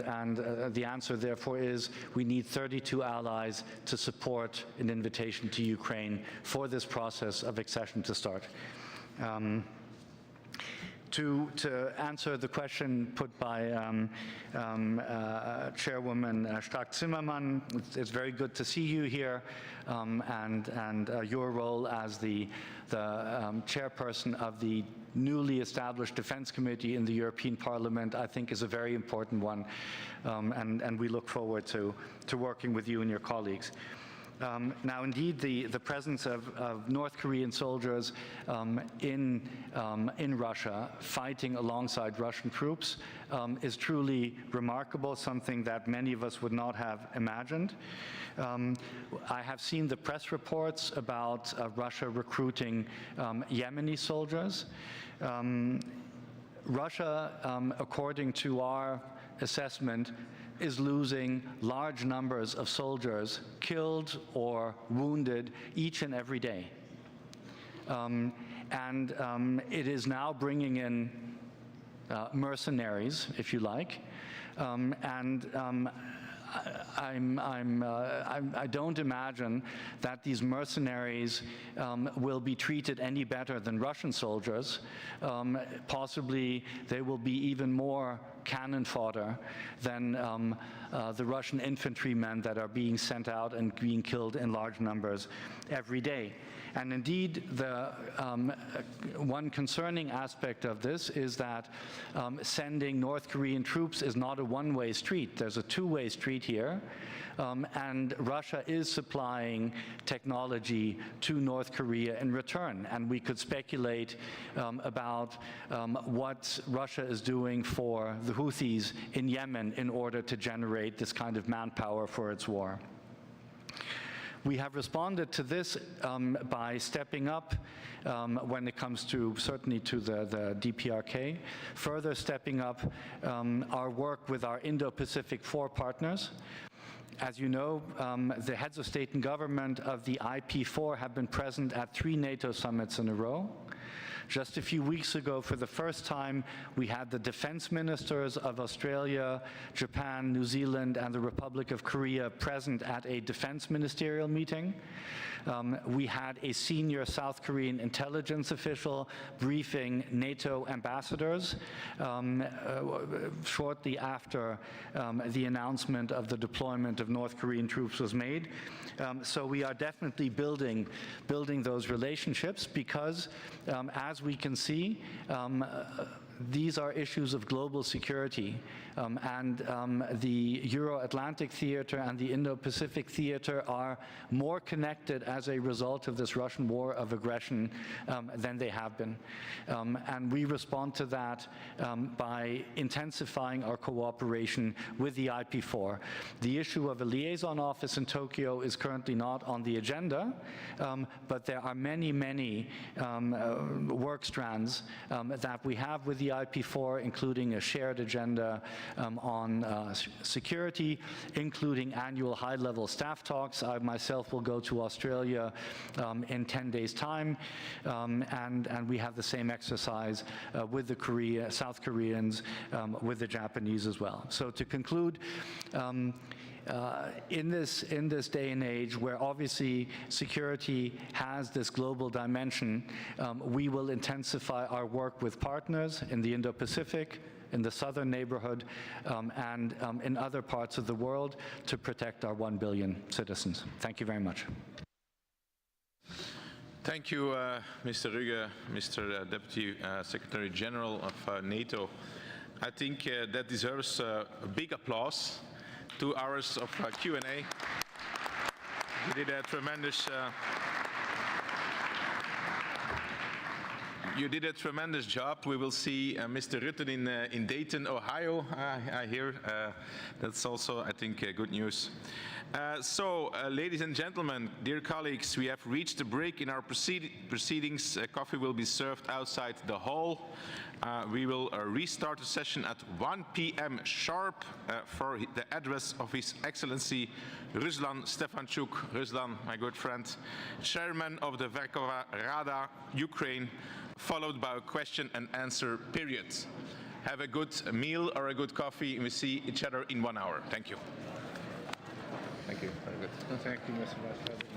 the answer, therefore, is we need 32 allies to support an invitation to Ukraine for this process of accession to start. To answer the question put by Chairwoman Strack-Zimmermann, it's very good to see you here, and your role as the chairperson of the newly established Defense Committee in the European Parliament, I think, is a very important one, and we look forward to working with you and your colleagues. Now, indeed, the presence of North Korean soldiers in Russia fighting alongside Russian troops is truly remarkable, something that many of us would not have imagined. I have seen the press reports about Russia recruiting Yemeni soldiers. Russia, according to our assessment, is losing large numbers of soldiers killed or wounded each and every day. It is now bringing in mercenaries, if you like, I don't imagine that these mercenaries will be treated any better than Russian soldiers. Possibly they will be even more cannon fodder than the Russian infantrymen that are being sent out and being killed in large numbers every day. And indeed, the one concerning aspect of this is that sending North Korean troops is not a one-way street. There's a two-way street here. And Russia is supplying technology to North Korea in return. And we could speculate about what Russia is doing for the Houthis in Yemen in order to generate this kind of manpower for its war. We have responded to this by stepping up when it comes to, certainly to the DPRK, further stepping up our work with our Indo-Pacific 4 partners. As you know, the heads of state and government of the IP4 have been present at 3 NATO summits in a row. Just a few weeks ago, for the first time, we had the defense ministers of Australia, Japan, New Zealand, and the Republic of Korea present at a defense ministerial meeting. We had a senior South Korean intelligence official briefing NATO ambassadors shortly after the announcement of the deployment of North Korean troops was made. So we are definitely building those relationships because, as we can see, these are issues of global security, and the Euro-Atlantic theater and the Indo-Pacific theater are more connected as a result of this Russian war of aggression than they have been. And we respond to that by intensifying our cooperation with the IP4. The issue of a liaison office in Tokyo is currently not on the agenda, but there are many, many work strands that we have with the IP4, including a shared agenda on security, including annual high-level staff talks. I myself will go to Australia in 10 days' time, and we have the same exercise with the South Koreans, with the Japanese as well. So to conclude, in this day and age where obviously security has this global dimension, we will intensify our work with partners in the Indo-Pacific, in the southern neighborhood, and in other parts of the world to protect our 1 billion citizens. Thank you very much. Thank you, Mr. Ruge, Mr. Deputy Secretary General of NATO. I think that deserves a big applause. 2 hours of Q&A. You did a tremendous job. We will see Mr. Rutte in Dayton, Ohio, I hear. That's also, I think, good news. Ladies and gentlemen, dear colleagues, we have reached a break in our proceedings. Coffee will be served outside the hall. We will restart the session at 1 p.m. sharp for the address of His Excellency Ruslan Stefanuk, Ruslan, my good friend, Chairman of the Verkhovna Rada, Ukraine, followed by a question and answer period. Have a good meal or a good coffee, and we see each other in 1 hour. Thank you. Thank you. Very good. Thank you, Mr. Vice President.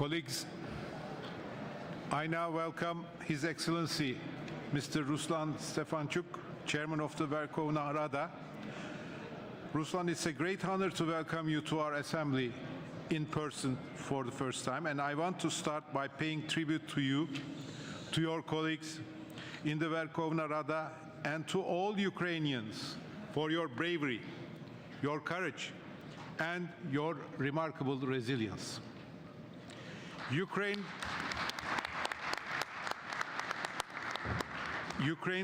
Colleagues, I now welcome His Excellency Mr. Ruslan Stefanuk, Chairman of the Verkhovna Rada. Ruslan, it's a great honor to welcome you to our Assembly in person for the first time, and I want to start by paying tribute to you, to your colleagues in the Verkhovna Rada, and to all Ukrainians for your bravery, your courage, and your remarkable resilience. Ukraine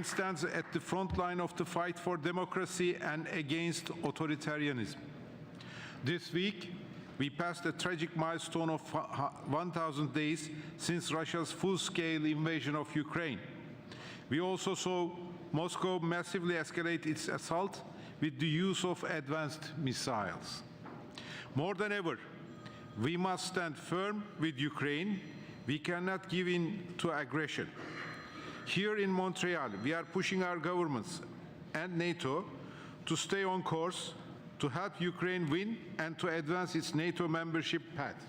stands at the front line of the fight for democracy and against authoritarianism. This week, we passed a tragic milestone of 1,000 days since Russia's full-scale invasion of Ukraine. We also saw Moscow massively escalate its assault with the use of advanced missiles. More than ever, we must stand firm with Ukraine. We cannot give in to aggression. Here in Montreal, we are pushing our governments and NATO to stay on course, to help Ukraine win and to advance its NATO membership path.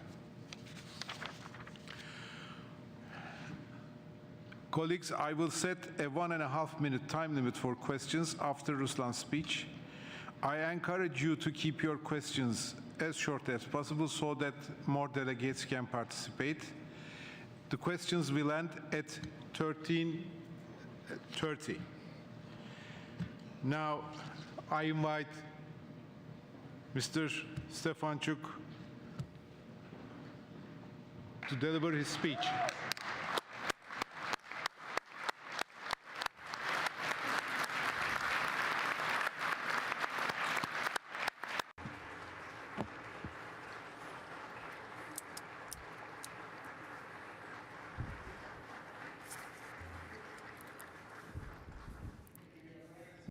Colleagues, I will set a 1.5-minute time limit for questions after Ruslan's speech. I encourage you to keep your questions as short as possible so that more delegates can participate. The questions will end at 13:30. Now, I invite Mr. Stefanuk to deliver his speech.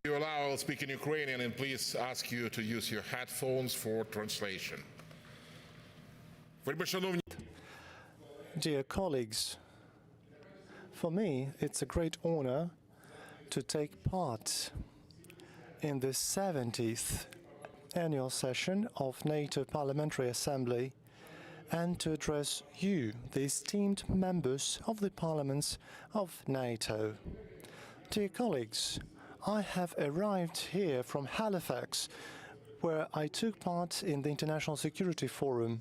If you allow, I'll speak in Ukrainian, and please ask you to use your headphones for translation. Dear colleagues, for me, it's a great honor to take part in the 70th annual session of NATO Parliamentary Assembly and to address you, the esteemed members of the parliaments of NATO. Dear colleagues, I have arrived here from Halifax, where I took part in the International Security Forum.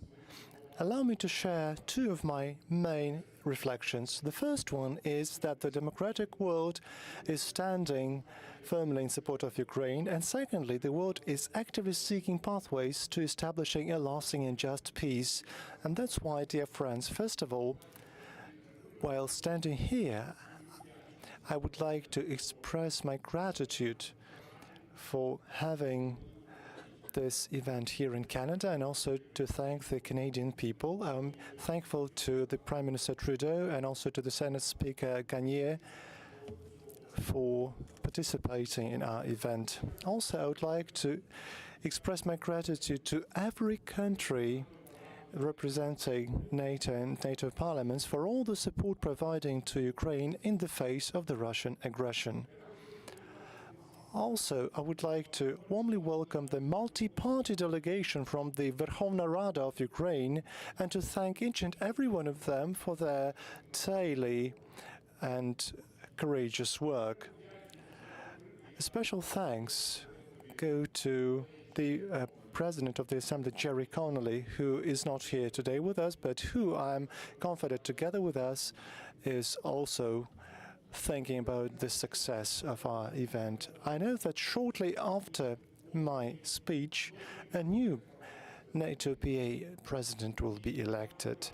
Allow me to share two of my main reflections. The first one is that the democratic world is standing firmly in support of Ukraine, and secondly, the world is actively seeking pathways to establishing a lasting and just peace. And that's why, dear friends, first of all, while standing here, I would like to express my gratitude for having this event here in Canada, and also to thank the Canadian people. I'm thankful to the Prime Minister Trudeau and also to the Senate Speaker Gagnier for participating in our event. Also, I would like to express my gratitude to every country representing NATO and NATO parliaments for all the support providing to Ukraine in the face of the Russian aggression. Also, I would like to warmly welcome the multi-party delegation from the Verkhovna Rada of Ukraine and to thank each and every one of them for their daily and courageous work. A special thanks go to the President of the Assembly, Jerry Connolly, who is not here today with us, but who I'm confident together with us is also thinking about the success of our event. I know that shortly after my speech, a new NATO PA president will be elected,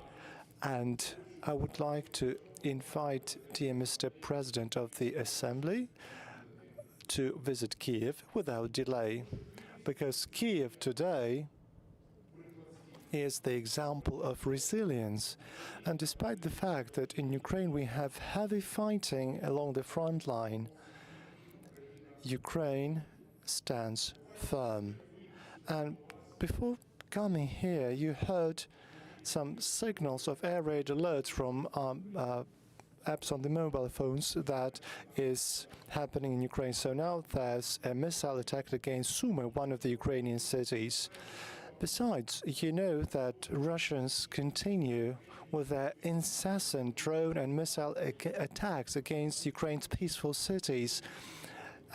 and I would like to invite dear Mr. President of the Assembly to visit Kiev without delay, because Kiev today is the example of resilience. And despite the fact that in Ukraine we have heavy fighting along the front line, Ukraine stands firm. And before coming here, you heard some signals of air raid alerts from apps on the mobile phones that is happening in Ukraine. So now there's a missile attack against Sumy, one of the Ukrainian cities. Besides, you know that Russians continue with their incessant drone and missile attacks against Ukraine's peaceful cities,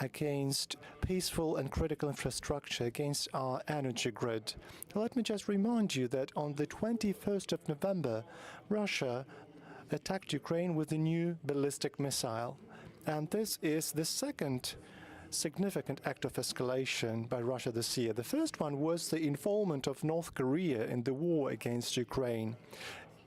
against peaceful and critical infrastructure, against our energy grid. Let me just remind you that on the 21st of November, Russia attacked Ukraine with a new ballistic missile. And this is the second significant act of escalation by Russia this year. The first one was the involvement of North Korea in the war against Ukraine.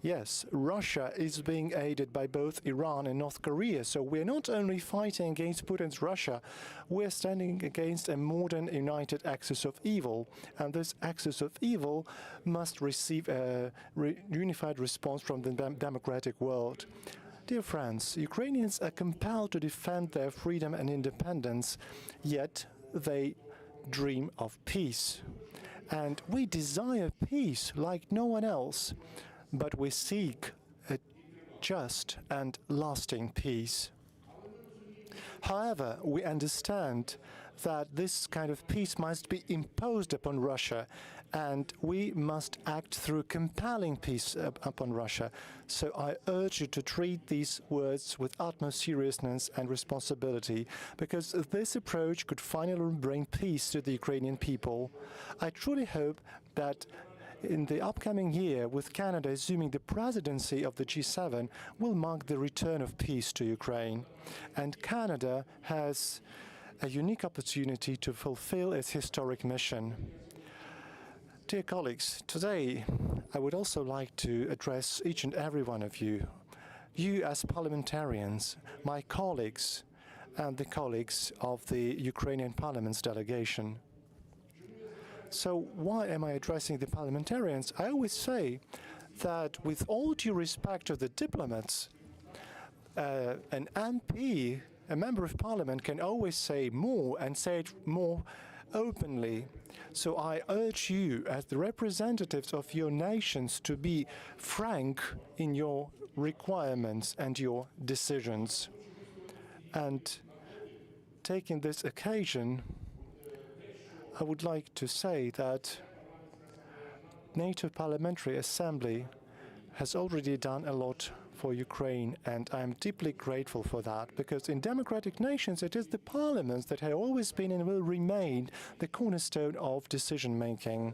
Yes, Russia is being aided by both Iran and North Korea, so we're not only fighting against Putin's Russia, we're standing against a modern united axis of evil, and this axis of evil must receive a unified response from the democratic world. Dear friends, Ukrainians are compelled to defend their freedom and independence, yet they dream of peace. And we desire peace like no one else, but we seek a just and lasting peace. However, we understand that this kind of peace must be imposed upon Russia, and we must act through compelling peace upon Russia. So I urge you to treat these words with utmost seriousness and responsibility, because this approach could finally bring peace to the Ukrainian people. I truly hope that in the upcoming year, with Canada assuming the presidency of the G7, will mark the return of peace to Ukraine. And Canada has a unique opportunity to fulfill its historic mission. Dear colleagues, today I would also like to address each and every one of you. You as parliamentarians, my colleagues, and the colleagues of the Ukrainian Parliament's delegation. So why am I addressing the parliamentarians? I always say that with all due respect to the diplomats, an MP, a member of parliament, can always say more and say it more openly. So I urge you as the representatives of your nations to be frank in your requirements and your decisions. And taking this occasion, I would like to say that NATO Parliamentary Assembly has already done a lot for Ukraine, and I'm deeply grateful for that, because in democratic nations it is the parliaments that have always been and will remain the cornerstone of decision-making.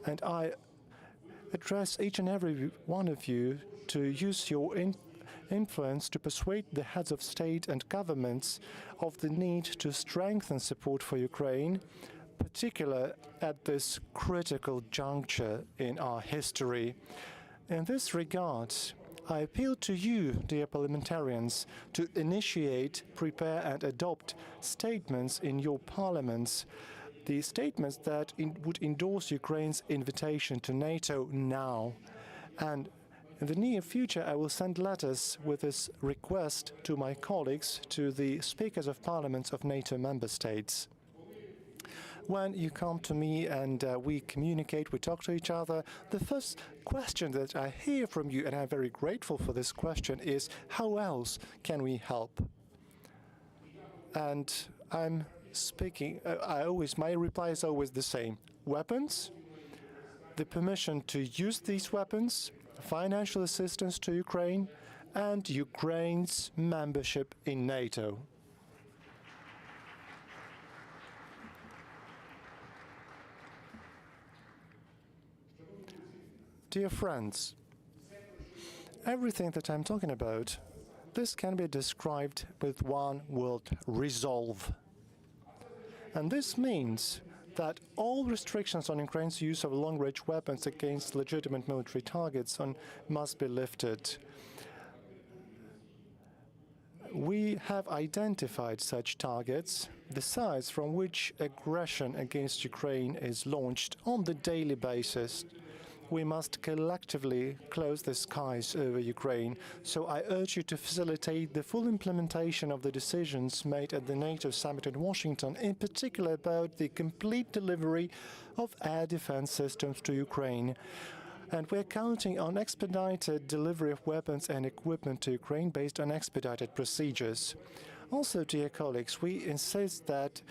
And I address each and every one of you to use your influence to persuade the heads of state and governments of the need to strengthen support for Ukraine, particularly at this critical juncture in our history. In this regard, I appeal to you, dear parliamentarians, to initiate, prepare and adopt statements in your parliaments, the statements that would endorse Ukraine's invitation to NATO now. And in the near future, I will send letters with this request to my colleagues, to the speakers of parliaments of NATO member states. When you come to me and we communicate, we talk to each other, the first question that I hear from you, and I'm very grateful for this question, is how else can we help? And I'm speaking, my reply is always the same. Weapons, the permission to use these weapons, financial assistance to Ukraine, and Ukraine's membership in NATO. Dear friends, everything that I'm talking about, this can be described with one word: resolve. And this means that all restrictions on Ukraine's use of long-range weapons against legitimate military targets must be lifted. We have identified such targets, the sites from which aggression against Ukraine is launched on the daily basis. We must collectively close the skies over Ukraine, so I urge you to facilitate the full implementation of the decisions made at the NATO summit in Washington, in particular about the complete delivery of air defense systems to Ukraine. And we're counting on expedited delivery of weapons and equipment to Ukraine based on expedited procedures. Also, dear colleagues, we insist that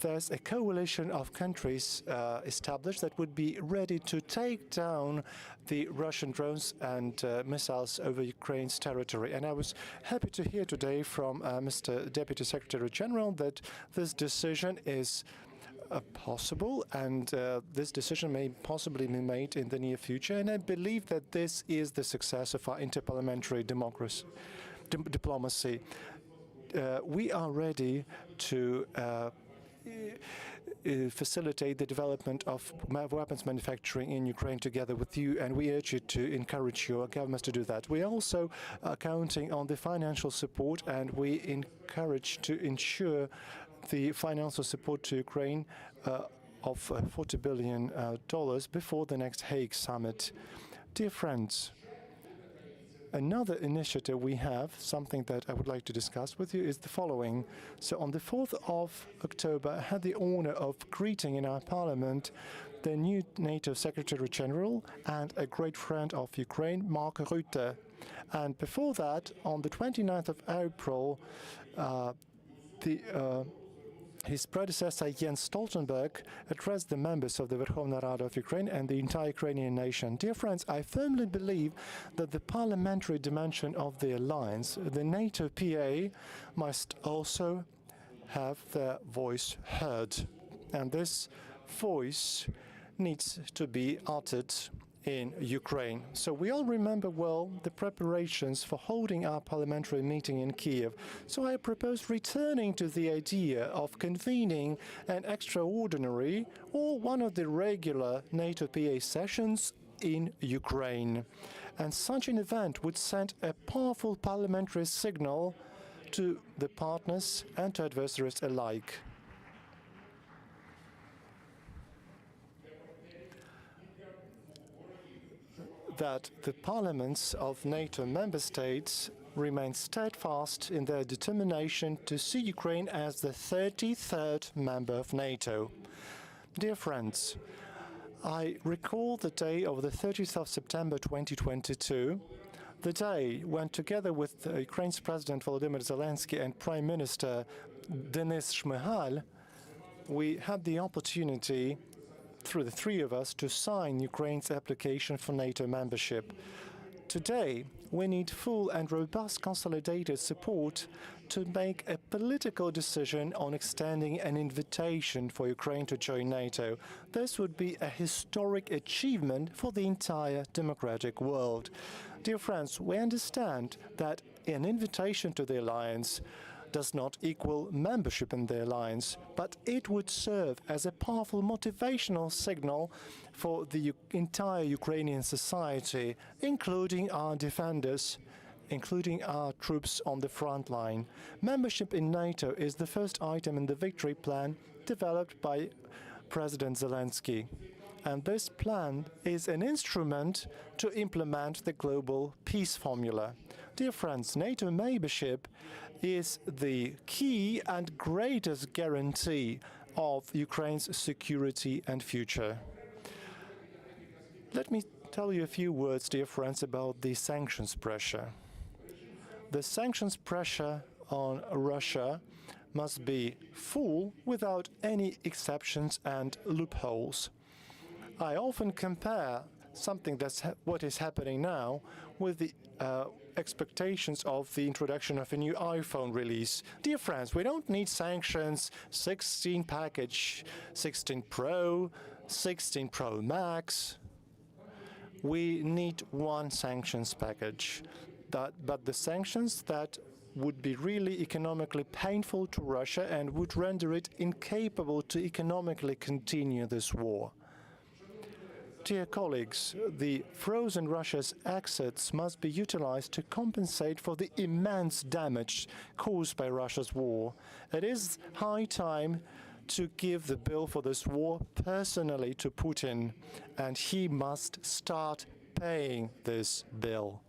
there's a coalition of countries established that would be ready to take down the Russian drones and missiles over Ukraine's territory. And I was happy to hear today from Mr. Deputy Secretary General that this decision is possible, and this decision may possibly be made in the near future. And I believe that this is the success of our interparliamentary diplomacy. We are ready to facilitate the development of weapons manufacturing in Ukraine together with you, and we urge you to encourage your governments to do that. We are also counting on the financial support, and we encourage to ensure the financial support to Ukraine of $40 billion before the next Hague summit. Dear friends, another initiative we have, something that I would like to discuss with you, is the following. So on the 4th of October, I had the honor of greeting in our parliament the new NATO Secretary General and a great friend of Ukraine, Mark Rutte. And before that, on the 29th of April, his predecessor, Jens Stoltenberg, addressed the members of the Verkhovna Rada of Ukraine and the entire Ukrainian nation. Dear friends, I firmly believe that the parliamentary dimension of the alliance, the NATO PA, must also have their voice heard. And this voice needs to be uttered in Ukraine. So we all remember well the preparations for holding our parliamentary meeting in Kiev. So I propose returning to the idea of convening an extraordinary or one of the regular NATO PA sessions in Ukraine. And such an event would send a powerful parliamentary signal to the partners and to adversaries alike. That the parliaments of NATO member states remain steadfast in their determination to see Ukraine as the 33rd member of NATO. Dear friends, I recall the day of the 30th of September 2022, the day when, together with Ukraine's President Volodymyr Zelensky and Prime Minister Denis Shmyhal, we had the opportunity through the three of us to sign Ukraine's application for NATO membership. Today, we need full and robust consolidated support to make a political decision on extending an invitation for Ukraine to join NATO. This would be a historic achievement for the entire democratic world. Dear friends, we understand that an invitation to the alliance does not equal membership in the alliance, but it would serve as a powerful motivational signal for the entire Ukrainian society, including our defenders, including our troops on the front line. Membership in NATO is the first item in the victory plan developed by President Zelensky. And this plan is an instrument to implement the global peace formula. Dear friends, NATO membership is the key and greatest guarantee of Ukraine's security and future. Let me tell you a few words, dear friends, about the sanctions pressure. The sanctions pressure on Russia must be full without any exceptions and loopholes. I often compare something that's what is happening now with the expectations of the introduction of a new iPhone release. Dear friends, we don't need sanctions, 16 package, 16 Pro, 16 Pro Max. We need one sanctions package, but the sanctions that would be really economically painful to Russia and would render it incapable to economically continue this war. Dear colleagues, the frozen Russia's assets must be utilized to compensate for the immense damage caused by Russia's war. It is high time to give the bill for this war personally to Putin, and he must start paying this bill.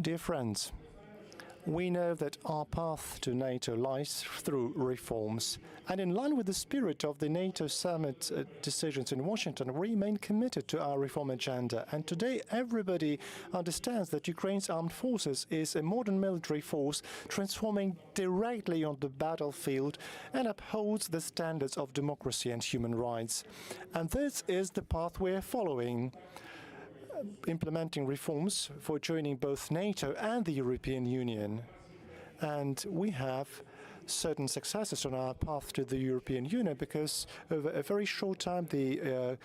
Dear friends, We know that our path to NATO lies through reforms. And in line with the spirit of the NATO summit decisions in Washington, we remain committed to our reform agenda. And today, everybody understands that Ukraine's armed forces is a modern military force transforming directly on the battlefield and upholds the standards of democracy and human rights. And this is the path we're following, implementing reforms for joining both NATO and the European Union. And we have certain successes on our path to the European Union because over a very short time the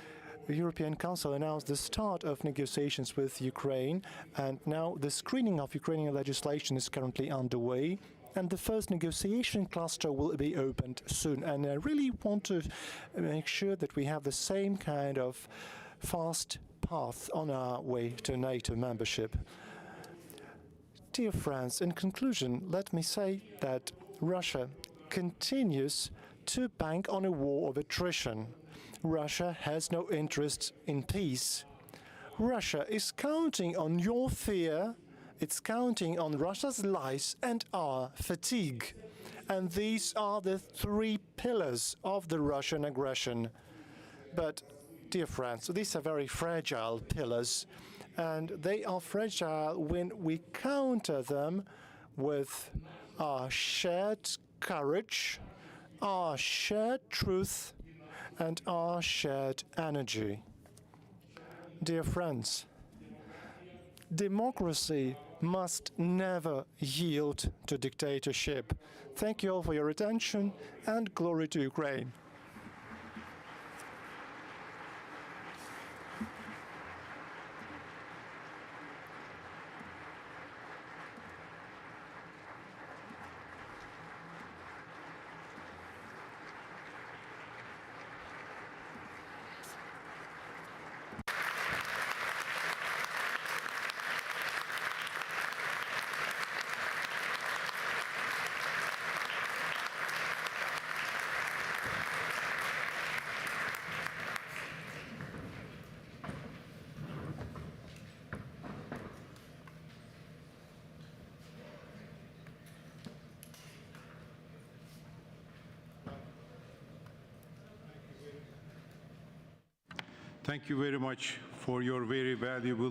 European Council announced the start of negotiations with Ukraine, and now the screening of Ukrainian legislation is currently underway. And the first negotiation cluster will be opened soon. And I really want to make sure that we have the same kind of fast path on our way to NATO membership. Dear friends, in conclusion, let me say that Russia continues to bank on a war of attrition. Russia has no interest in peace. Russia is counting on your fear, it's counting on Russia's lies and our fatigue. And these are the three pillars of the Russian aggression. But dear friends, these are very fragile pillars, and they are fragile when we counter them with our shared courage, our shared truth, and our shared energy. Dear friends, democracy must never yield to dictatorship. Thank you all for your attention, and glory to Ukraine. Thank you very much for your very valuable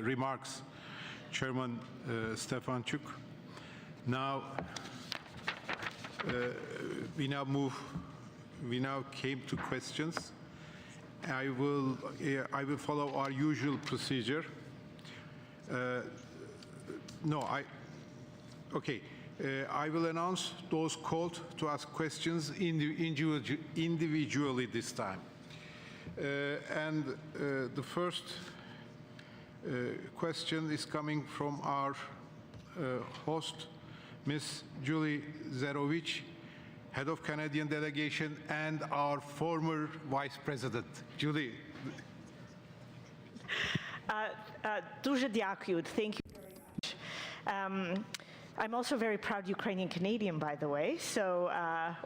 remarks, Chairman Stefanuk. Now, we now came to questions. I will follow our usual procedure. I will announce those called to ask questions individually this time. The first question is coming from our host, Ms. Julie Zerovich, head of Canadian delegation and our former vice president. Julie. Дуже дякую. Thank you. I'm also very proud Ukrainian Canadian, by the way, so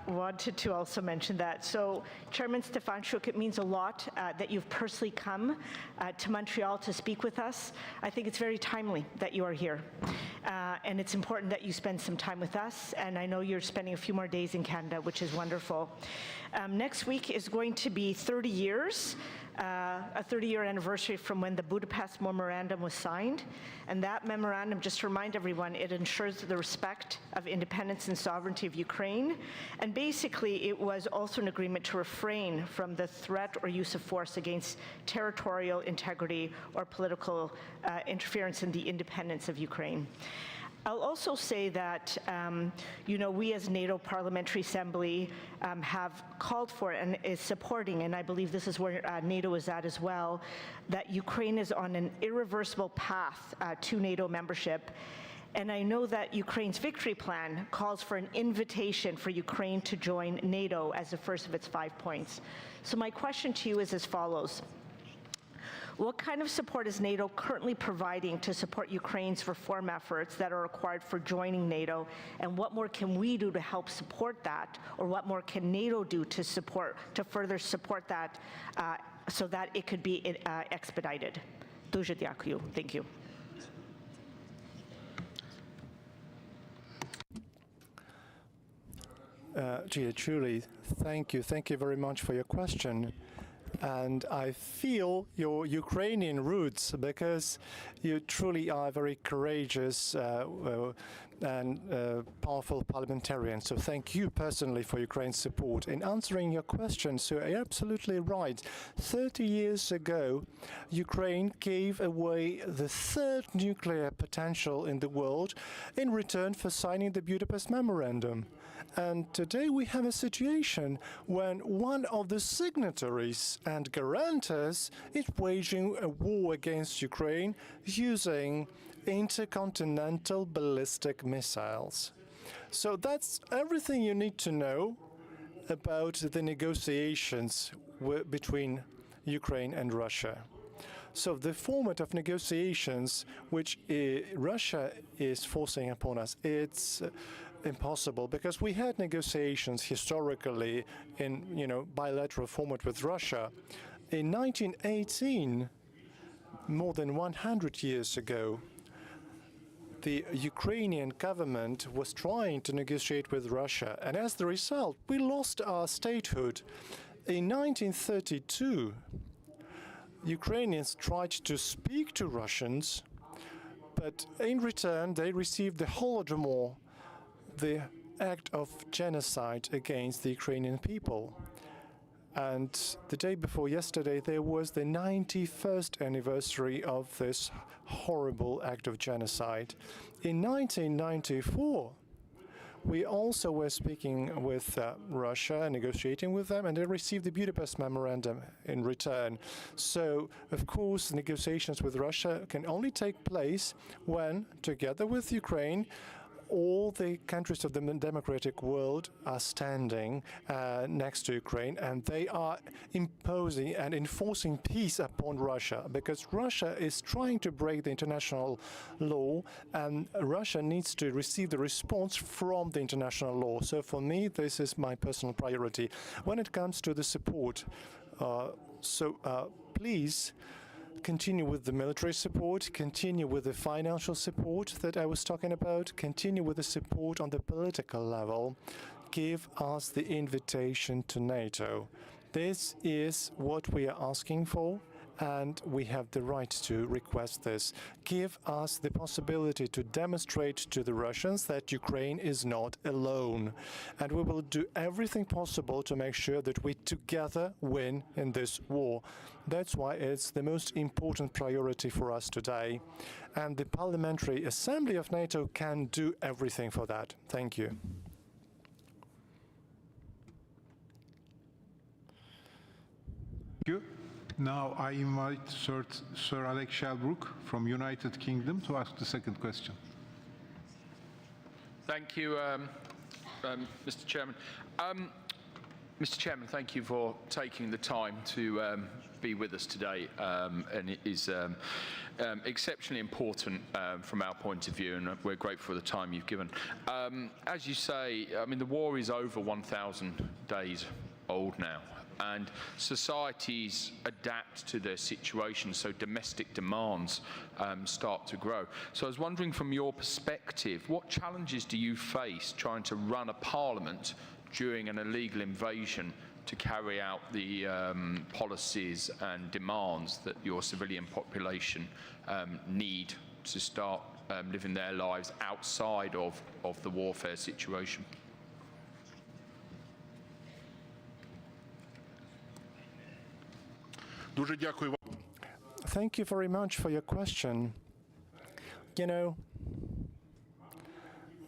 wanted to also mention that. So, Chairman Stefanuk, it means a lot that you've personally come to Montreal to speak with us. I think it's very timely that you are here. And it's important that you spend some time with us, and I know you're spending a few more days in Canada, which is wonderful. Next week is going to be 30 years, a 30-year anniversary from when the Budapest Memorandum was signed. And that memorandum, just to remind everyone, it ensures the respect of independence and sovereignty of Ukraine. And basically, it was also an agreement to refrain from the threat or use of force against territorial integrity or political interference in the independence of Ukraine. I'll also say that, we as NATO Parliamentary Assembly have called for and is supporting, and I believe this is where NATO is at as well, that Ukraine is on an irreversible path to NATO membership. And I know that Ukraine's victory plan calls for an invitation for Ukraine to join NATO as the first of its 5 points. So my question to you is as follows. What kind of support is NATO currently providing to support Ukraine's reform efforts that are required for joining NATO, and what more can we do to help support that, or what more can NATO do to further support that so that it could be expedited? Дуже дякую. Thank you. Dear Julie, thank you. Thank you very much for your question. And I feel your Ukrainian roots because you truly are very courageous and powerful parliamentarian. So thank you personally for Ukraine's support. In answering your question, so you're absolutely right. 30 years ago, Ukraine gave away the third nuclear potential in the world in return for signing the Budapest Memorandum. And today we have a situation when one of the signatories and guarantors is waging a war against Ukraine using intercontinental ballistic missiles. So that's everything you need to know about the negotiations between Ukraine and Russia. So the format of negotiations which Russia is forcing upon us, it's impossible because we had negotiations historically in bilateral format with Russia. In 1918, more than 100 years ago, the Ukrainian government was trying to negotiate with Russia, and as the result, we lost our statehood. In 1932, Ukrainians tried to speak to Russians, but in return, they received the Holodomor, the act of genocide against the Ukrainian people. And the day before yesterday, there was the 91st anniversary of this horrible act of genocide. In 1994, we also were speaking with Russia, negotiating with them, and they received the Budapest Memorandum in return. So, of course, negotiations with Russia can only take place when, together with Ukraine, all the countries of the democratic world are standing next to Ukraine, and they are imposing and enforcing peace upon Russia, because Russia is trying to break the international law, and Russia needs to receive the response from the international law. So for me, this is my personal priority. When it comes to the support, please continue with the military support, continue with the financial support that I was talking about, continue with the support on the political level. Give us the invitation to NATO. This is what we are asking for, and we have the right to request this. Give us the possibility to demonstrate to the Russians that Ukraine is not alone. And we will do everything possible to make sure that we together win in this war. That's why it's the most important priority for us today. And the Parliamentary Assembly of NATO can do everything for that. Thank you. Thank you. Now I invite Sir Alex Shelbrooke from United Kingdom to ask the second question. Thank you, Mr. Chairman. Mr. Chairman, thank you for taking the time to be with us today, and it is exceptionally important from our point of view, and we're grateful for the time you've given. As you say, I mean, the war is over 1,000 days old now, and societies adapt to their situation, so domestic demands start to grow. So I was wondering, from your perspective, what challenges do you face trying to run a parliament during an illegal invasion to carry out the policies and demands that your civilian population need to start living their lives outside of the warfare situation? Thank you very much for your question.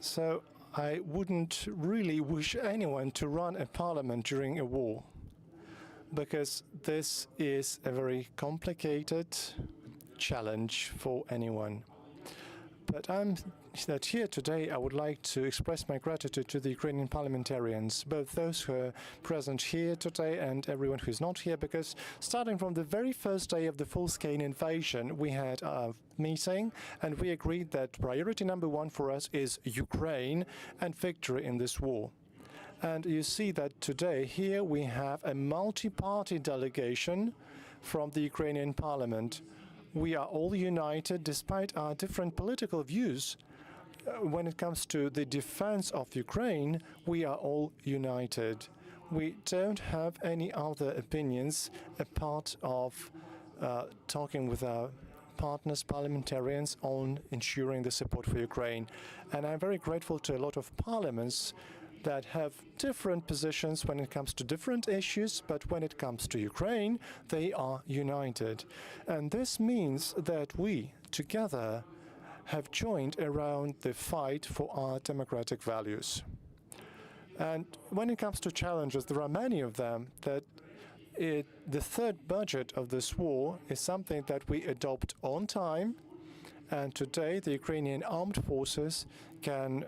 So I wouldn't really wish anyone to run a parliament during a war, because this is a very complicated challenge for anyone. But here today, I would like to express my gratitude to the Ukrainian parliamentarians, both those who are present here today and everyone who is not here, because starting from the very first day of the full-scale invasion, we had a meeting and we agreed that priority number one for us is Ukraine and victory in this war. And you see that today here we have a multi-party delegation from the Ukrainian parliament. We are all united despite our different political views. when it comes to the defense of Ukraine, we are all united. We don't have any other opinions apart of talking with our partners, parliamentarians, on ensuring the support for Ukraine. And I'm very grateful to a lot of parliaments that have different positions when it comes to different issues, but when it comes to Ukraine, they are united. And this means that we, together, have joined around the fight for our democratic values. And when it comes to challenges, there are many of them. That the third budget of this war is something that we adopt on time, and today the Ukrainian armed forces can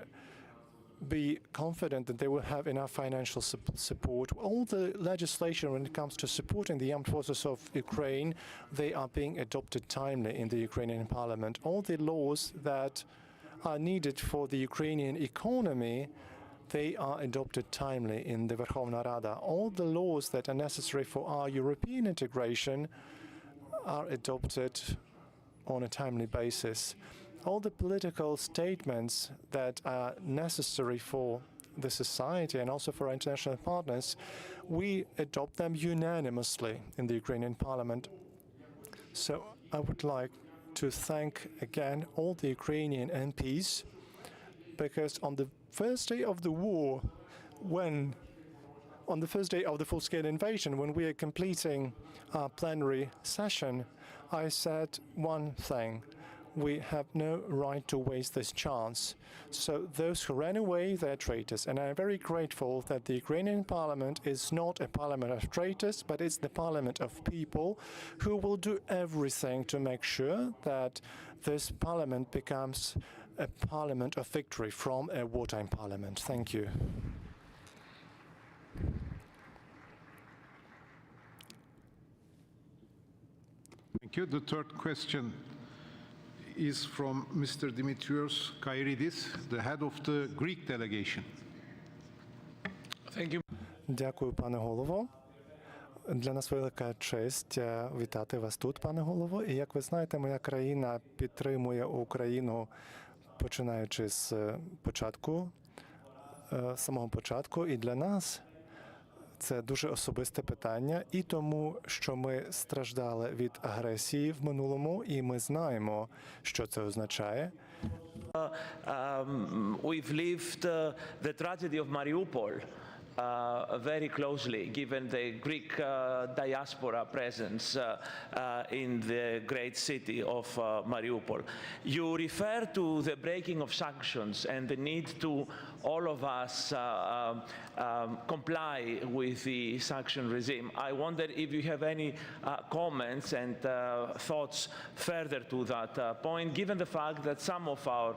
be confident that they will have enough financial support. All the legislation when it comes to supporting the armed forces of Ukraine, they are being adopted timely in the Ukrainian parliament. All the laws that are needed for the Ukrainian economy, they are adopted timely in the Verkhovna Rada. All the laws that are necessary for our European integration are adopted on a timely basis. All the political statements that are necessary for the society and also for our international partners, we adopt them unanimously in the Ukrainian parliament. So I would like to thank again all the Ukrainian MPs, because on the first day of the war, on the first day of the full-scale invasion, when we are completing our plenary session, I said one thing: we have no right to waste this chance. So those who ran away, they're traitors. And I'm very grateful that the Ukrainian parliament is not a parliament of traitors, but it's the parliament of people who will do everything to make sure that this parliament becomes a parliament of victory from a wartime parliament. Thank you. Thank you. The third question is from Mr. Dimitrios Kairidis, the head of the Greek delegation. Thank you. Дякую, пане голово. Для нас велика честь вітати вас тут, пане голово. І як ви знаєте, моя країна підтримує Україну, починаючи з самого початку. І для нас це дуже особисте питання, і тому, що ми страждали від агресії в минулому, і ми знаємо, що це означає. We've lived the tragedy of Mariupol very closely, given the Greek diaspora presence in the great city of Mariupol. You refer to the breaking of sanctions and the need to all of us comply with the sanction regime. I wonder if you have any comments and thoughts further to that point, given the fact that some of our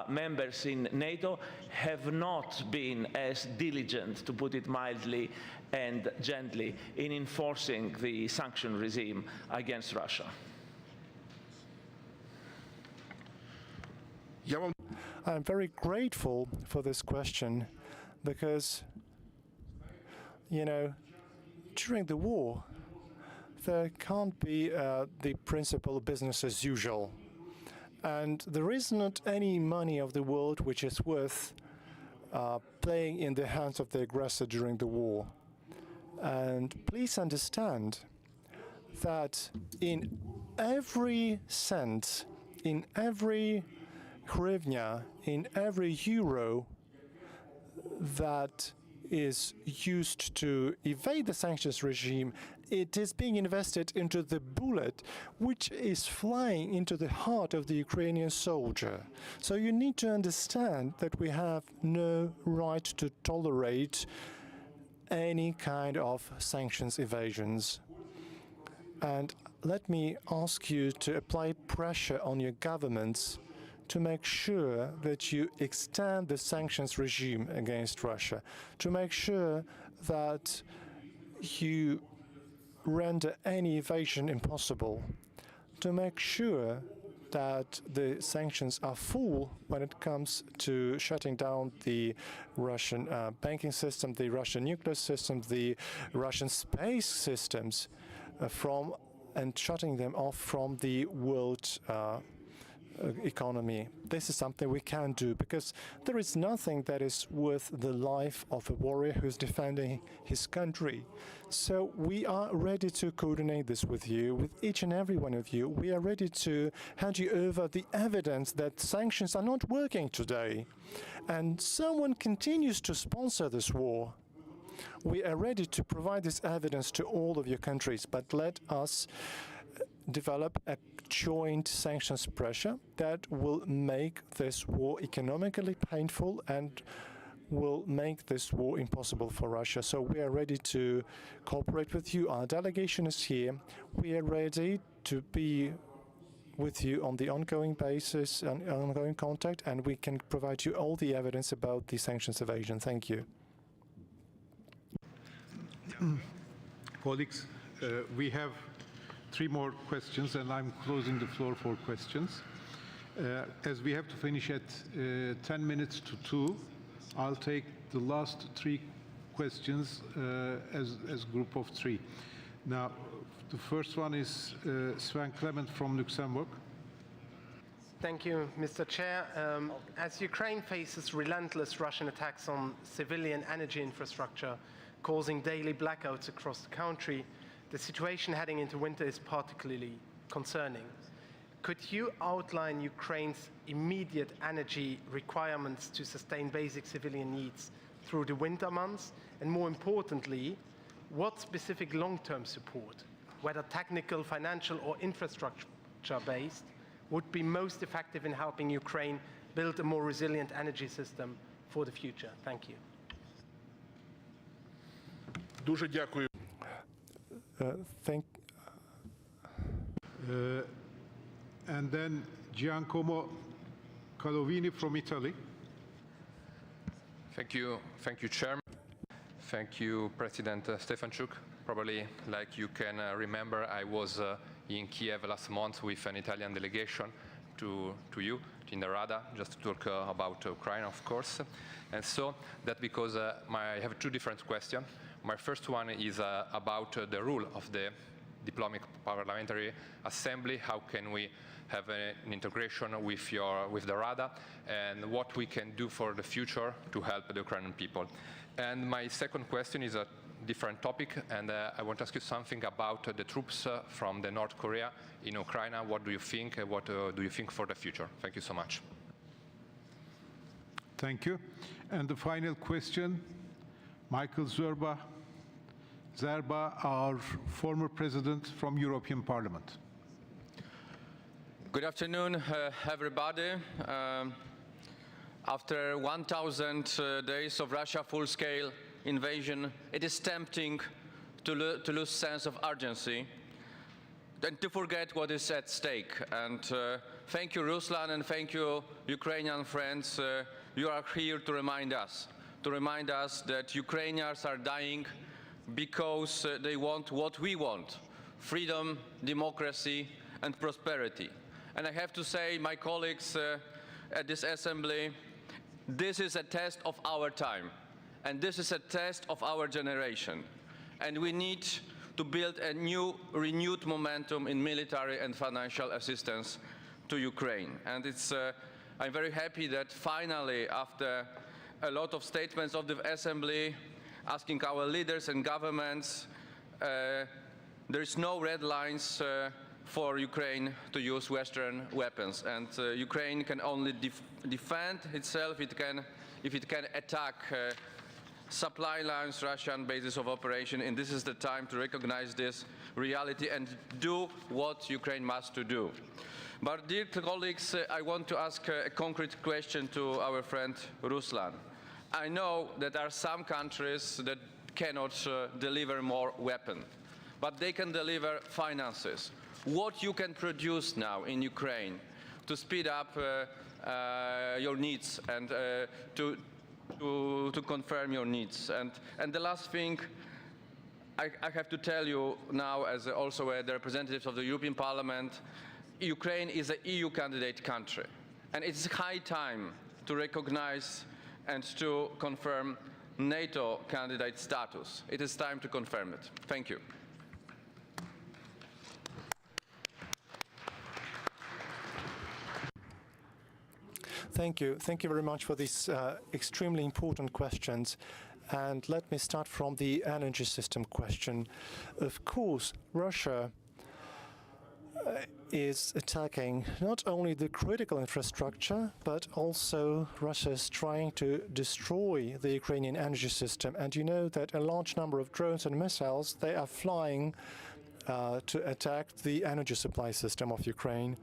members in NATO have not been as diligent, to put it mildly and gently, in enforcing the sanction regime against Russia. I'm very grateful for this question because, you know, during the war, there can't be the principle of business as usual. And there is not any money of the world which is worth playing in the hands of the aggressor during the war. And please understand that in every cent, in every hryvnia, in every euro that is used to evade the sanctions regime, it is being invested into the bullet which is flying into the heart of the Ukrainian soldier. So you need to understand that we have no right to tolerate any kind of sanctions evasions. And let me ask you to apply pressure on your governments to make sure that you extend the sanctions regime against Russia, to make sure that you render any evasion impossible, to make sure that the sanctions are full when it comes to shutting down the Russian banking system, the Russian nuclear system, the Russian space systems and shutting them off from the world economy. This is something we can do because there is nothing that is worth the life of a warrior who's defending his country. So we are ready to coordinate this with you, with each and every one of you. We are ready to hand you over the evidence that sanctions are not working today. And someone continues to sponsor this war. We are ready to provide this evidence to all of your countries, but let us develop a joint sanctions pressure that will make this war economically painful and will make this war impossible for Russia. So we are ready to cooperate with you. Our delegation is here. We are ready to be with you on the ongoing basis, on ongoing contact, and we can provide you all the evidence about the sanctions evasion. Thank you. Colleagues, we have 3 more questions, and I'm closing the floor for questions. As we have to finish at 10 minutes to 2, I'll take the last 3 questions as group of 3. Now, the first one is Sven Clement from Luxembourg. Thank you, Mr. Chair. As Ukraine faces relentless Russian attacks on civilian energy infrastructure, causing daily blackouts across the country, the situation heading into winter is particularly concerning. Could you outline Ukraine's immediate energy requirements to sustain basic civilian needs through the winter months? And more importantly, what specific long-term support, whether technical, financial, or infrastructure-based, would be most effective in helping Ukraine build a more resilient energy system for the future? Thank you. Дуже дякую. And then Giacomo Calovini from Italy. Thank you, Chairman. Thank you, President Stefanuk. Probably, like you can remember, I was in Kiev last month with an Italian delegation to you in the Rada, just to talk about Ukraine, of course. And so that because I have 2 different questions. My first one is about the role of the Diplomatic Parliamentary Assembly. How can we have an integration with the Rada, and what we can do for the future to help the Ukrainian people? And my second question is a different topic, and I want to ask you something about the troops from the North Korea in Ukraine. What do you think? What do you think for the future? Thank you so much. Thank you. And the final question, Michael Zerba, our former president from European Parliament. Good afternoon, everybody. After 1,000 days of Russia full-scale invasion, it is tempting to lose sense of urgency and to forget what is at stake. And thank you, Ruslan, and thank you, Ukrainian friends. You are here to remind us that Ukrainians are dying because they want what we want: freedom, democracy, and prosperity. And I have to say, my colleagues at this assembly, this is a test of our time, and this is a test of our generation. And we need to build a new, renewed momentum in military and financial assistance to Ukraine. And I'm very happy that finally, after a lot of statements of the assembly, asking our leaders and governments, there is no red lines for Ukraine to use Western weapons, and Ukraine can only defend itself if it can attack supply lines, Russian bases of operation, and this is the time to recognize this reality and do what Ukraine must to do. But dear colleagues, I want to ask a concrete question to our friend Ruslan. I know that there are some countries that cannot deliver more weapons, but they can deliver finances. What you can produce now in Ukraine to speed up your needs and to confirm your needs. And the last thing I have to tell you now, as also the representatives of the European Parliament, Ukraine is an EU candidate country, and it's high time to recognize and to confirm NATO candidate status. It is time to confirm it. Thank you. Thank you. Thank you very much for these extremely important questions. And let me start from the energy system question. Of course, Russia is attacking not only the critical infrastructure, but also Russia is trying to destroy the Ukrainian energy system. And you know that a large number of drones and missiles, they are flying to attack the energy supply system of Ukraine.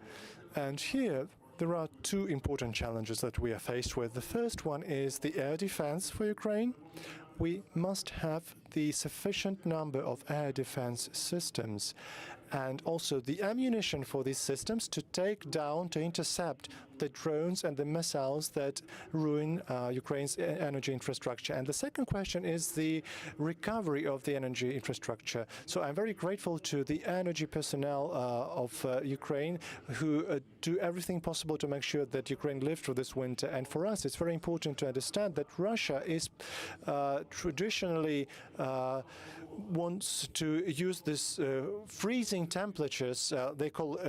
And here, there are two important challenges that we are faced with. The first one is the air defense for Ukraine. We must have the sufficient number of air defense systems and also the ammunition for these systems to take down, to intercept the drones and the missiles that ruin Ukraine's energy infrastructure. And the second question is the recovery of the energy infrastructure. So I'm very grateful to the energy personnel of Ukraine who do everything possible to make sure that Ukraine lives through this winter. And for us, it's very important to understand that Russia is traditionally wants to use this freezing temperatures. They call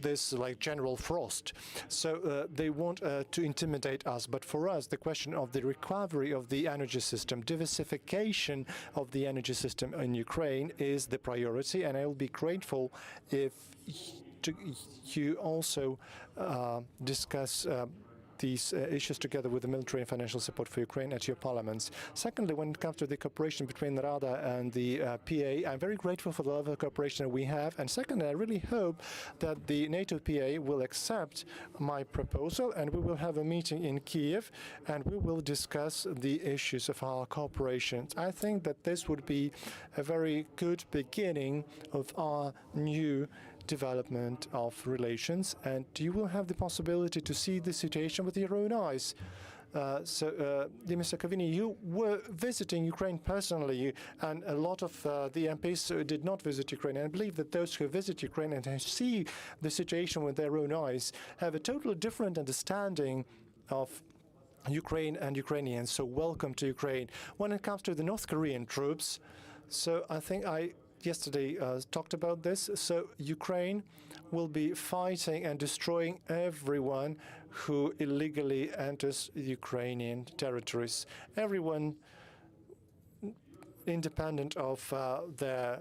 this like general frost. So they want to intimidate us. But for us, the question of the recovery of the energy system, diversification of the energy system in Ukraine is the priority. And I will be grateful if you also discuss these issues together with the military and financial support for Ukraine at your parliaments. Secondly, when it comes to the cooperation between the Rada and the PA, I'm very grateful for the level of cooperation that we have. And secondly, I really hope that the NATO PA will accept my proposal and we will have a meeting in Kiev and we will discuss the issues of our cooperation. I think that this would be a very good beginning of our new development of relations, and you will have the possibility to see the situation with your own eyes. Dear Mr. Kavini, you were visiting Ukraine personally, and a lot of the MPs did not visit Ukraine. And I believe that those who visit Ukraine and see the situation with their own eyes have a totally different understanding of Ukraine and Ukrainians. So welcome to Ukraine. When it comes to the North Korean troops, so I think I yesterday talked about this. So Ukraine will be fighting and destroying everyone who illegally enters Ukrainian territories. Everyone independent of their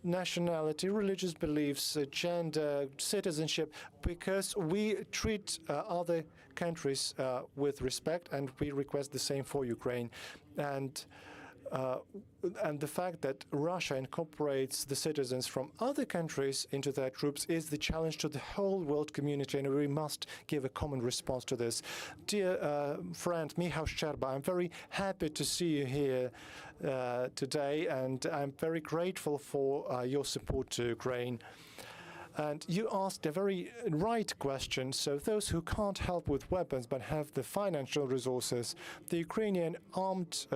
nationality, religious beliefs, gender, citizenship, because we treat other countries with respect and we request the same for Ukraine. And the fact that Russia incorporates the citizens from other countries into their troops is the challenge to the whole world community, and we must give a common response to this. Dear friend Michał Szczerba, I'm very happy to see you here today, and I'm very grateful for your support to Ukraine. And you asked a very right question. So those who can't help with weapons but have the financial resources, the Ukrainian armed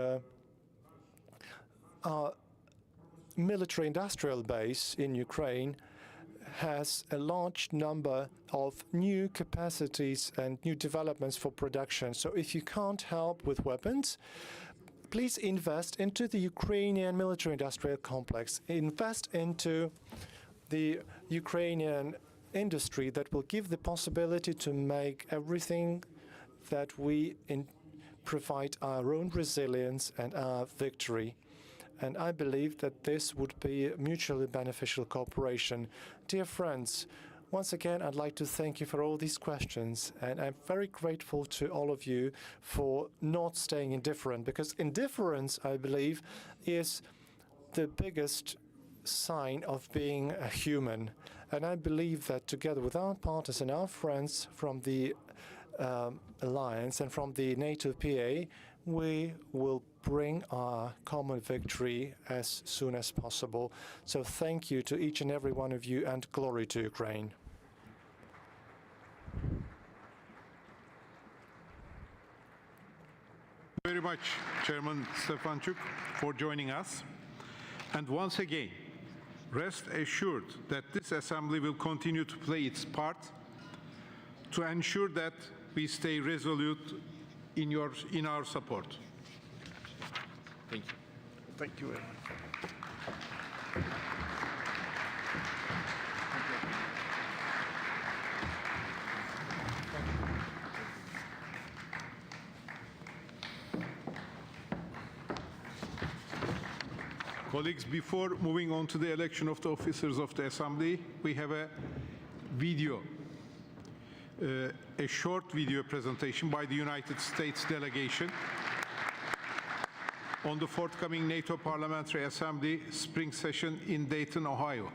military industrial base in Ukraine has a large number of new capacities and new developments for production. So if you can't help with weapons, please invest into the Ukrainian military industrial complex. Invest into the Ukrainian industry that will give the possibility to make everything that we provide our own resilience and our victory. And I believe that this would be mutually beneficial cooperation. Dear friends, once again, I'd like to thank you for all these questions. And I'm very grateful to all of you for not staying indifferent, because indifference, I believe, is the biggest sign of being a human. And I believe that together with our partners and our friends from the alliance and from the NATO PA, we will bring our common victory as soon as possible. So thank you to each and every one of you, and glory to Ukraine. Very much, Chairman Stefanuk, for joining us. And once again, rest assured that this Assembly will continue to play its part to ensure that we stay resolute in our support. Thank you. Thank you very much. Colleagues, before moving on to the election of the officers of the Assembly, we have a video, a short video presentation by the United States delegation on the forthcoming NATO Parliamentary Assembly spring session in Dayton, Ohio.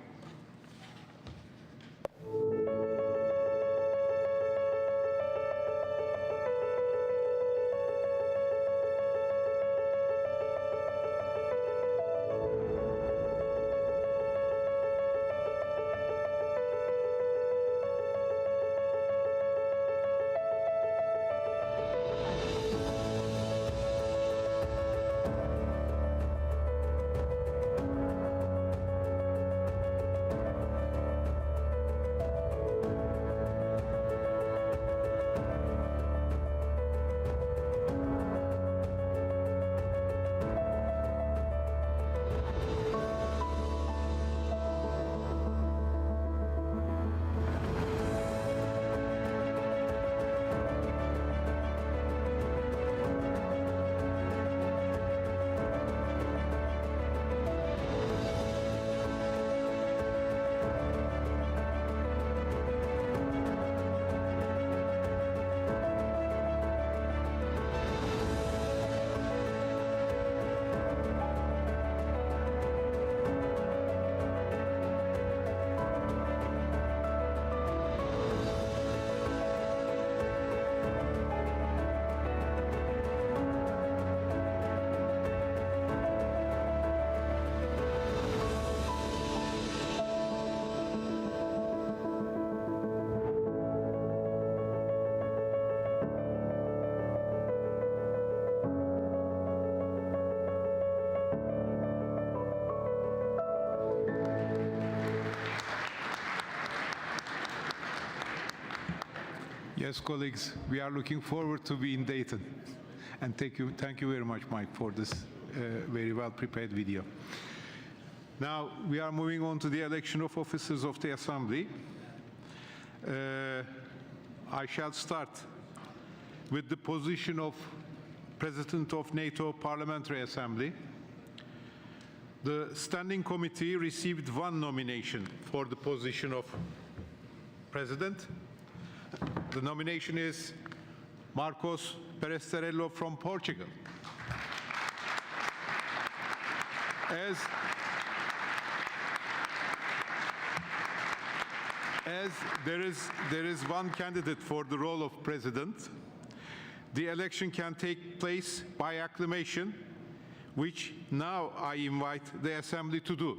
Yes, colleagues, we are looking forward to be in Dayton. And thank you very much, Mike, for this very well-prepared video. Now, we are moving on to the election of officers of the Assembly. I shall start with the position of President of NATO Parliamentary Assembly. The Standing Committee received one nomination for the position of President. The nomination is Marcos Peresterello from Portugal. As there is one candidate for the role of President, the election can take place by acclamation, which now I invite the Assembly to do.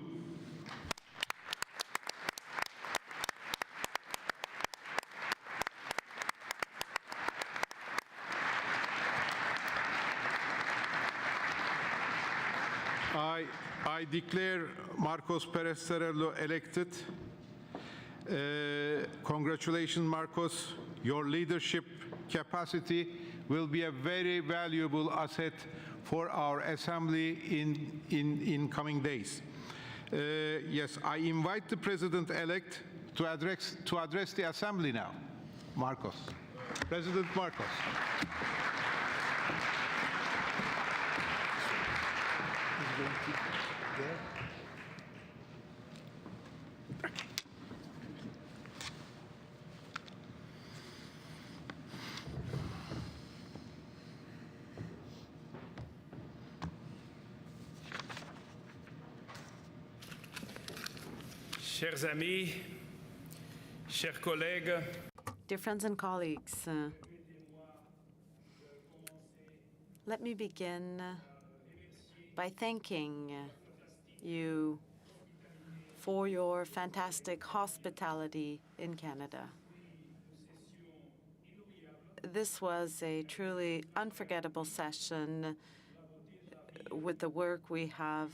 I declare Marcos Peresterello elected. Congratulations, Marcos. Your leadership capacity will be a very valuable asset for our Assembly in coming days. Yes, I invite the President-elect to address the Assembly now. Marcos. President Marcos. Chers amis, chers collègues, dear friends and colleagues, let me begin by thanking you for your fantastic hospitality in Canada. This was a truly unforgettable session with the work we have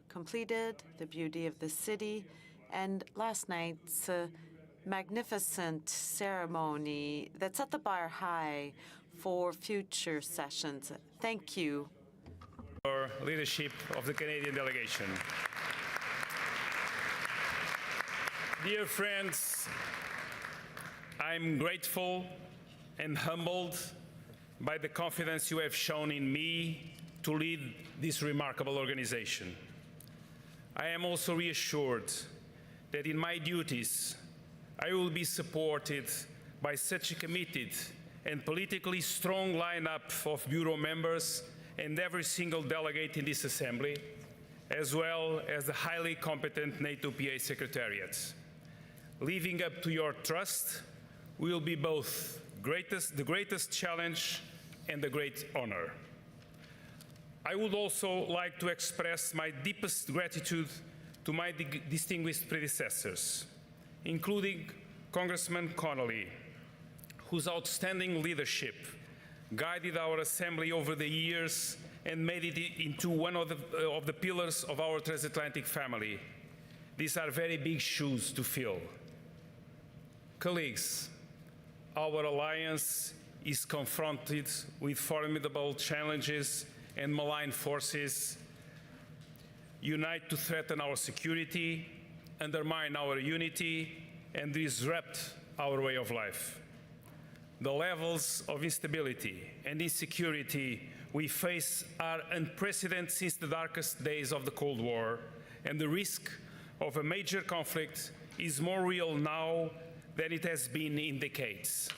completed, the beauty of the city, and last night's magnificent ceremony that set the bar high for future sessions. Thank you. For leadership of the Canadian delegation. Dear friends, I'm grateful and humbled by the confidence you have shown in me to lead this remarkable organization. I am also reassured that in my duties, I will be supported by such a committed and politically strong lineup of Bureau members and every single delegate in this Assembly, as well as the highly competent NATO PA Secretariat. Living up to your trust will be both the greatest challenge and a great honor. I would also like to express my deepest gratitude to my distinguished predecessors, including Congressman Connolly, whose outstanding leadership guided our Assembly over the years and made it into one of the pillars of our transatlantic family. These are very big shoes to fill. Colleagues, our alliance is confronted with formidable challenges and malign forces unite to threaten our security, undermine our unity, and disrupt our way of life. The levels of instability and insecurity we face are unprecedented since the darkest days of the Cold War, and the risk of a major conflict is more real now than it has been in decades.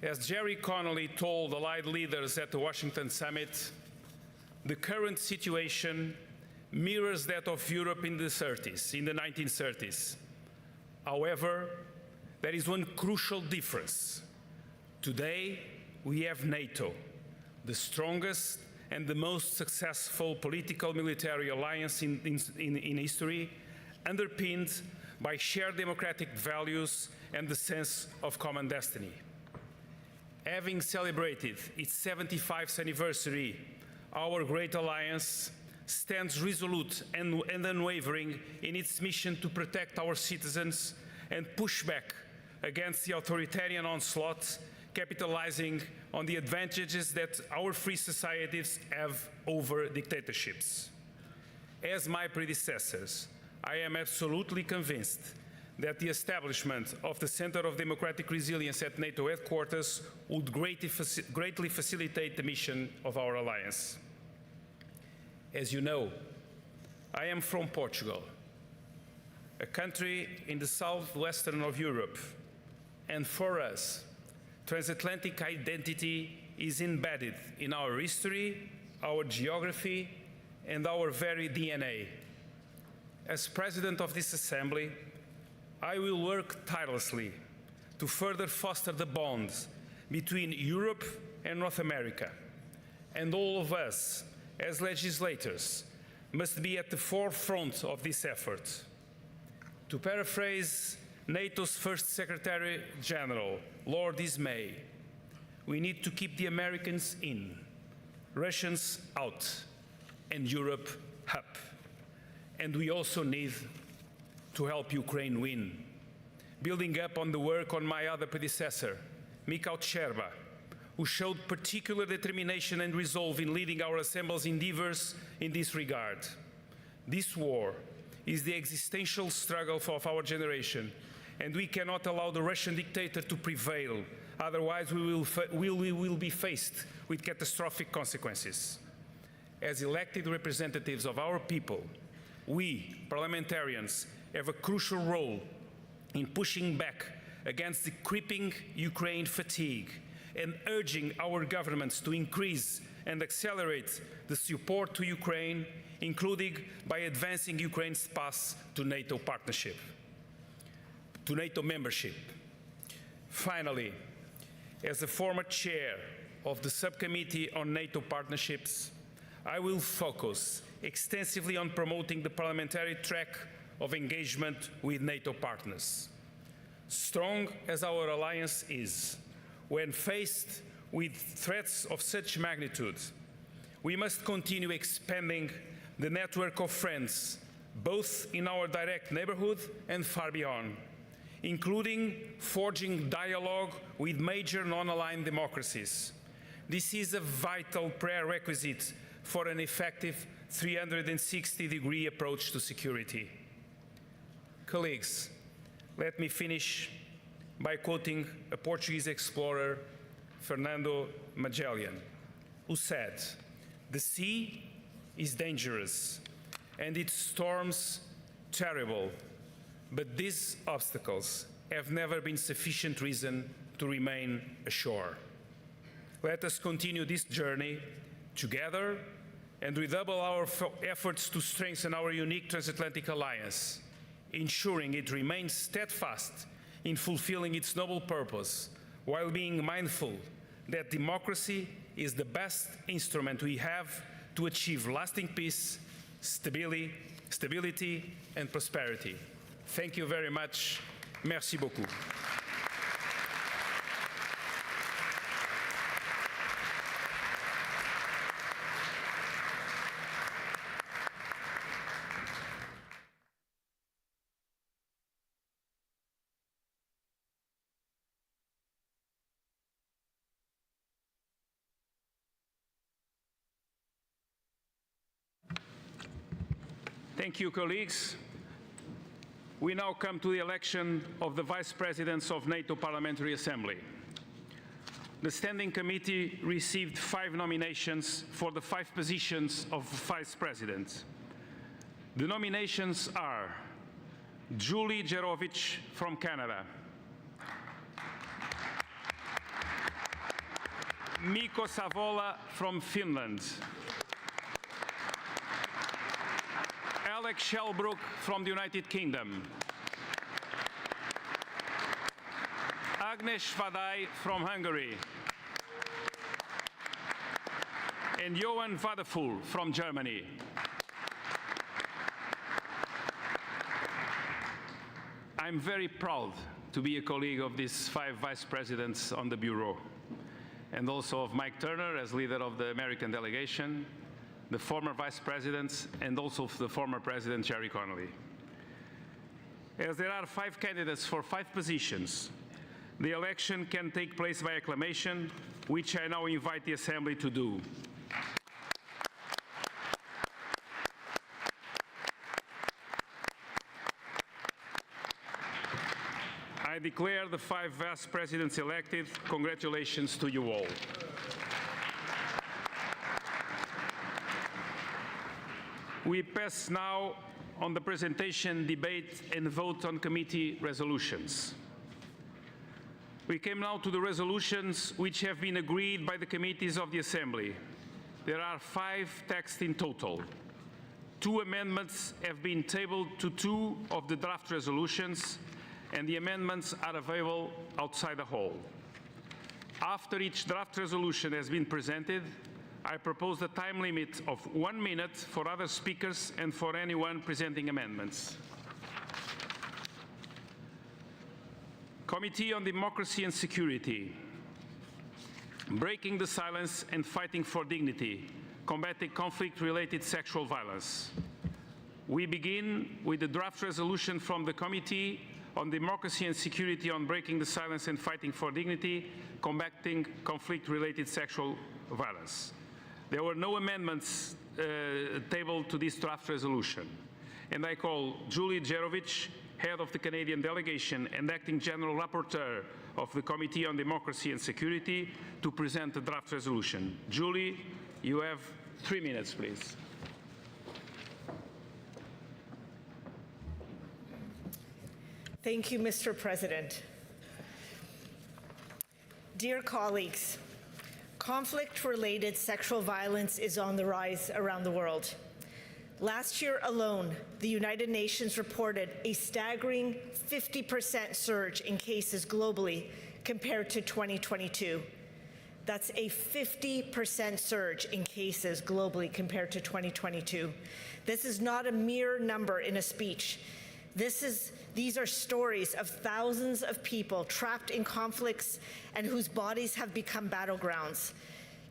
As Jerry Connolly told Allied leaders at the Washington summit, the current situation mirrors that of Europe in the 1930s. However, there is one crucial difference. Today, we have NATO, the strongest and the most successful political military alliance in history, underpinned by shared democratic values and the sense of common destiny. Having celebrated its 75th anniversary, our great alliance stands resolute and unwavering in its mission to protect our citizens and push back against the authoritarian onslaught, capitalizing on the advantages that our free societies have over dictatorships. As my predecessors, I am absolutely convinced that the establishment of the Center of Democratic Resilience at NATO headquarters would greatly facilitate the mission of our alliance. As you know, I am from Portugal, a country in the southwestern of Europe, and for us, transatlantic identity is embedded in our history, our geography, and our very DNA. As President of this Assembly, I will work tirelessly to further foster the bonds between Europe and North America, and all of us, as legislators, must be at the forefront of this effort. To paraphrase NATO's first Secretary General, Lord Ismay, we need to keep the Americans in, Russians out, and Europe up. And we also need to help Ukraine win, building up on the work on my other predecessor, Mikhail Sherba, who showed particular determination and resolve in leading our Assembly's endeavors in this regard. This war is the existential struggle of our generation, and we cannot allow the Russian dictator to prevail. Otherwise, we will be faced with catastrophic consequences. As elected representatives of our people, we, parliamentarians, have a crucial role in pushing back against the creeping Ukraine fatigue and urging our governments to increase and accelerate the support to Ukraine, including by advancing Ukraine's path to NATO partnership, to NATO membership. Finally, as the former chair of the Subcommittee on NATO Partnerships, I will focus extensively on promoting the parliamentary track of engagement with NATO partners. Strong as our alliance is, when faced with threats of such magnitude, we must continue expanding the network of friends, both in our direct neighborhood and far beyond, including forging dialogue with major non-aligned democracies. This is a vital prerequisite for an effective 360-degree approach to security. Colleagues, let me finish by quoting a Portuguese explorer, Fernando Magellan, who said, "The sea is dangerous, and its storms terrible. But these obstacles have never been sufficient reason to remain ashore. Let us continue this journey together and redouble our efforts to strengthen our unique transatlantic alliance, ensuring it remains steadfast in fulfilling its noble purpose, while being mindful that democracy is the best instrument we have to achieve lasting peace, stability and prosperity. Thank you very much. Merci beaucoup. Thank you, colleagues. We now come to the election of the Vice Presidents of NATO Parliamentary Assembly. The Standing Committee received 5 nominations for the 5 positions of Vice President. The nominations are Julie Jerovic from Canada, Mikko Savola from Finland, Alex Shellbrook from the United Kingdom, Agnes Vadai from Hungary, and Johan Vadeful from Germany. I'm very proud to be a colleague of these 5 vice presidents on the Bureau, and also of Mike Turner as leader of the American delegation, the former vice presidents, and also the former president, Jerry Connolly. As there are 5 candidates for 5 positions, the election can take place by acclamation, which I now invite the Assembly to do. I declare the 5 vice presidents elected. Congratulations to you all. We pass now on the presentation, debate, and vote on committee resolutions. We came now to the resolutions which have been agreed by the committees of the Assembly. There are 5 texts in total. 2 amendments have been tabled to 2 of the draft resolutions, and the amendments are available outside the hall. After each draft resolution has been presented, I propose a time limit of 1 minute for other speakers and for anyone presenting amendments. Committee on Democracy and Security. Breaking the silence and fighting for dignity, combating conflict-related sexual violence. We begin with the draft resolution from the Committee on Democracy and Security on breaking the silence and fighting for dignity, combating conflict-related sexual violence. There were no amendments tabled to this draft resolution, and I call Julie Jerovic, Head of the Canadian Delegation and Acting General Rapporteur of the Committee on Democracy and Security, to present the draft resolution. Julie, you have 3 minutes, please. Thank you, Mr. President. Dear colleagues, conflict-related sexual violence is on the rise around the world. Last year alone, the United Nations reported a staggering 50% surge in cases globally compared to 2022. That's a 50% surge in cases globally compared to 2022. This is not a mere number in a speech. These are stories of thousands of people trapped in conflicts and whose bodies have become battlegrounds.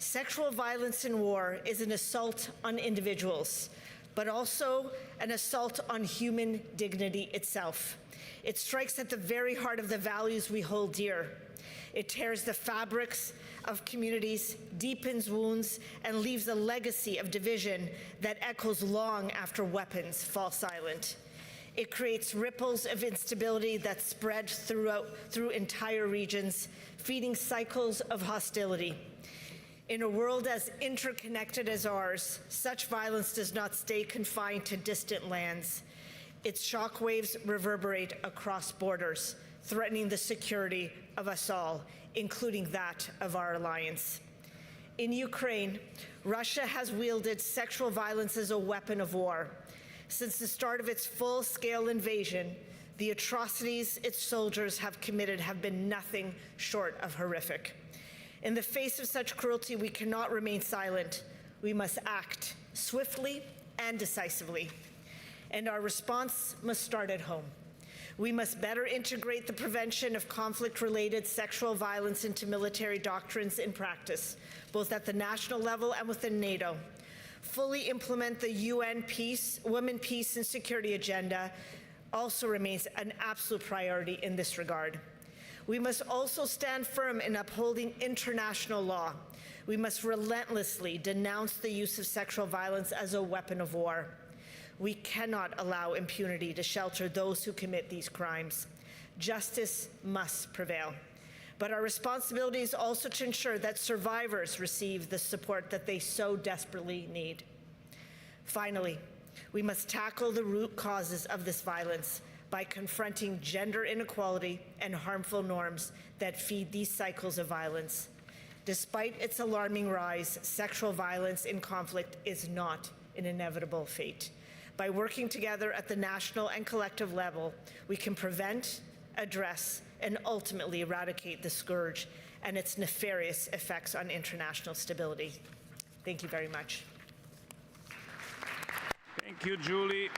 Sexual violence in war is an assault on individuals, but also an assault on human dignity itself. It strikes at the very heart of the values we hold dear. It tears the fabrics of communities, deepens wounds, and leaves a legacy of division that echoes long after weapons fall silent. It creates ripples of instability that spread through entire regions, feeding cycles of hostility. In a world as interconnected as ours, such violence does not stay confined to distant lands. Its shockwaves reverberate across borders, threatening the security of us all, including that of our alliance. In Ukraine, Russia has wielded sexual violence as a weapon of war. Since the start of its full-scale invasion, the atrocities its soldiers have committed have been nothing short of horrific. In the face of such cruelty, we cannot remain silent. We must act swiftly and decisively. And our response must start at home. We must better integrate the prevention of conflict-related sexual violence into military doctrines in practice, both at the national level and within NATO. Fully implement the UN Women, Peace and Security agenda also remains an absolute priority in this regard. We must also stand firm in upholding international law. We must relentlessly denounce the use of sexual violence as a weapon of war. We cannot allow impunity to shelter those who commit these crimes. Justice must prevail. But our responsibility is also to ensure that survivors receive the support that they so desperately need. Finally, we must tackle the root causes of this violence by confronting gender inequality and harmful norms that feed these cycles of violence. Despite its alarming rise, sexual violence in conflict is not an inevitable fate. By working together at the national and collective level, we can prevent, address, and ultimately eradicate the scourge and its nefarious effects on international stability. Thank you very much. Thank you, Julie.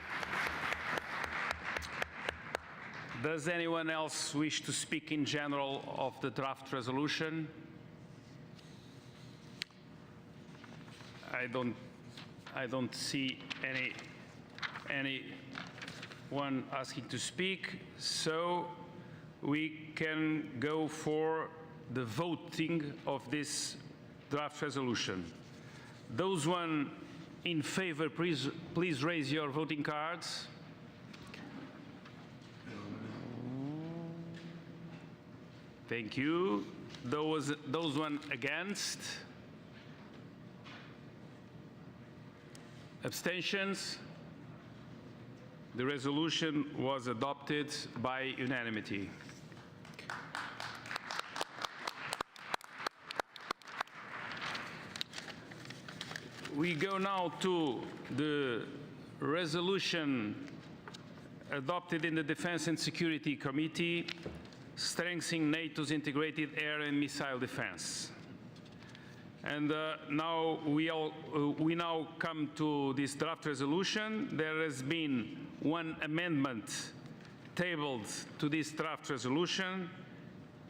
Does anyone else wish to speak in general of the draft resolution? I don't see anyone asking to speak, so we can go for the voting of this draft resolution. Those one in favor, please raise your voting cards. Thank you. Those one against? Abstentions? The resolution was adopted by unanimity. We go now to the resolution adopted in the Defense and Security Committee, strengthening NATO's integrated air and missile defense. And now we now come to this draft resolution. There has been one amendment tabled to this draft resolution,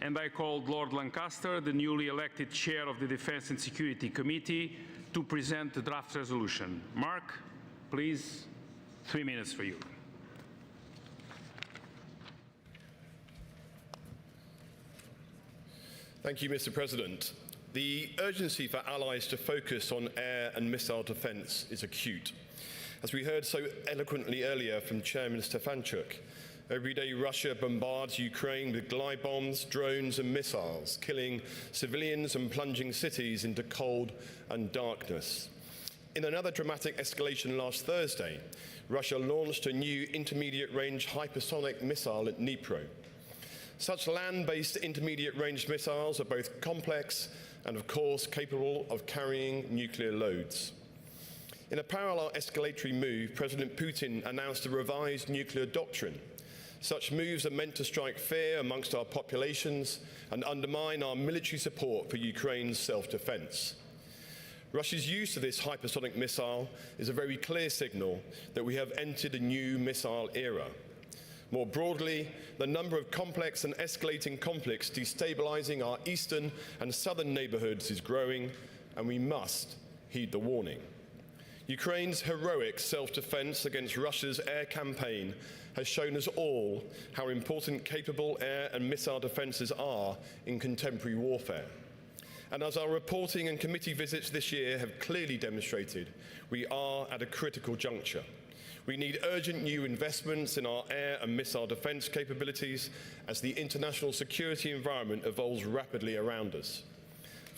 and I called Lord Lancaster, the newly elected chair of the Defense and Security Committee, to present the draft resolution. Mark, please, 3 minutes for you. Thank you, Mr. President. The urgency for allies to focus on air and missile defence is acute. As we heard so eloquently earlier from Chairman Stefanuk, every day Russia bombards Ukraine with glide bombs, drones and missiles, killing civilians and plunging cities into cold and darkness. In another dramatic escalation last Thursday, Russia launched a new intermediate-range hypersonic missile at Dnipro. Such land-based intermediate-range missiles are both complex and, of course, capable of carrying nuclear loads. In a parallel escalatory move, President Putin announced a revised nuclear doctrine. Such moves are meant to strike fear amongst our populations and undermine our military support for Ukraine's self-defense. Russia's use of this hypersonic missile is a very clear signal that we have entered a new missile era. More broadly, the number of complex and escalating conflicts destabilizing our eastern and southern neighborhoods is growing, and we must heed the warning. Ukraine's heroic self-defense against Russia's air campaign has shown us all how important capable air and missile defenses are in contemporary warfare. And as our reporting and committee visits this year have clearly demonstrated, we are at a critical juncture. We need urgent new investments in our air and missile defense capabilities as the international security environment evolves rapidly around us.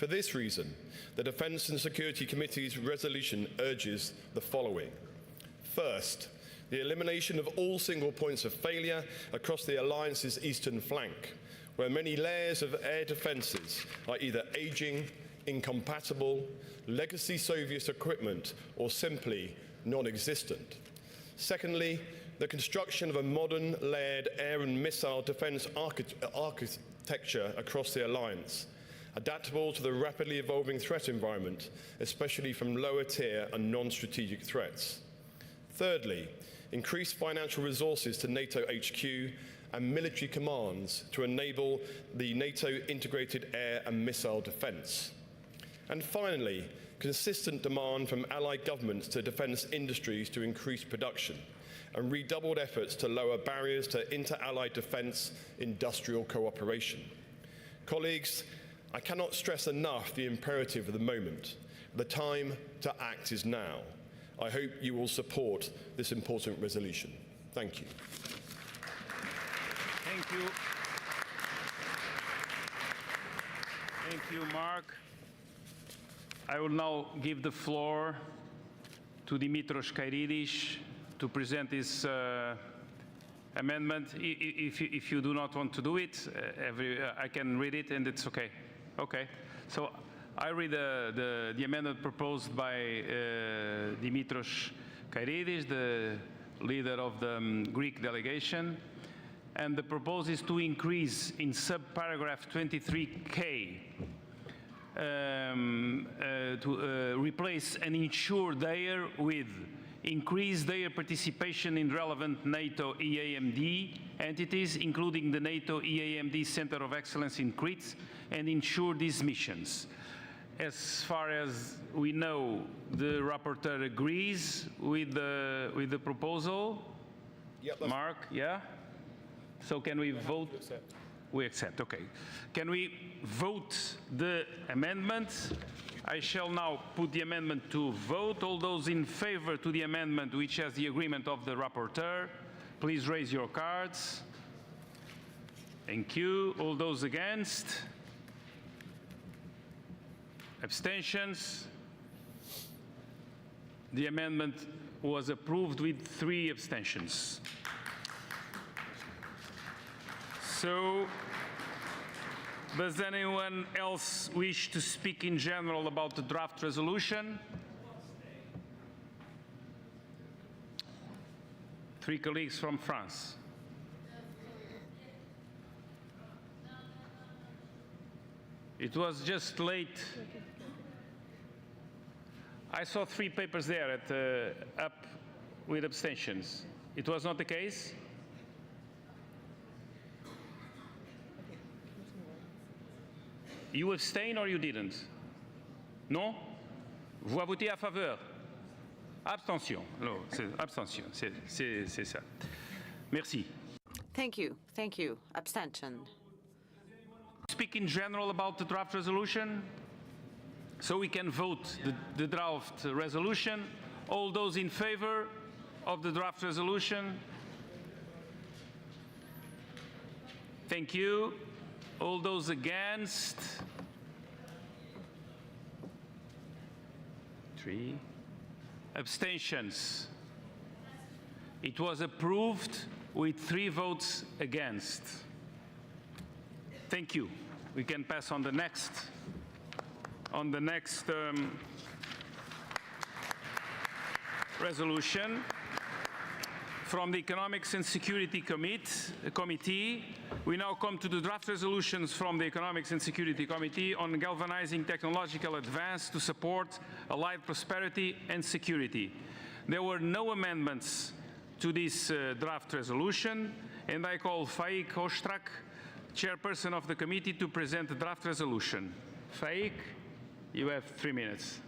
For this reason, the Defence and Security Committee's resolution urges the following. First, the elimination of all single points of failure across the alliance's eastern flank, where many layers of air defences are either ageing, incompatible, legacy Soviet equipment, or simply non-existent. Secondly, the construction of a modern layered air and missile defence architecture across the alliance, adaptable to the rapidly evolving threat environment, especially from lower tier and non-strategic threats. Thirdly, increased financial resources to NATO HQ and military commands to enable the NATO integrated air and missile defence. And finally, consistent demand from allied governments to defence industries to increase production and redoubled efforts to lower barriers to inter-allied defence industrial cooperation. Colleagues, I cannot stress enough the imperative of the moment. The time to act is now. I hope you will support this important resolution. Thank you. Thank you. Thank you, Mark. I will now give the floor to Dimitros Kairidis to present this amendment. If you do not want to do it, I can read it and it's okay. Okay. So I read the amendment proposed by Dimitros Kairidis, the leader of the Greek delegation. And the proposal is to increase in subparagraph 23K to replace and ensure their with increase their participation in relevant NATO EAMD entities, including the NATO EAMD Center of Excellence in Crete, and ensure these missions. As far as we know, the rapporteur agrees with the proposal. Yep, Mark, yeah? So can we vote? We accept, okay. Can we vote the amendment? I shall now put the amendment to vote. All those in favor to the amendment which has the agreement of the rapporteur, please raise your cards. Thank you. All those against? Abstentions? The amendment was approved with 3 abstentions. So, does anyone else wish to speak in general about the draft resolution? 3 colleagues from France. It was just late. I saw 3 papers there at up with abstentions. It was not the case? You abstain or you didn't? Non? Vous avez voté à faveur? Abstention. Non, c'est abstention. C'est ça. Merci. Thank you. Thank you. Abstention. Speak in general about the draft resolution, so we can vote the draft resolution. All those in favor of the draft resolution? Thank you. All those against? 3. Abstentions? It was approved with 3 votes against. Thank you. We can pass on the next. Resolution. From the Economics and Security Committee, we now come to the draft resolutions from the Economics and Security Committee on galvanizing technological advance to support allied prosperity and security. There were no amendments to this draft resolution, and I call Faik Ostrak, chairperson of the committee, to present the draft resolution. Faik, you have 3 minutes.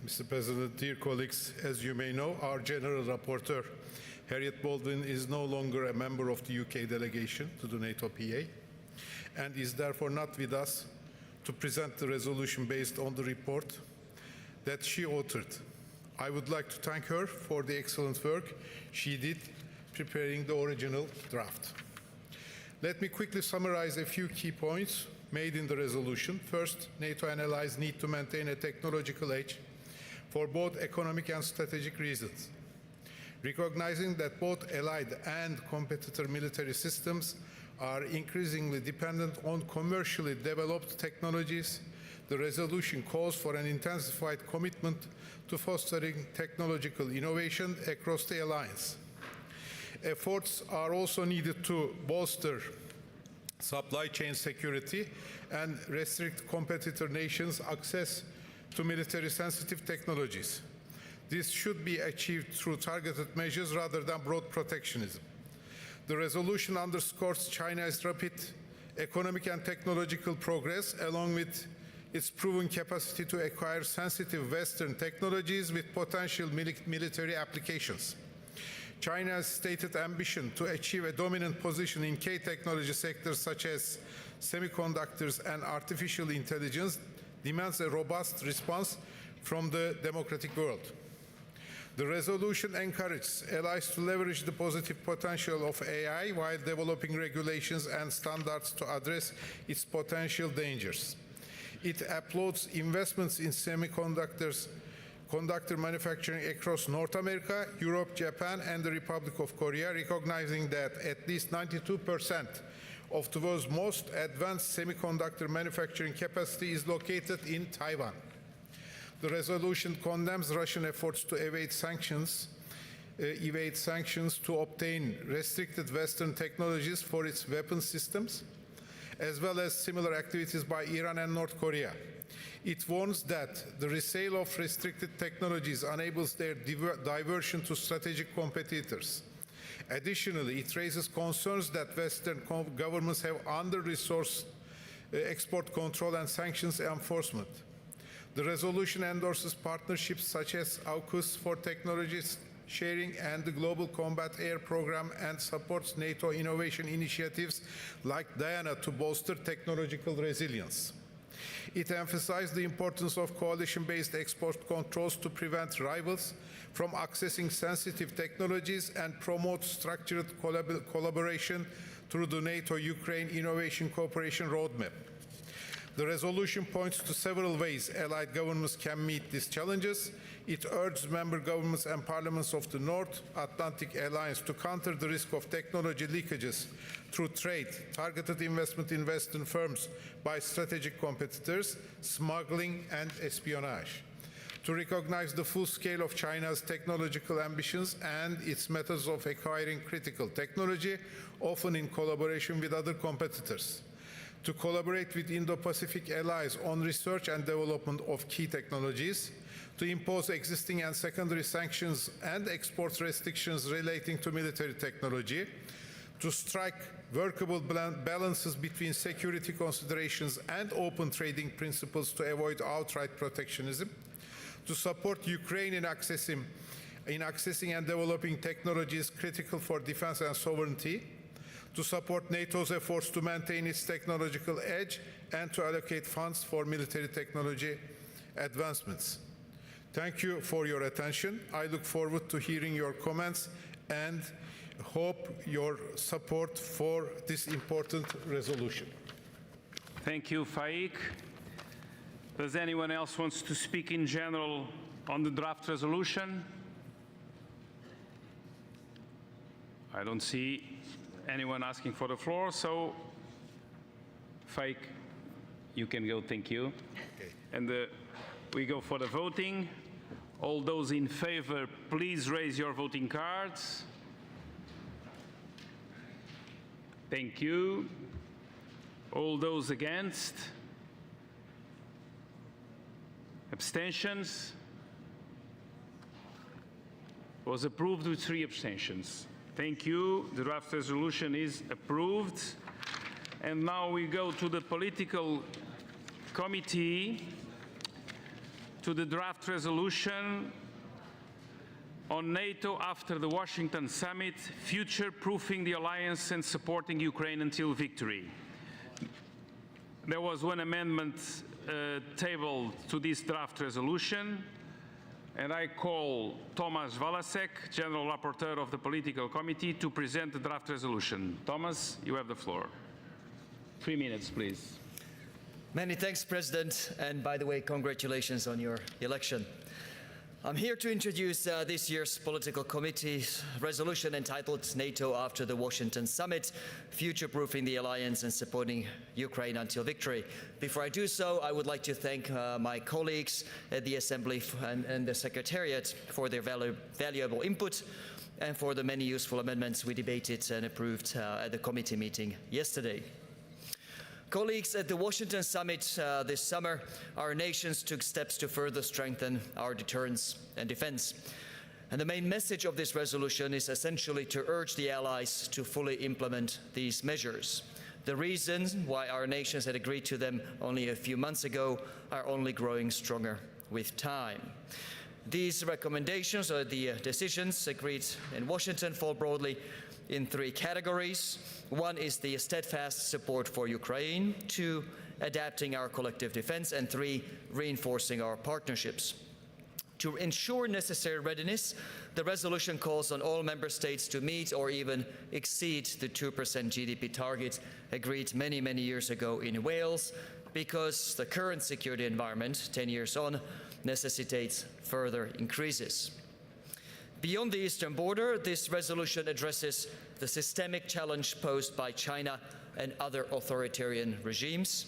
Mr. President, dear colleagues, as you may know, our General Rapporteur Harriet Baldwin is no longer a member of the UK delegation to the NATO PA and is therefore not with us to present the resolution based on the report that she authored. I would like to thank her for the excellent work she did preparing the original draft. Let me quickly summarize a few key points made in the resolution. First, NATO and allies need to maintain a technological edge for both economic and strategic reasons. Recognizing that both allied and competitor military systems are increasingly dependent on commercially developed technologies, the resolution calls for an intensified commitment to fostering technological innovation across the alliance. Efforts are also needed to bolster supply chain security and restrict competitor nations' access to military-sensitive technologies. This should be achieved through targeted measures rather than broad protectionism. The resolution underscores China's rapid economic and technological progress, along with its proven capacity to acquire sensitive Western technologies with potential military applications. China's stated ambition to achieve a dominant position in key technology sectors such as semiconductors and artificial intelligence demands a robust response from the democratic world. The resolution encourages allies to leverage the positive potential of AI while developing regulations and standards to address its potential dangers. It applauds investments in semiconductor manufacturing across North America, Europe, Japan, and the Republic of Korea, recognizing that at least 92% of the world's most advanced semiconductor manufacturing capacity is located in Taiwan. The resolution condemns Russian efforts to evade sanctions to obtain restricted Western technologies for its weapon systems, as well as similar activities by Iran and North Korea. It warns that the resale of restricted technologies enables their diversion to strategic competitors. Additionally, it raises concerns that Western governments have under-resourced export control and sanctions enforcement. The resolution endorses partnerships such as AUKUS for technologies sharing and the Global Combat Air Program, and supports NATO innovation initiatives like Diana to bolster technological resilience. It emphasized the importance of coalition-based export controls to prevent rivals from accessing sensitive technologies and promote structured collaboration through the NATO-Ukraine Innovation Cooperation Roadmap. The resolution points to several ways allied governments can meet these challenges. It urges member governments and parliaments of the North Atlantic Alliance to counter the risk of technology leakages through trade, targeted investment in Western firms by strategic competitors, smuggling, and espionage. To recognize the full scale of China's technological ambitions and its methods of acquiring critical technology, often in collaboration with other competitors. To collaborate with Indo-Pacific allies on research and development of key technologies, to impose existing and secondary sanctions and export restrictions relating to military technology, to strike workable balances between security considerations and open trading principles to avoid outright protectionism, to support Ukraine in accessing and developing technologies critical for defense and sovereignty, to support NATO's efforts to maintain its technological edge, and to allocate funds for military technology advancements. Thank you for your attention. I look forward to hearing your comments and hope your support for this important resolution. Thank you, Faik. Does anyone else want to speak in general on the draft resolution? I don't see anyone asking for the floor, so Faik, you can go, thank you. Okay. And we go for the voting. All those in favor, please raise your voting cards. Thank you. All those against? Abstentions? Was approved with 3 abstentions. Thank you. The draft resolution is approved. And now we go to the political committee, to the draft resolution on NATO after the Washington summit, future-proofing the alliance and supporting Ukraine until victory. There was one amendment tabled to this draft resolution, and I call Tomasz Walasek, General Rapporteur of the Political Committee, to present the draft resolution. Thomas, you have the floor. 3 minutes, please. Many thanks, President, and by the way, congratulations on your election. I'm here to introduce this year's Political Committee's resolution entitled NATO After the Washington Summit, Future-Proofing the Alliance and Supporting Ukraine Until Victory. Before I do so, I would like to thank my colleagues at the Assembly and the Secretariat for their valuable input and for the many useful amendments we debated and approved at the committee meeting yesterday. Colleagues, at the Washington Summit this summer, our nations took steps to further strengthen our deterrence and defense. And the main message of this resolution is essentially to urge the allies to fully implement these measures. The reasons why our nations had agreed to them only a few months ago are only growing stronger with time. These recommendations, or the decisions agreed in Washington, fall broadly in 3 categories. 1 is the steadfast support for Ukraine, 2, adapting our collective defense, and 3, reinforcing our partnerships. To ensure necessary readiness, the resolution calls on all member states to meet or even exceed the 2% GDP target agreed many, many years ago in Wales, because the current security environment, 10 years on, necessitates further increases. Beyond the eastern border, this resolution addresses the systemic challenge posed by China and other authoritarian regimes.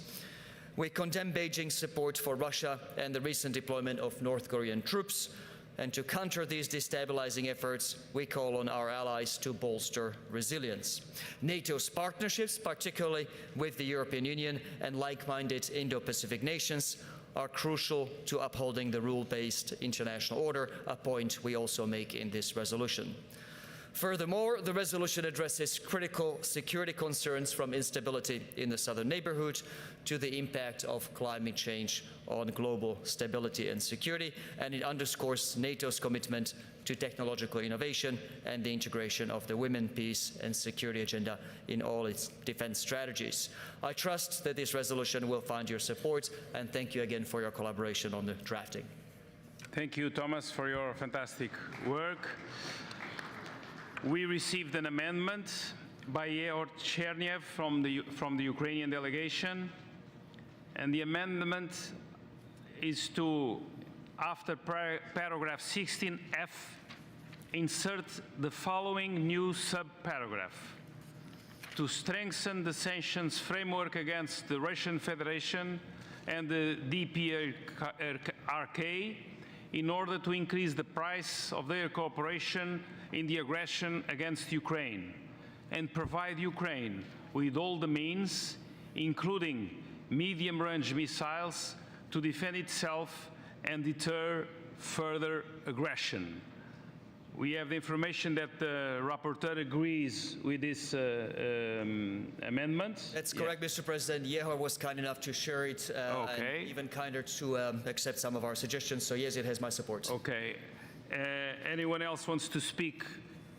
We condemn Beijing's support for Russia and the recent deployment of North Korean troops. And to counter these destabilizing efforts, we call on our allies to bolster resilience. NATO's partnerships, particularly with the European Union and like-minded Indo-Pacific nations, are crucial to upholding the rule-based international order, a point we also make in this resolution. Furthermore, the resolution addresses critical security concerns from instability in the southern neighborhood to the impact of climate change on global stability and security, and it underscores NATO's commitment to technological innovation and the integration of the women, peace and security agenda in all its defense strategies. I trust that this resolution will find your support, and thank you again for your collaboration on the drafting. Thank you, Thomas, for your fantastic work. We received an amendment by Yehor Cherniev from the Ukrainian delegation, and the amendment is to, after paragraph 16F, insert the following new sub-paragraph: to strengthen the sanctions framework against the Russian Federation and the DPRK in order to increase the price of their cooperation in the aggression against Ukraine, and provide Ukraine with all the means, including medium-range missiles, to defend itself and deter further aggression. We have the information that the rapporteur agrees with this amendment. That's correct, Mr. President. Yehor was kind enough to share it, and even kinder to accept some of our suggestions. So yes, it has my support. Okay. Anyone else wants to speak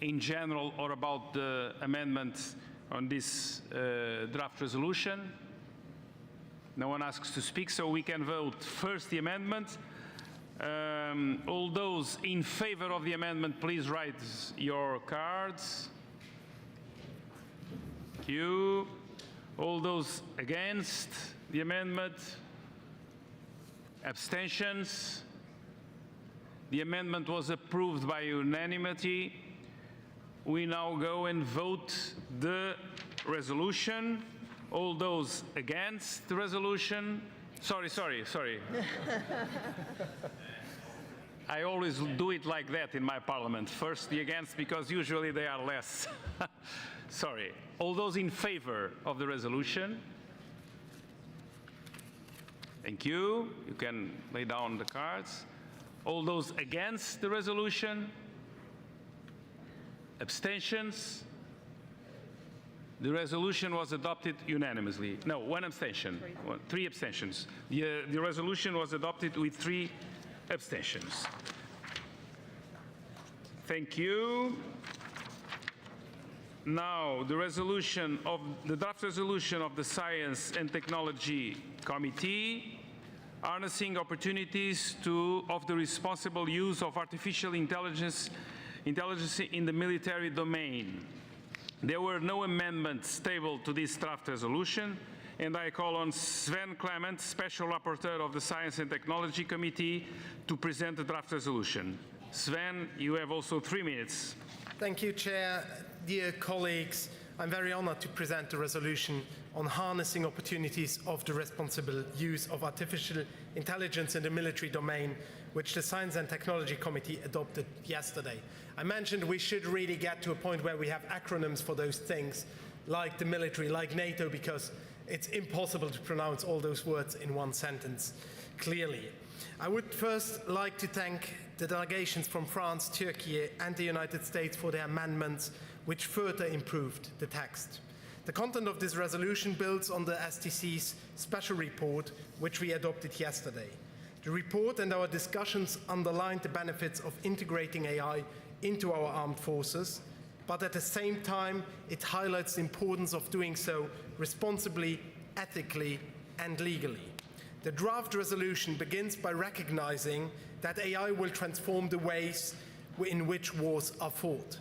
in general or about the amendment on this draft resolution? No one asks to speak, so we can vote first the amendment. All those in favor of the amendment, please write your cards. Thank you. All those against the amendment? Abstentions? The amendment was approved by unanimity. We now go and vote the resolution. All those against the resolution? Sorry. I always do it like that in my parliament. First the against, because usually they are less. Sorry. All those in favor of the resolution? Thank you. You can lay down the cards. All those against the resolution? Abstentions? The resolution was adopted unanimously. No, one abstention. 3 abstentions. The resolution was adopted with 3 abstentions. Thank you. Now, the draft resolution of the Science and Technology Committee, harnessing opportunities of the responsible use of artificial intelligence in the military domain. There were no amendments tabled to this draft resolution, and I call on Sven Clement, Special Rapporteur of the Science and Technology Committee, to present the draft resolution. Sven, you have also 3 minutes. Thank you, Chair. Dear colleagues, I'm very honored to present the resolution on harnessing opportunities of the responsible use of artificial intelligence in the military domain, which the Science and Technology Committee adopted yesterday. I mentioned we should really get to a point where we have acronyms for those things, like the military, like NATO, because it's impossible to pronounce all those words in one sentence clearly. I would first like to thank the delegations from France, Turkey and the United States for their amendments, which further improved the text. The content of this resolution builds on the STC's special report, which we adopted yesterday. The report and our discussions underlined the benefits of integrating AI into our armed forces, but at the same time, it highlights the importance of doing so responsibly, ethically, and legally. The draft resolution begins by recognizing that AI will transform the ways in which wars are fought,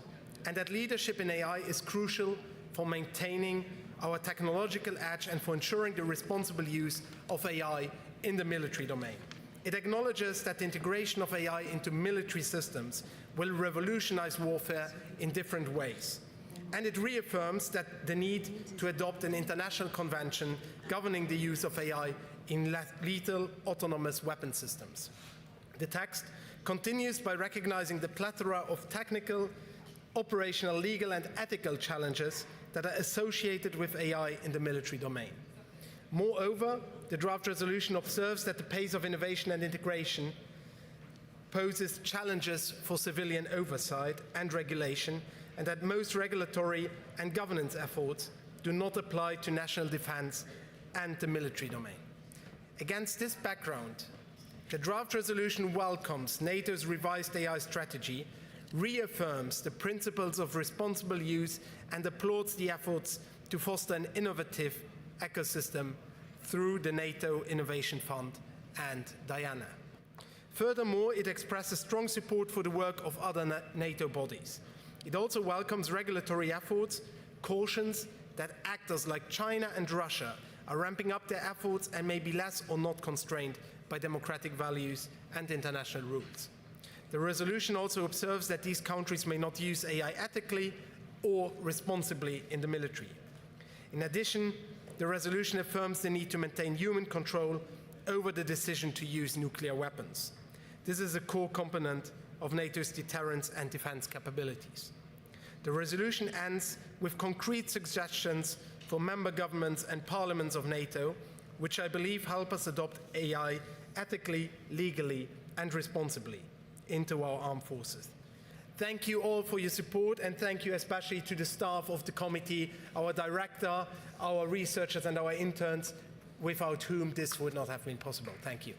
and that leadership in AI is crucial for maintaining our technological edge and for ensuring the responsible use of AI in the military domain. It acknowledges that the integration of AI into military systems will revolutionize warfare in different ways. And it reaffirms that the need to adopt an international convention governing the use of AI in lethal autonomous weapon systems. The text continues by recognizing the plethora of technical, operational, legal, and ethical challenges that are associated with AI in the military domain. Moreover, the draft resolution observes that the pace of innovation and integration poses challenges for civilian oversight and regulation, and that most regulatory and governance efforts do not apply to national defense and the military domain. Against this background, the draft resolution welcomes NATO's revised AI strategy, reaffirms the principles of responsible use, and applauds the efforts to foster an innovative ecosystem through the NATO Innovation Fund and Diana. Furthermore, it expresses strong support for the work of other NATO bodies. It also welcomes regulatory efforts, cautions that actors like China and Russia are ramping up their efforts and may be less or not constrained by democratic values and international rules. The resolution also observes that these countries may not use AI ethically or responsibly in the military. In addition, the resolution affirms the need to maintain human control over the decision to use nuclear weapons. This is a core component of NATO's deterrence and defense capabilities. The resolution ends with concrete suggestions for member governments and parliaments of NATO, which I believe help us adopt AI ethically, legally, and responsibly into our armed forces. Thank you all for your support, and thank you especially to the staff of the committee, our director, our researchers, and our interns, without whom this would not have been possible. Thank you.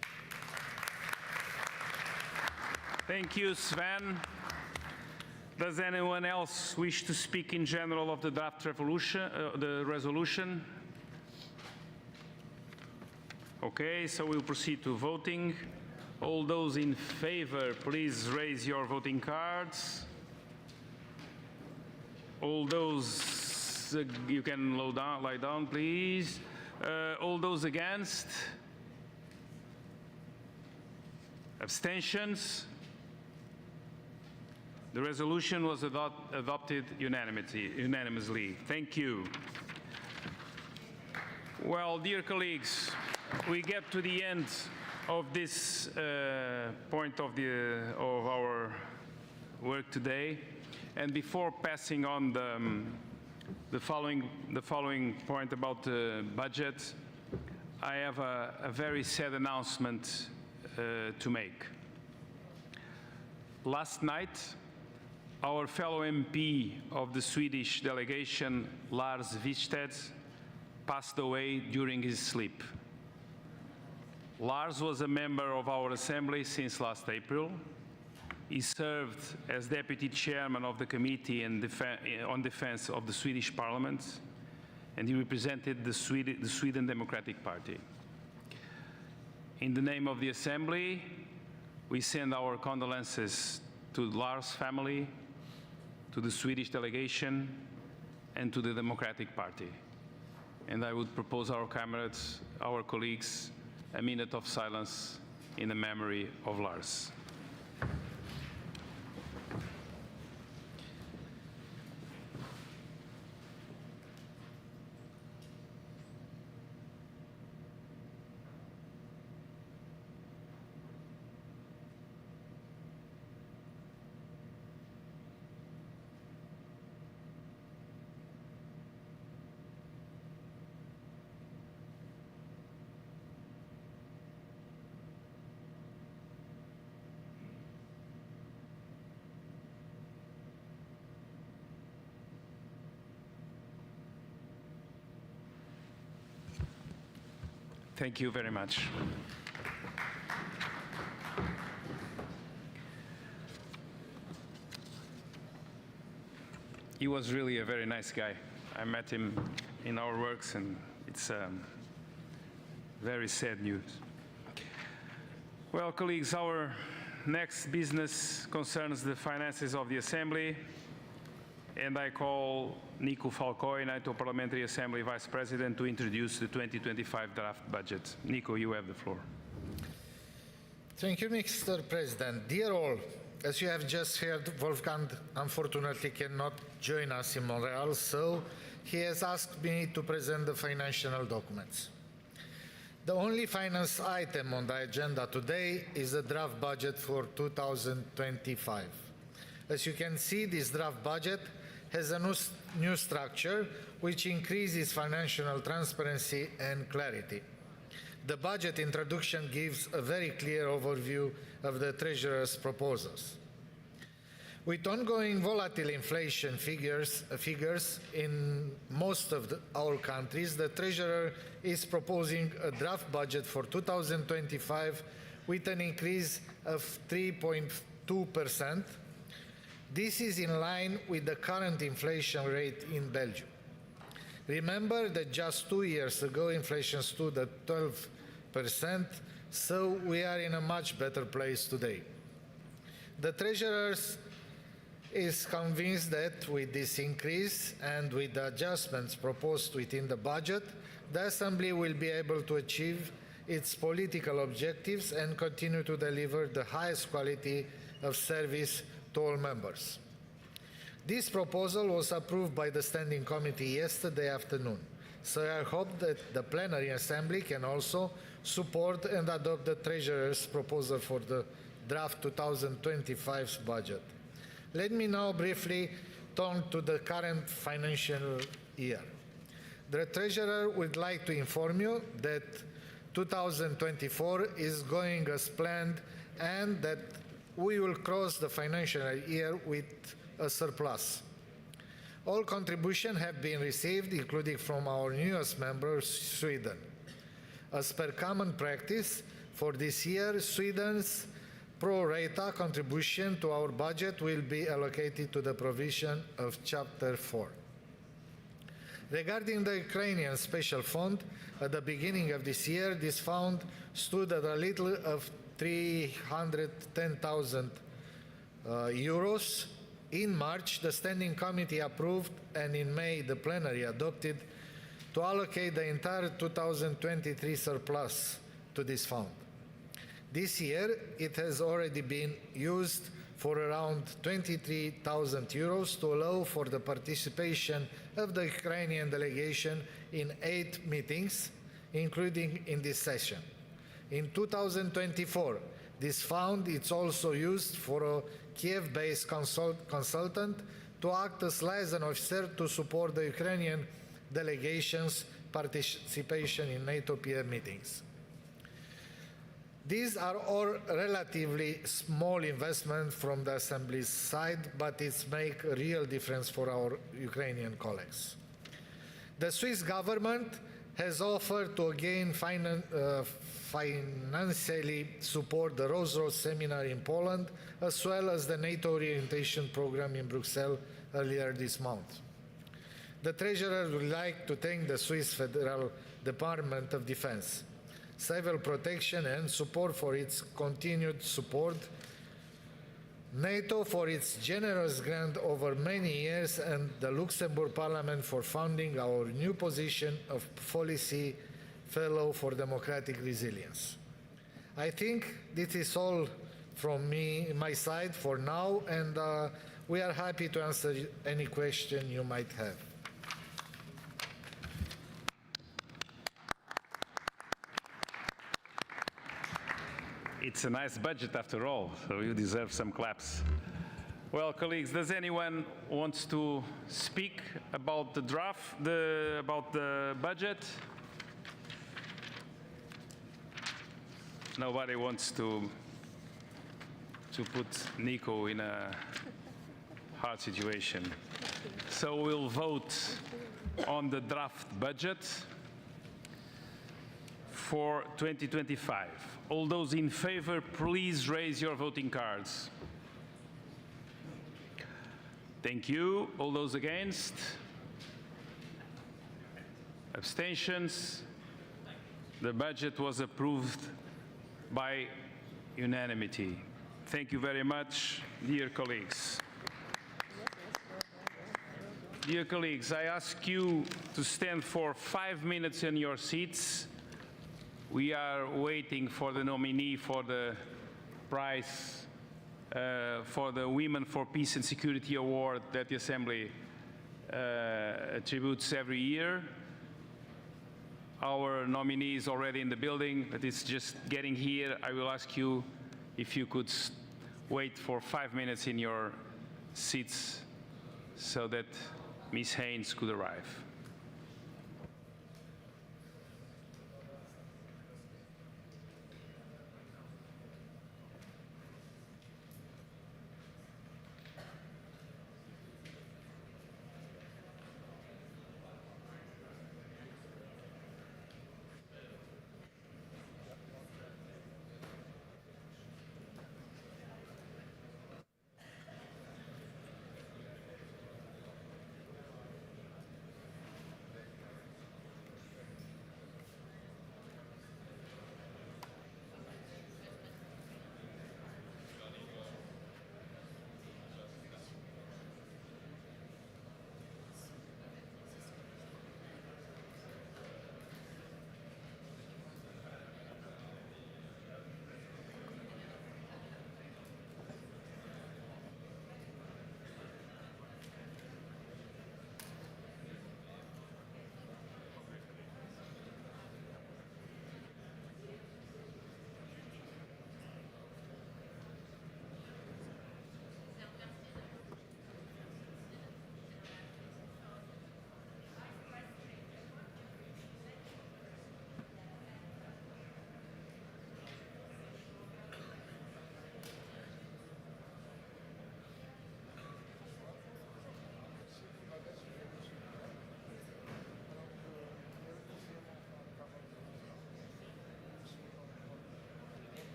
Thank you, Sven. Does anyone else wish to speak in general of the draft resolution? Okay, so we'll proceed to voting. All those in favor, please raise your voting cards. All those, you can lie down, please. All those against? Abstentions? The resolution was adopted unanimously. Thank you. Well, dear colleagues, we get to the end of this point of our work today, and before passing on the following point about the budget, I have a very sad announcement to make. Last night, our fellow MP of the Swedish delegation, Lars Wistedt, passed away during his sleep. Lars was a member of our assembly since last April. He served as Deputy Chairman of the Committee on Defense of the Swedish Parliament, and he represented the Sweden Democratic Party. In the name of the Assembly, we send our condolences to Lars' family, to the Swedish delegation, and to the Democratic Party. And I would propose our comrades, our colleagues, a minute of silence in the memory of Lars. Thank you very much. He was really a very nice guy. I met him in our works, and it's very sad news. Well, colleagues, our next business concerns the finances of the Assembly, and I call Nico Falcoi, NATO Parliamentary Assembly Vice President, to introduce the 2025 draft budget. Nico, you have the floor. Thank you, Mr. President. Dear all, as you have just heard, Wolfgang unfortunately cannot join us in Montreal, so he has asked me to present the financial documents. The only finance item on the agenda today is the draft budget for 2025. As you can see, this draft budget has a new structure which increases financial transparency and clarity. The budget introduction gives a very clear overview of the Treasurer's proposals. With ongoing volatile inflation figures in most of our countries, the Treasurer is proposing a draft budget for 2025 with an increase of 3.2%. This is in line with the current inflation rate in Belgium. Remember that just 2 years ago, inflation stood at 12%, so we are in a much better place today. The Treasurer is convinced that with this increase and with the adjustments proposed within the budget, the Assembly will be able to achieve its political objectives and continue to deliver the highest quality of service to all members. This proposal was approved by the Standing Committee yesterday afternoon, so I hope that the Plenary Assembly can also support and adopt the Treasurer's proposal for the draft 2025 budget. Let me now briefly turn to the current financial year. The Treasurer would like to inform you that 2024 is going as planned and that we will close the financial year with a surplus. All contributions have been received, including from our newest member, Sweden. As per common practice, for this year, Sweden's pro rata contribution to our budget will be allocated to the provision of Chapter 4. Regarding the Ukrainian Special Fund, at the beginning of this year, this fund stood at a little of 310,000 euros. In March, the Standing Committee approved, and in May, the Plenary adopted, to allocate the entire 2023 surplus to this fund. This year, it has already been used for around 23,000 euros to allow for the participation of the Ukrainian delegation in 8 meetings, including in this session. In 2024, this fund is also used for a Kiev-based consultant to act as liaison officer to support the Ukrainian delegation's participation in NATO PM meetings. These are all relatively small investments from the Assembly's side, but it makes a real difference for our Ukrainian colleagues. The Swiss government has offered to again financially support the Rose Seminar in Poland, as well as the NATO orientation program in Brussels earlier this month. The Treasurer would like to thank the Swiss Federal Department of Defense, Civil Protection and Support for its continued support, NATO for its generous grant over many years, and the Luxembourg Parliament for funding our new position of Policy Fellow for Democratic Resilience. I think this is all from my side for now, and we are happy to answer any question you might have. It's a nice budget after all, so you deserve some claps. Well, colleagues, does anyone want to speak about the draft, about the budget? Nobody wants to put Nico in a hard situation. So we'll vote on the draft budget for 2025. All those in favor, please raise your voting cards. Thank you. All those against? Abstentions? The budget was approved by unanimity. Thank you very much, dear colleagues. Dear colleagues, I ask you to stand for 5 minutes in your seats. We are waiting for the nominee for the prize for the Women for Peace and Security Award that the Assembly attributes every year. Our nominee is already in the building, but it's just getting here. I will ask you if you could wait for 5 minutes in your seats so that Ms. Haynes could arrive.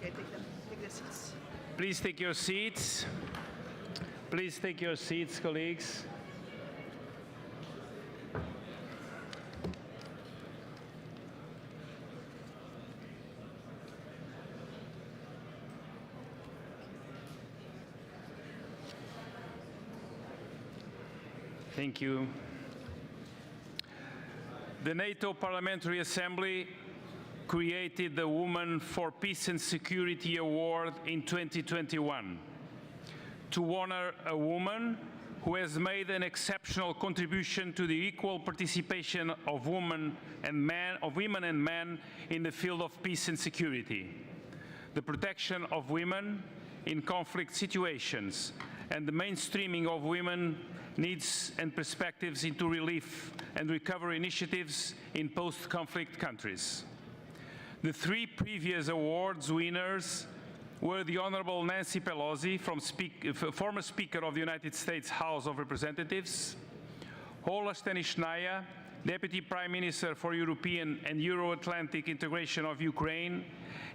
Okay, take the seats. Please take your seats. Please take your seats, colleagues. Thank you. The NATO Parliamentary Assembly created the Women for Peace and Security Award in 2021 to honor a woman who has made an exceptional contribution to the equal participation of women and men in the field of peace and security, the protection of women in conflict situations, and the mainstreaming of women needs and perspectives into relief and recovery initiatives in post-conflict countries. The three previous awards winners were the Honorable Nancy Pelosi, former Speaker of the United States House of Representatives, Ola Stanishnaya, Deputy Prime Minister for European and Euro-Atlantic Integration of Ukraine,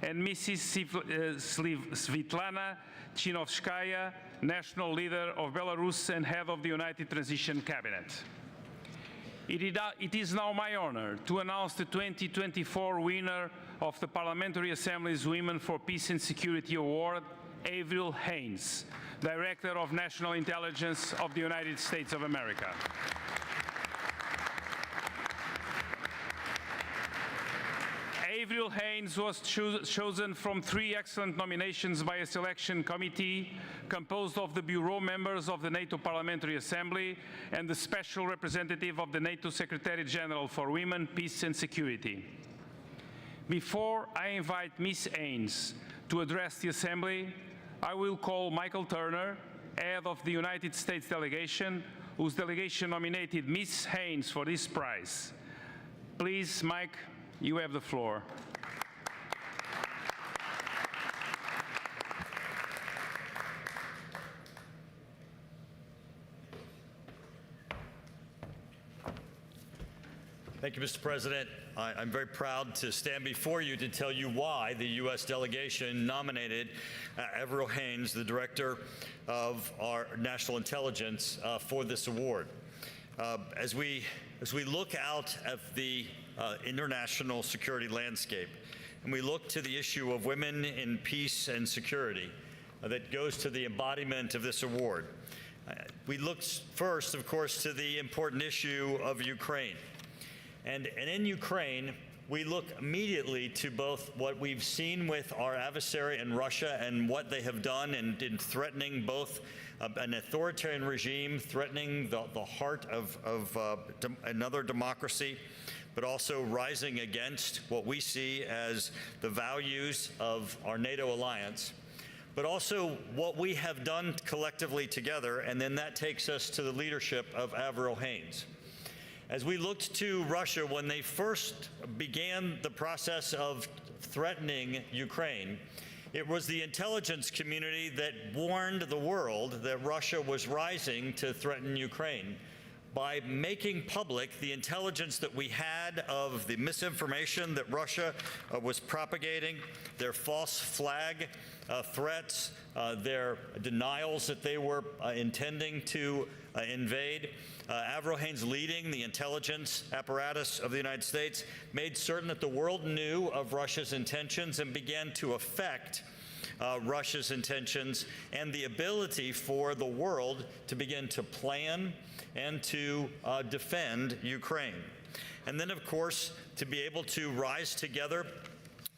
and Mrs. Svitlana Chinovskaya, National Leader of Belarus and Head of the United Transition Cabinet. It is now my honor to announce the 2024 winner of the Parliamentary Assembly's Women for Peace and Security Award, Avril Haines, Director of National Intelligence of the United States of America. Avril Haines was chosen from three excellent nominations by a selection committee composed of the Bureau members of the NATO Parliamentary Assembly and the Special Representative of the NATO Secretary General for Women, Peace and Security. Before I invite Ms. Haines to address the Assembly, I will call Michael Turner, head of the United States delegation, whose delegation nominated Ms. Haines for this prize. Please, Mike, you have the floor. Thank you, Mr. President. I'm very proud to stand before you to tell you why the U.S. delegation nominated Avril Haines, the Director of our National Intelligence, for this award. As we look out at the international security landscape, and we look to the issue of women in peace and security, that goes to the embodiment of this award. We look first, of course, to the important issue of Ukraine. And in Ukraine, we look immediately to both what we've seen with our adversary in Russia and what they have done in threatening both an authoritarian regime, threatening the heart of another democracy, but also rising against what we see as the values of our NATO alliance, but also what we have done collectively together, and then that takes us to the leadership of Avril Haines. As we looked to Russia when they first began the process of threatening Ukraine, it was the intelligence community that warned the world that Russia was rising to threaten Ukraine by making public the intelligence that we had of the misinformation that Russia was propagating, their false flag threats, their denials that they were intending to invade. Avril Haines, leading the intelligence apparatus of the United States, made certain that the world knew of Russia's intentions and began to affect Russia's intentions and the ability for the world to begin to plan and to defend Ukraine. And then, of course, to be able to rise together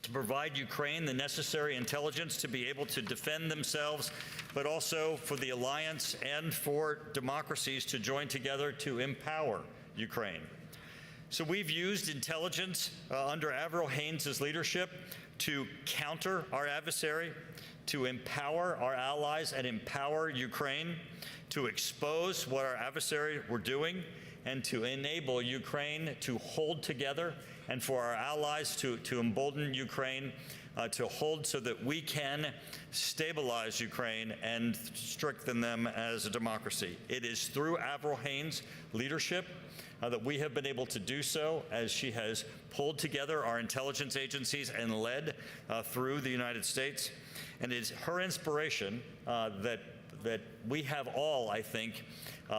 to provide Ukraine the necessary intelligence to be able to defend themselves, but also for the alliance and for democracies to join together to empower Ukraine. So we've used intelligence under Avril Haines' leadership to counter our adversary, to empower our allies and empower Ukraine, to expose what our adversary were doing, and to enable Ukraine to hold together, and for our allies to embolden Ukraine to hold so that we can stabilize Ukraine and strengthen them as a democracy. It is through Avril Haines' leadership that we have been able to do so, as she has pulled together our intelligence agencies and led through the United States. And it's her inspiration that we have all, I think,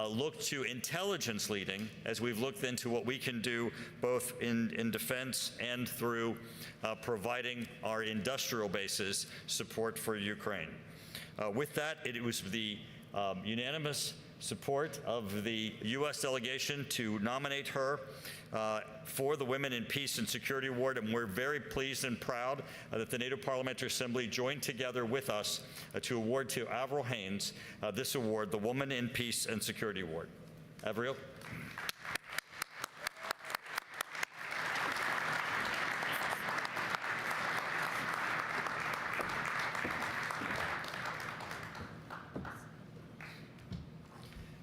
looked to intelligence leading as we've looked into what we can do both in defense and through providing our industrial bases support for Ukraine. With that, it was the unanimous support of the U.S. delegation to nominate her for the Women in Peace and Security Award, and we're very pleased and proud that the NATO Parliamentary Assembly joined together with us to award to Avril Haines this award, the Woman in Peace and Security Award. Avril.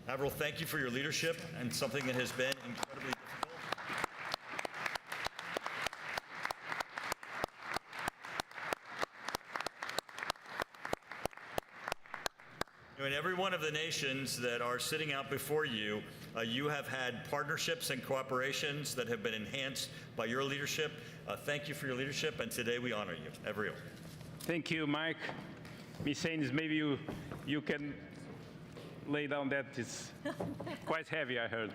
Avril, thank you for your leadership and something that has been incredibly difficult. In every one of the nations that are sitting out before you, you have had partnerships and cooperations that have been enhanced by your leadership. Thank you for your leadership, and today we honor you. Avril. Thank you, Mike. Ms. Haines, maybe you can lay down that. It's quite heavy, I heard.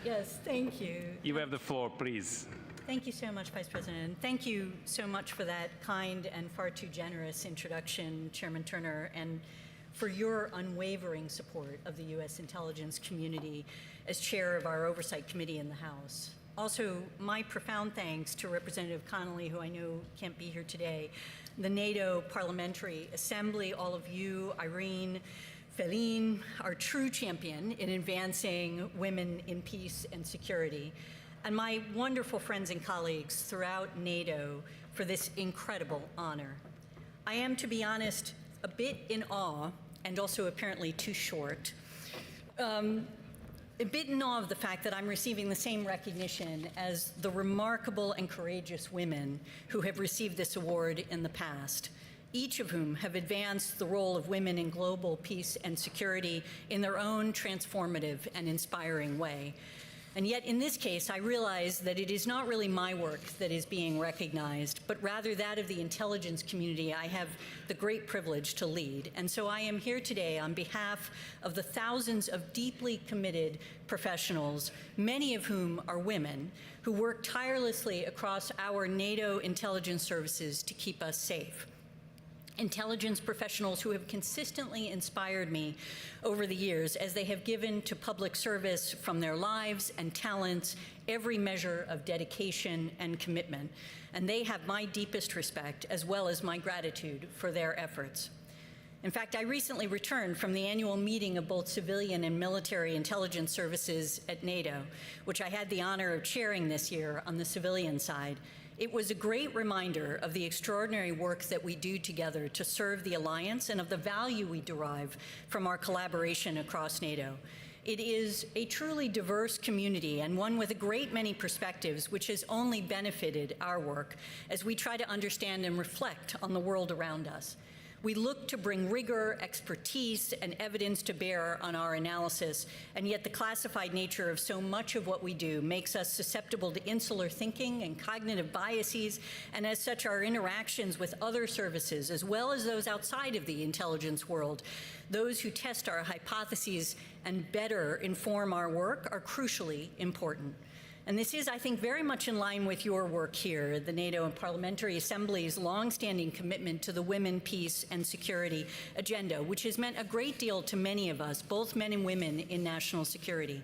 Yes, thank you. You have the floor, please. Thank you so much, Vice President. And thank you so much for that kind and far too generous introduction, Chairman Turner, and for your unwavering support of the U.S. intelligence community as chair of our Oversight Committee in the House. Also, my profound thanks to Representative Connolly, who I know can't be here today, the NATO Parliamentary Assembly, all of you, Irene, Feline, our true champion in advancing women in peace and security, and my wonderful friends and colleagues throughout NATO for this incredible honor. I am, to be honest, a bit in awe, and also apparently too short, a bit in awe of the fact that I'm receiving the same recognition as the remarkable and courageous women who have received this award in the past, each of whom have advanced the role of women in global peace and security in their own transformative and inspiring way. And yet, in this case, I realize that it is not really my work that is being recognized, but rather that of the intelligence community I have the great privilege to lead. And so I am here today on behalf of the thousands of deeply committed professionals, many of whom are women, who work tirelessly across our NATO intelligence services to keep us safe. Intelligence professionals who have consistently inspired me over the years as they have given to public service from their lives and talents every measure of dedication and commitment. And they have my deepest respect as well as my gratitude for their efforts. In fact, I recently returned from the annual meeting of both civilian and military intelligence services at NATO, which I had the honor of chairing this year on the civilian side. It was a great reminder of the extraordinary work that we do together to serve the alliance and of the value we derive from our collaboration across NATO. It is a truly diverse community and one with a great many perspectives, which has only benefited our work as we try to understand and reflect on the world around us. We look to bring rigor, expertise, and evidence to bear on our analysis, and yet the classified nature of so much of what we do makes us susceptible to insular thinking and cognitive biases, and as such, our interactions with other services, as well as those outside of the intelligence world, those who test our hypotheses and better inform our work, are crucially important. And this is, I think, very much in line with your work here, the NATO and Parliamentary Assembly's longstanding commitment to the women, peace, and security agenda, which has meant a great deal to many of us, both men and women, in national security.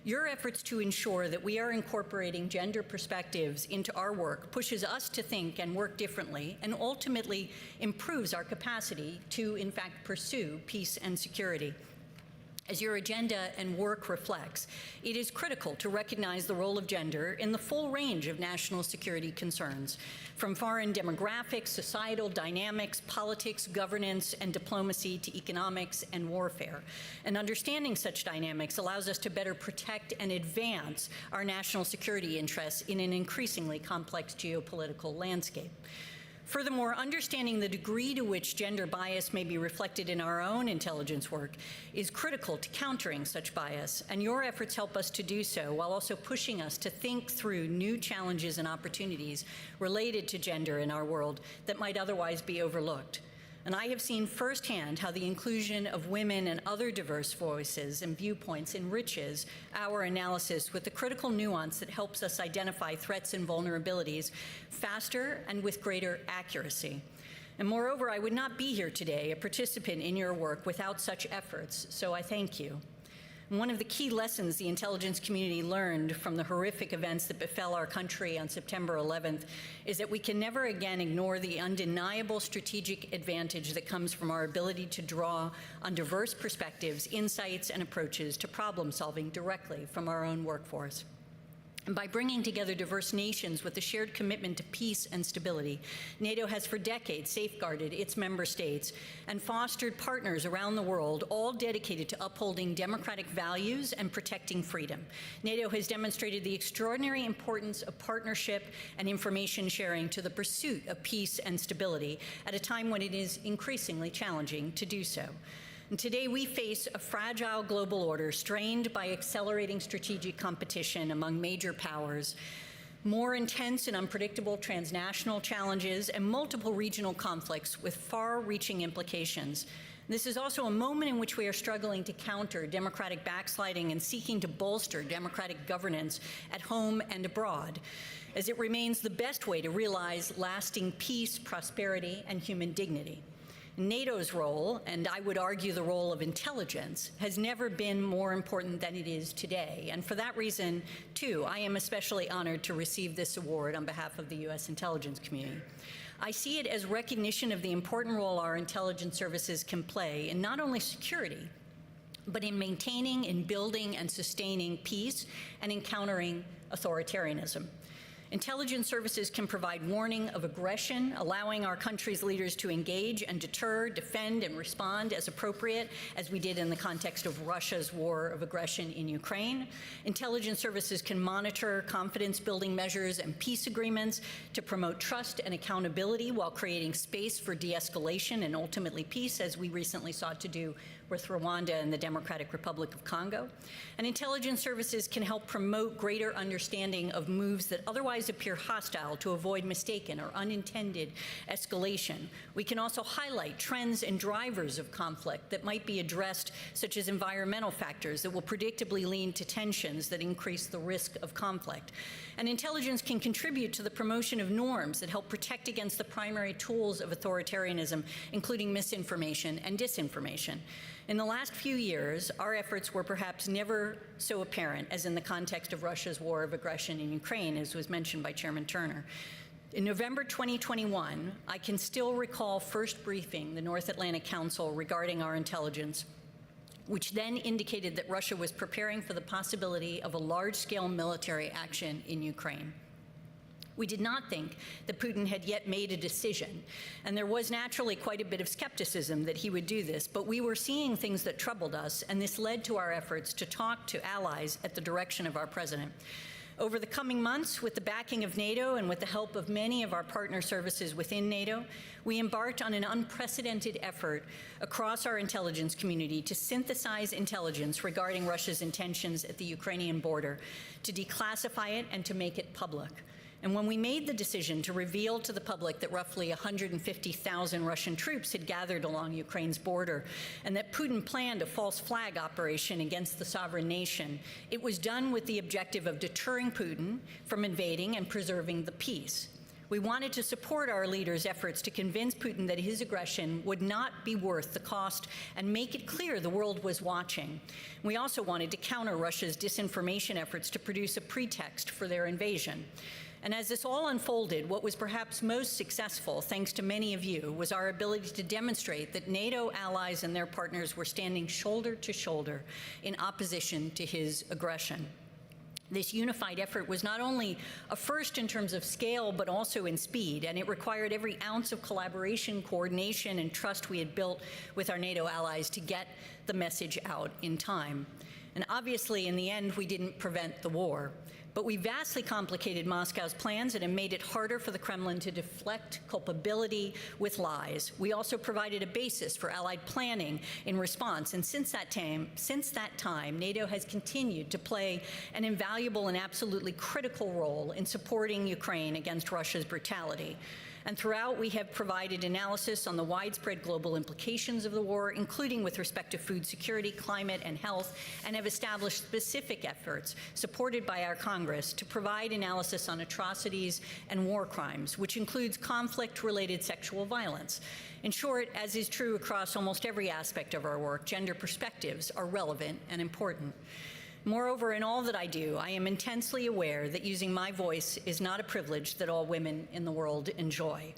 Your efforts to ensure that we are incorporating gender perspectives into our work pushes us to think and work differently and ultimately improves our capacity to, in fact, pursue peace and security. As your agenda and work reflects, it is critical to recognize the role of gender in the full range of national security concerns, from foreign demographics, societal dynamics, politics, governance, and diplomacy to economics and warfare. And understanding such dynamics allows us to better protect and advance our national security interests in an increasingly complex geopolitical landscape. Furthermore, understanding the degree to which gender bias may be reflected in our own intelligence work is critical to countering such bias, and your efforts help us to do so while also pushing us to think through new challenges and opportunities related to gender in our world that might otherwise be overlooked. And I have seen firsthand how the inclusion of women and other diverse voices and viewpoints enriches our analysis with the critical nuance that helps us identify threats and vulnerabilities faster and with greater accuracy. And moreover, I would not be here today, a participant in your work, without such efforts, so I thank you. And one of the key lessons the intelligence community learned from the horrific events that befell our country on September 11th is that we can never again ignore the undeniable strategic advantage that comes from our ability to draw on diverse perspectives, insights, and approaches to problem solving directly from our own workforce. And by bringing together diverse nations with a shared commitment to peace and stability, NATO has for decades safeguarded its member states and fostered partners around the world, all dedicated to upholding democratic values and protecting freedom. NATO has demonstrated the extraordinary importance of partnership and information sharing to the pursuit of peace and stability at a time when it is increasingly challenging to do so. And today we face a fragile global order strained by accelerating strategic competition among major powers, more intense and unpredictable transnational challenges, and multiple regional conflicts with far-reaching implications. This is also a moment in which we are struggling to counter democratic backsliding and seeking to bolster democratic governance at home and abroad, as it remains the best way to realize lasting peace, prosperity, and human dignity. NATO's role, and I would argue the role of intelligence, has never been more important than it is today. And for that reason, too, I am especially honored to receive this award on behalf of the U.S. intelligence community. I see it as recognition of the important role our intelligence services can play in not only security, but in maintaining, in building, and sustaining peace and in countering authoritarianism. Intelligence services can provide warning of aggression, allowing our country's leaders to engage and deter, defend, and respond as appropriate, as we did in the context of Russia's war of aggression in Ukraine. Intelligence services can monitor confidence-building measures and peace agreements to promote trust and accountability while creating space for de-escalation and ultimately peace, as we recently sought to do with Rwanda and the Democratic Republic of Congo. And intelligence services can help promote greater understanding of moves that otherwise appear hostile to avoid mistaken or unintended escalation. We can also highlight trends and drivers of conflict that might be addressed, such as environmental factors that will predictably lead to tensions that increase the risk of conflict. And intelligence can contribute to the promotion of norms that help protect against the primary tools of authoritarianism, including misinformation and disinformation. In the last few years, our efforts were perhaps never so apparent as in the context of Russia's war of aggression in Ukraine, as was mentioned by Chairman Turner. In November 2021, I can still recall first briefing the North Atlantic Council regarding our intelligence, which then indicated that Russia was preparing for the possibility of a large-scale military action in Ukraine. We did not think that Putin had yet made a decision, and there was naturally quite a bit of skepticism that he would do this, but we were seeing things that troubled us, and this led to our efforts to talk to allies at the direction of our president. Over the coming months, with the backing of NATO and with the help of many of our partner services within NATO, we embarked on an unprecedented effort across our intelligence community to synthesize intelligence regarding Russia's intentions at the Ukrainian border, to declassify it and to make it public. And when we made the decision to reveal to the public that roughly 150,000 Russian troops had gathered along Ukraine's border and that Putin planned a false flag operation against the sovereign nation, it was done with the objective of deterring Putin from invading and preserving the peace. We wanted to support our leaders' efforts to convince Putin that his aggression would not be worth the cost and make it clear the world was watching. We also wanted to counter Russia's disinformation efforts to produce a pretext for their invasion. And as this all unfolded, what was perhaps most successful, thanks to many of you, was our ability to demonstrate that NATO allies and their partners were standing shoulder to shoulder in opposition to his aggression. This unified effort was not only a first in terms of scale, but also in speed, and it required every ounce of collaboration, coordination, and trust we had built with our NATO allies to get the message out in time. And obviously, in the end, we didn't prevent the war. But we vastly complicated Moscow's plans and it made it harder for the Kremlin to deflect culpability with lies. We also provided a basis for Allied planning in response. And since that time, NATO has continued to play an invaluable and absolutely critical role in supporting Ukraine against Russia's brutality. And throughout, we have provided analysis on the widespread global implications of the war, including with respect to food security, climate, and health, and have established specific efforts supported by our Congress to provide analysis on atrocities and war crimes, which includes conflict-related sexual violence. In short, as is true across almost every aspect of our work, gender perspectives are relevant and important. Moreover, in all that I do, I am intensely aware that using my voice is not a privilege that all women in the world enjoy.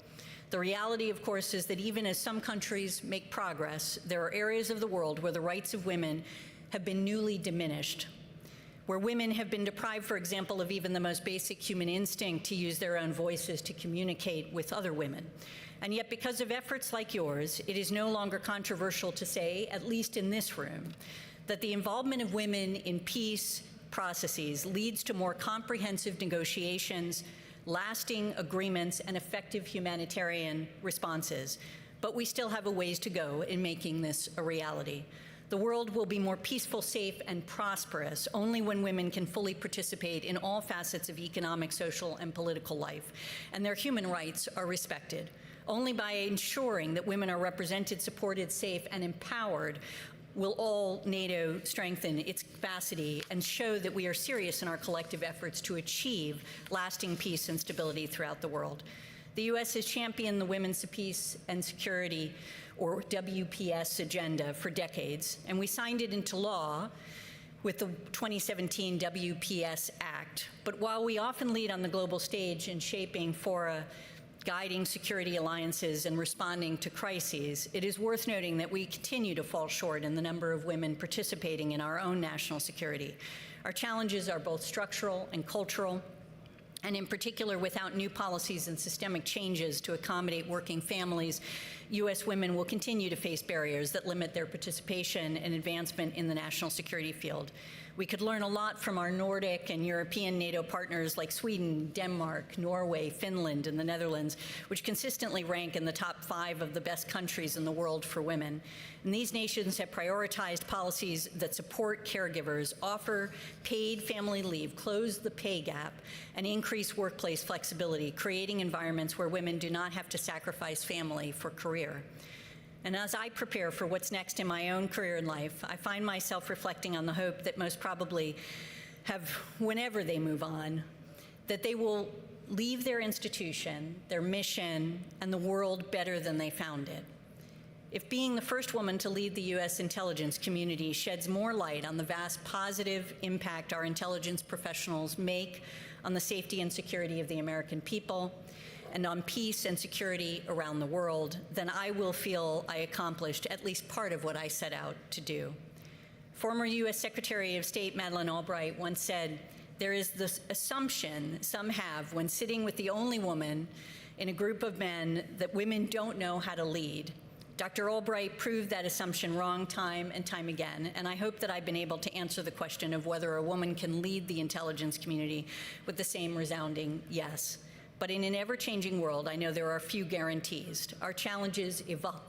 The reality, of course, is that even as some countries make progress, there are areas of the world where the rights of women have been newly diminished, where women have been deprived, for example, of even the most basic human instinct to use their own voices to communicate with other women. And yet, because of efforts like yours, it is no longer controversial to say, at least in this room, that the involvement of women in peace processes leads to more comprehensive negotiations, lasting agreements, and effective humanitarian responses. But we still have a ways to go in making this a reality. The world will be more peaceful, safe, and prosperous only when women can fully participate in all facets of economic, social, and political life, and their human rights are respected. Only by ensuring that women are represented, supported, safe, and empowered will all NATO strengthen its capacity and show that we are serious in our collective efforts to achieve lasting peace and stability throughout the world. The U.S. has championed the Women's Peace and Security, or WPS, agenda for decades, and we signed it into law with the 2017 WPS Act. But while we often lead on the global stage in shaping fora, guiding security alliances, and responding to crises, it is worth noting that we continue to fall short in the number of women participating in our own national security. Our challenges are both structural and cultural, and in particular, without new policies and systemic changes to accommodate working families, U.S. women will continue to face barriers that limit their participation and advancement in the national security field. We could learn a lot from our Nordic and European NATO partners like Sweden, Denmark, Norway, Finland, and the Netherlands, which consistently rank in the top 5 of the best countries in the world for women. And these nations have prioritized policies that support caregivers, offer paid family leave, close the pay gap, and increase workplace flexibility, creating environments where women do not have to sacrifice family for career. And as I prepare for what's next in my own career in life, I find myself reflecting on the hope that most probably have, whenever they move on, that they will leave their institution, their mission, and the world better than they found it. If being the first woman to lead the U.S. intelligence community sheds more light on the vast positive impact our intelligence professionals make on the safety and security of the American people, and on peace and security around the world, then I will feel I accomplished at least part of what I set out to do. Former U.S. Secretary of State Madeleine Albright once said, "There is this assumption some have when sitting with the only woman in a group of men that women don't know how to lead." Dr. Albright proved that assumption wrong time and time again, and I hope that I've been able to answer the question of whether a woman can lead the intelligence community with the same resounding yes. But in an ever-changing world, I know there are few guarantees. Our challenges evolve,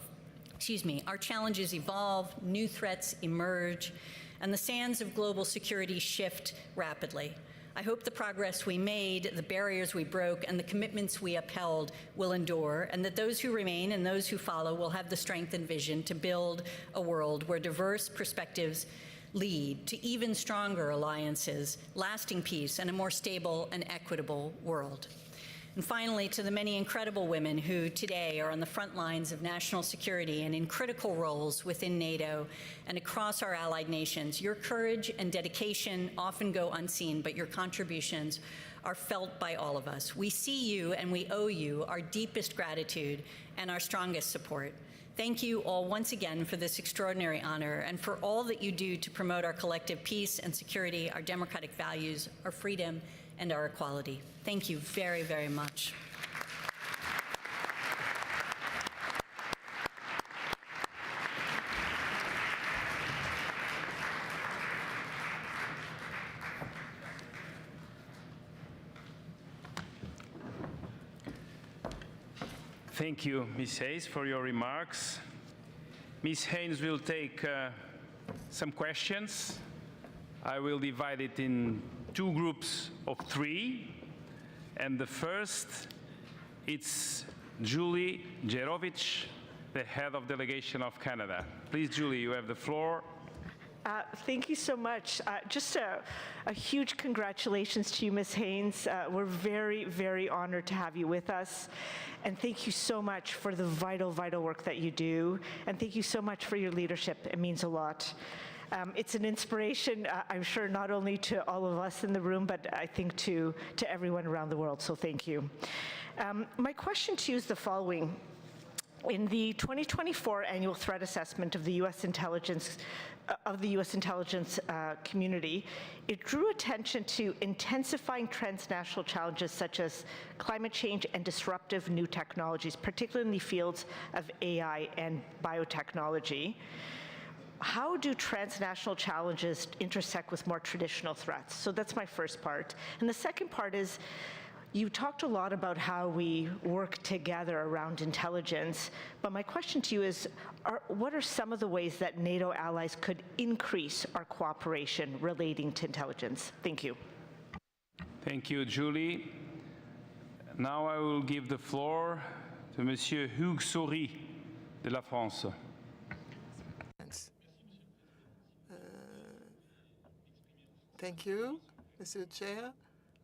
new threats emerge, and the sands of global security shift rapidly. I hope the progress we made, the barriers we broke, and the commitments we upheld will endure, and that those who remain and those who follow will have the strength and vision to build a world where diverse perspectives lead to even stronger alliances, lasting peace, and a more stable and equitable world. And finally, to the many incredible women who today are on the front lines of national security and in critical roles within NATO and across our allied nations, your courage and dedication often go unseen, but your contributions are felt by all of us. We see you and we owe you our deepest gratitude and our strongest support. Thank you all once again for this extraordinary honor and for all that you do to promote our collective peace and security, our democratic values, our freedom, and our equality. Thank you very, very much. Thank you, Ms. Hayes, for your remarks. Ms. Hayes will take some questions. I will divide it in 2 groups of 3. And the first, it's Julie Jerovich, the head of delegation of Canada. Please, Julie, you have the floor. Thank you so much. Just a huge congratulations to you, Ms. Haynes. We're very, very honored to have you with us. And thank you so much for the vital, vital work that you do. And thank you so much for your leadership. It means a lot. It's an inspiration, I'm sure, not only to all of us in the room, but I think to everyone around the world. So thank you. My question to you is the following. In the 2024 annual threat assessment of the U.S. intelligence community, it drew attention to intensifying transnational challenges such as climate change and disruptive new technologies, particularly in the fields of AI and biotechnology. How do transnational challenges intersect with more traditional threats? So that's my first part. And the second part is, you talked a lot about how we work together around intelligence, but my question to you is, what are some of the ways that NATO allies could increase our cooperation relating to intelligence? Thank you. Thank you, Julie. Now I will give the floor to Monsieur Hugues Saury de la France. Thank you, Mr. Chair.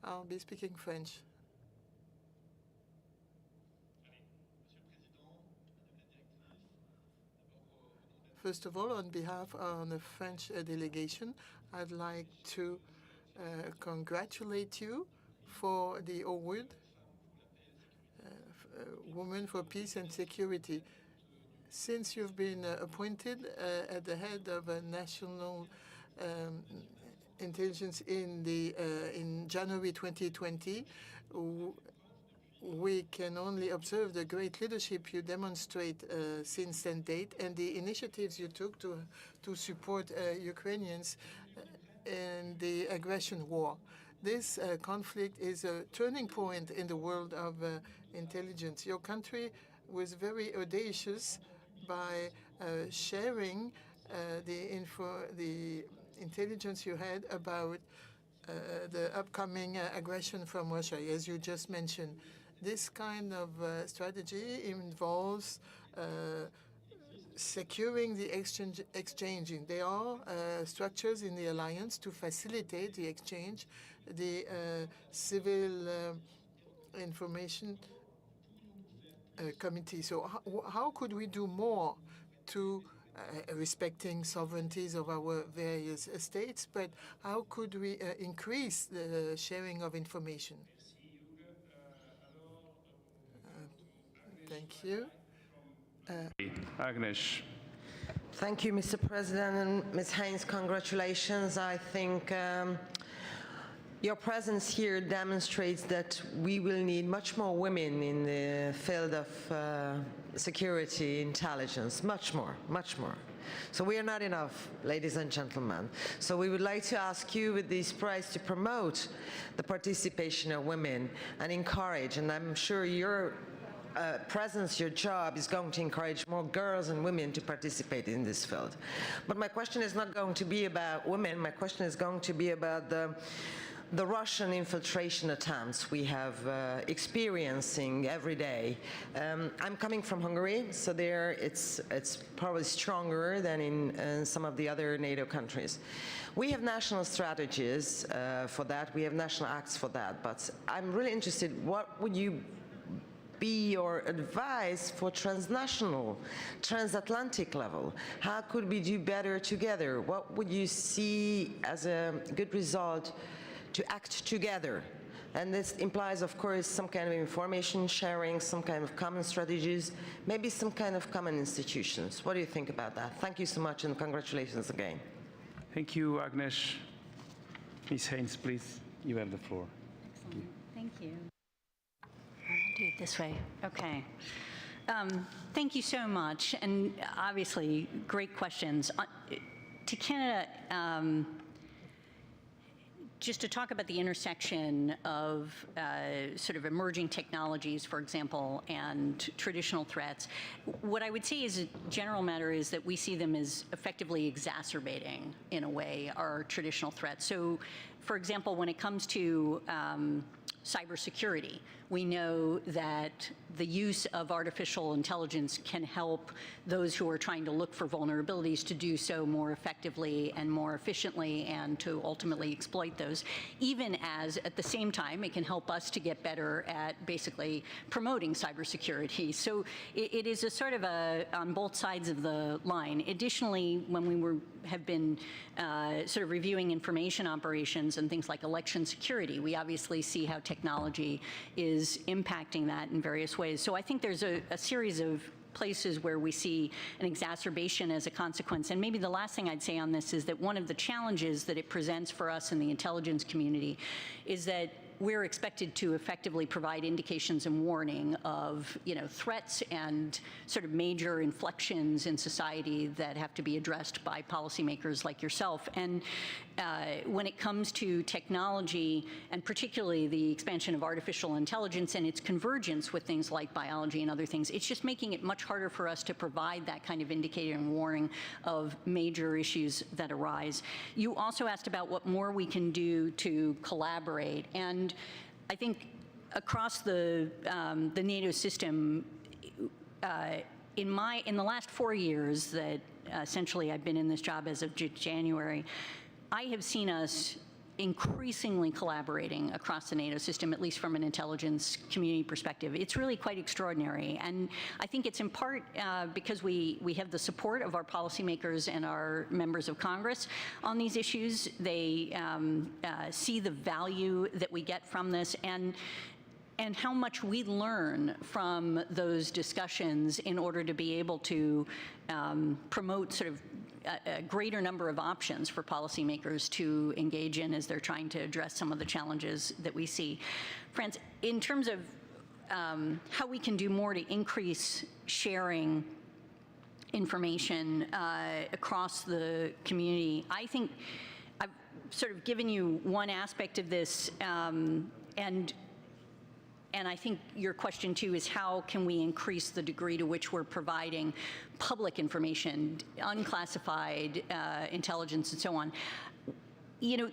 I'll be speaking French. First of all, on behalf of the French delegation, I'd like to congratulate you for the award, Women for Peace and Security. Since you've been appointed at the head of a national intelligence in January 2020, we can only observe the great leadership you demonstrate since that date and the initiatives you took to support Ukrainians in the aggression war. This conflict is a turning point in the world of intelligence. Your country was very audacious by sharing the intelligence you had about the upcoming aggression from Russia, as you just mentioned. This kind of strategy involves securing the exchanging. There are structures in the alliance to facilitate the exchange. The Civil Information Committee. So how could we do more to respecting sovereignties of our various states, but how could we increase the sharing of information? Thank you. Agnes. Thank you, Mr. President, and Ms. Haynes, congratulations. I think your presence here demonstrates that we will need much more women in the field of security intelligence, much more, much more. So we are not enough, ladies and gentlemen. So we would like to ask you with this prize to promote the participation of women and encourage, and I'm sure your presence, your job is going to encourage more girls and women to participate in this field. But my question is not going to be about women. My question is going to be about the Russian infiltration attempts we have experiencing every day. I'm coming from Hungary, so there it's probably stronger than in some of the other NATO countries. We have national strategies for that. We have national acts for that. But I'm really interested, what would you be your advice for transnational, transatlantic level? How could we do better together? What would you see as a good result to act together? And this implies, of course, some kind of information sharing, some kind of common strategies, maybe some kind of common institutions. What do you think about that? Thank you so much, and congratulations again. Thank you, Agnes. Ms. Haynes, please, you have the floor. Thank you. I'll do it this way. Okay. Thank you so much, and obviously, great questions. To Canada, just to talk about the intersection of sort of emerging technologies, for example, and traditional threats, what I would say as a general matter is that we see them as effectively exacerbating, in a way, our traditional threats. So, for example, when it comes to cybersecurity. We know that the use of artificial intelligence can help those who are trying to look for vulnerabilities to do so more effectively and more efficiently and to ultimately exploit those, even as at the same time it can help us to get better at basically promoting cybersecurity. So it is a sort of on both sides of the line. Additionally, when we have been sort of reviewing information operations and things like election security, we obviously see how technology is impacting that in various ways. So I think there's a series of places where we see an exacerbation as a consequence. And maybe the last thing I'd say on this is that one of the challenges that it presents for us in the intelligence community is that we're expected to effectively provide indications and warning of, threats and sort of major inflections in society that have to be addressed by policymakers like yourself. And when it comes to technology, and particularly the expansion of artificial intelligence and its convergence with things like biology and other things, it's just making it much harder for us to provide that kind of indicator and warning of major issues that arise. You also asked about what more we can do to collaborate. And I think across the NATO system, in the last 4 years that essentially I've been in this job as of January, I have seen us increasingly collaborating across the NATO system, at least from an intelligence community perspective. It's really quite extraordinary. And I think it's in part because we have the support of our policymakers and our members of Congress on these issues. They see the value that we get from this and how much we learn from those discussions in order to be able to promote sort of a greater number of options for policymakers to engage in as they're trying to address some of the challenges that we see. France, in terms of how we can do more to increase sharing information across the community, I think I've sort of given you one aspect of this, and I think your question, too, is how can we increase the degree to which we're providing public information, unclassified intelligence, and so on. In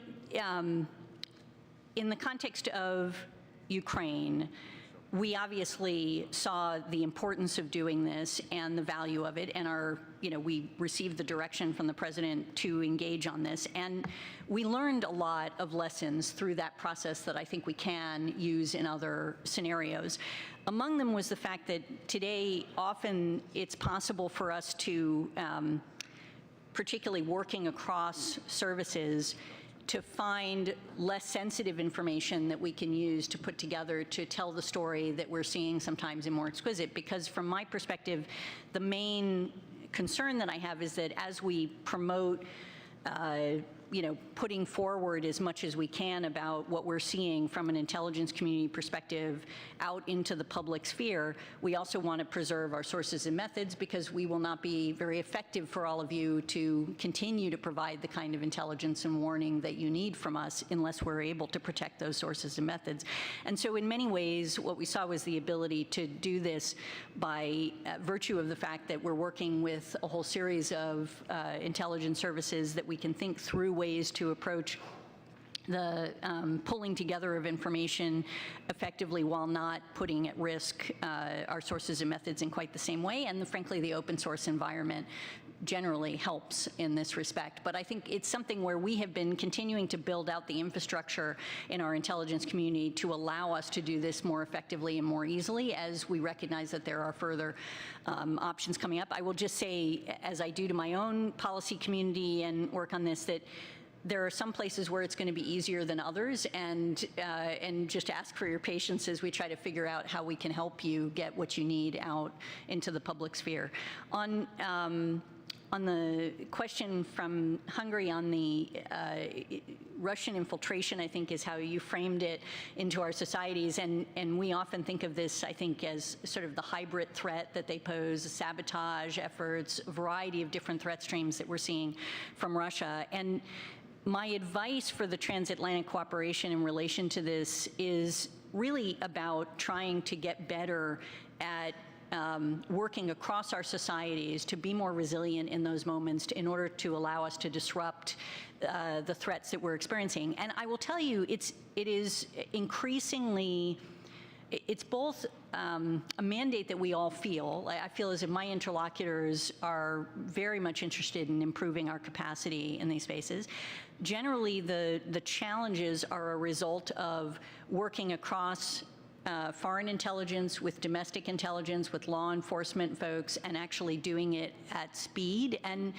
the context of Ukraine, we obviously saw the importance of doing this and the value of it, and we received the direction from the president to engage on this. And we learned a lot of lessons through that process that I think we can use in other scenarios. Among them was the fact that today, often it's possible for us to, particularly working across services, to find less sensitive information that we can use to put together to tell the story that we're seeing sometimes in more exquisite. Because from my perspective, the main concern that I have is that as we promote putting forward as much as we can about what we're seeing from an intelligence community perspective out into the public sphere, we also want to preserve our sources and methods, because we will not be very effective for all of you to continue to provide the kind of intelligence and warning that you need from us unless we're able to protect those sources and methods. And so in many ways, what we saw was the ability to do this by virtue of the fact that we're working with a whole series of intelligence services that we can think through ways to approach the pulling together of information effectively while not putting at risk our sources and methods in quite the same way. And frankly, the open source environment generally helps in this respect. But I think it's something where we have been continuing to build out the infrastructure in our intelligence community to allow us to do this more effectively and more easily as we recognize that there are further options coming up. I will just say, as I do to my own policy community and work on this, that there are some places where it's going to be easier than others, and just ask for your patience as we try to figure out how we can help you get what you need out into the public sphere. On the question from Hungary on the Russian infiltration, I think is how you framed it into our societies, and we often think of this, I think, as sort of the hybrid threat that they pose, sabotage efforts, a variety of different threat streams that we're seeing from Russia. And my advice for the transatlantic cooperation in relation to this is really about trying to get better at working across our societies to be more resilient in those moments in order to allow us to disrupt the threats that we're experiencing. And I will tell you, it is increasingly, it's both a mandate that we all feel. I feel as if my interlocutors are very much interested in improving our capacity in these spaces. Generally, the challenges are a result of working across foreign intelligence with domestic intelligence, with law enforcement folks, and actually doing it at speed. And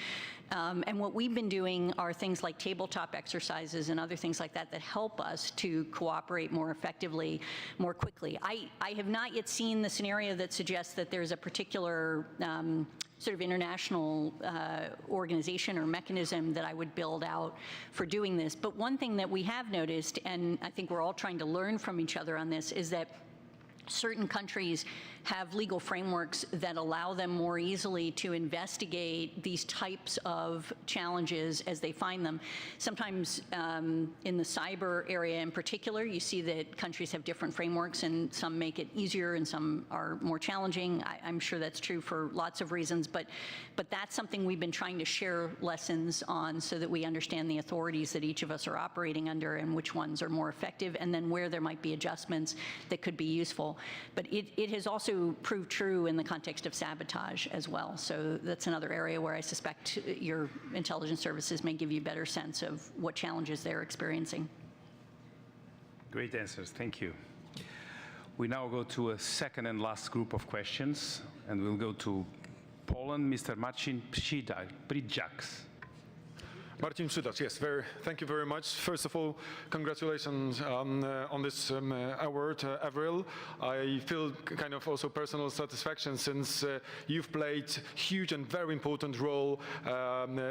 what we've been doing are things like tabletop exercises and other things like that that help us to cooperate more effectively, more quickly. I have not yet seen the scenario that suggests that there's a particular sort of international organization or mechanism that I would build out for doing this. But one thing that we have noticed, and I think we're all trying to learn from each other on this, is that certain countries have legal frameworks that allow them more easily to investigate these types of challenges as they find them. Sometimes in the cyber area in particular, you see that countries have different frameworks, and some make it easier and some are more challenging. I'm sure that's true for lots of reasons, but that's something we've been trying to share lessons on so that we understand the authorities that each of us are operating under and which ones are more effective, and then where there might be adjustments that could be useful. But it has also proved true in the context of sabotage as well. So that's another area where I suspect your intelligence services may give you a better sense of what challenges they're experiencing. Great answers, thank you. We now go to a second and last group of questions, and we'll go to Poland, Mr. Marcin Przydacz. Marcin Przydacz, yes, thank you very much. First of all, congratulations on this award, Avril. I feel kind of also personal satisfaction since you've played huge and very important role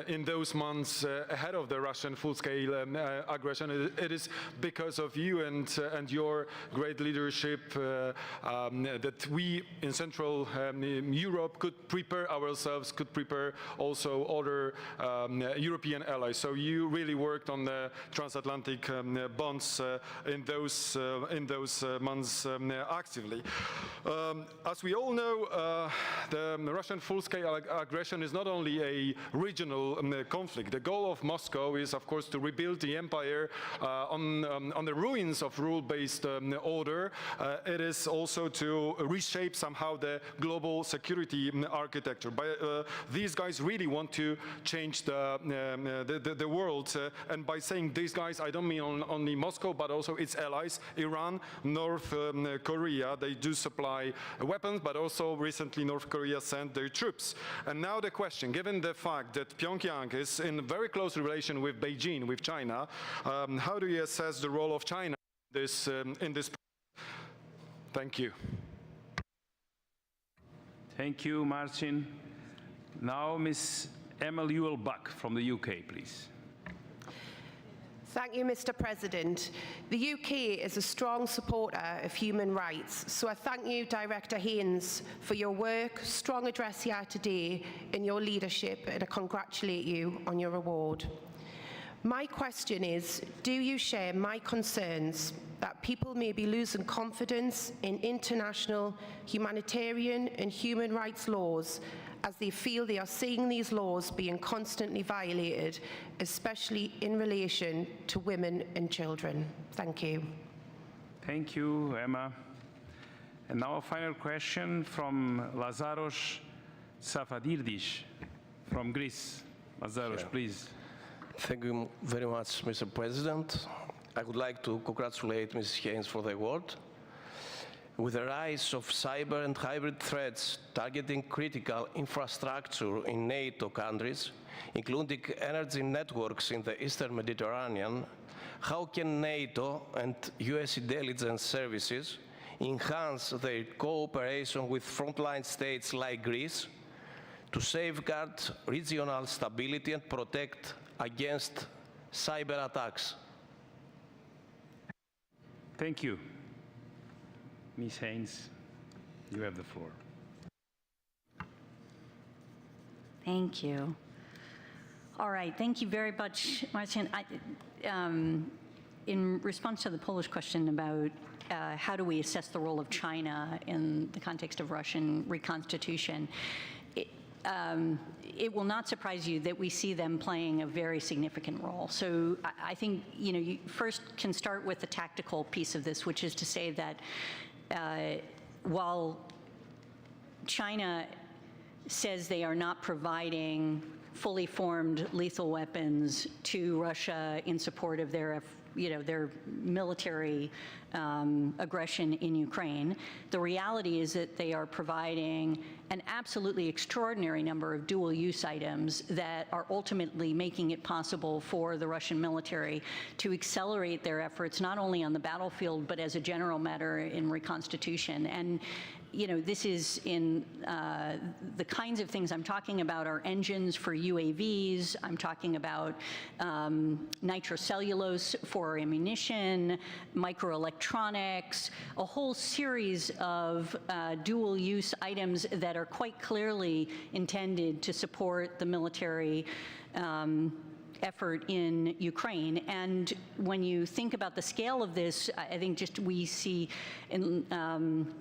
in those months ahead of the Russian full-scale aggression. It is because of you and your great leadership that we in Central Europe could prepare ourselves, could prepare also other European allies. So you really worked on the transatlantic bonds in those months actively. As we all know, the Russian full-scale aggression is not only a regional conflict. The goal of Moscow is, of course, to rebuild the empire on the ruins of rule-based order. It is also to reshape somehow the global security architecture. These guys really want to change the world, and by saying these guys, I don't mean only Moscow, but also its allies, Iran, North Korea. They do supply weapons, but also recently North Korea sent their troops. And now the question, given the fact that Pyongyang is in very close relation with Beijing, with China, how do you assess the role of China in this? Thank you. Thank you, Marcin. Now, Ms. Emily Ewell-Buck from the UK, please. Thank you, Mr. President. The UK is a strong supporter of human rights, so I thank you, Director Haynes, for your work, strong address here today, and your leadership, and I congratulate you on your award. My question is, do you share my concerns that people may be losing confidence in international humanitarian and human rights laws as they feel they are seeing these laws being constantly violated, especially in relation to women and children? Thank you. Thank you, Emma. And now a final question from Lazaros Safadirdis from Greece. Lazaros, please. Thank you very much, Mr. President. I would like to congratulate Mrs. Haynes for the award. With the rise of cyber and hybrid threats targeting critical infrastructure in NATO countries, including energy networks in the Eastern Mediterranean, how can NATO and US intelligence services enhance their cooperation with frontline states like Greece to safeguard regional stability and protect against cyber attacks? Thank you. Ms. Haynes, you have the floor. Thank you. All right, thank you very much, Marcin. in response to the Polish question about how do we assess the role of China in the context of Russian reconstitution, it will not surprise you that we see them playing a very significant role. So I think, you first can start with the tactical piece of this, which is to say that while China says they are not providing fully formed lethal weapons to Russia in support of their military aggression in Ukraine, the reality is that they are providing an absolutely extraordinary number of dual-use items that are ultimately making it possible for the Russian military to accelerate their efforts, not only on the battlefield, but as a general matter in reconstitution. And this is in the kinds of things I'm talking about are engines for UAVs. I'm talking about nitrocellulose for ammunition, microelectronics, a whole series of dual-use items that are quite clearly intended to support the military effort in Ukraine. And when you think about the scale of this, I think just we see in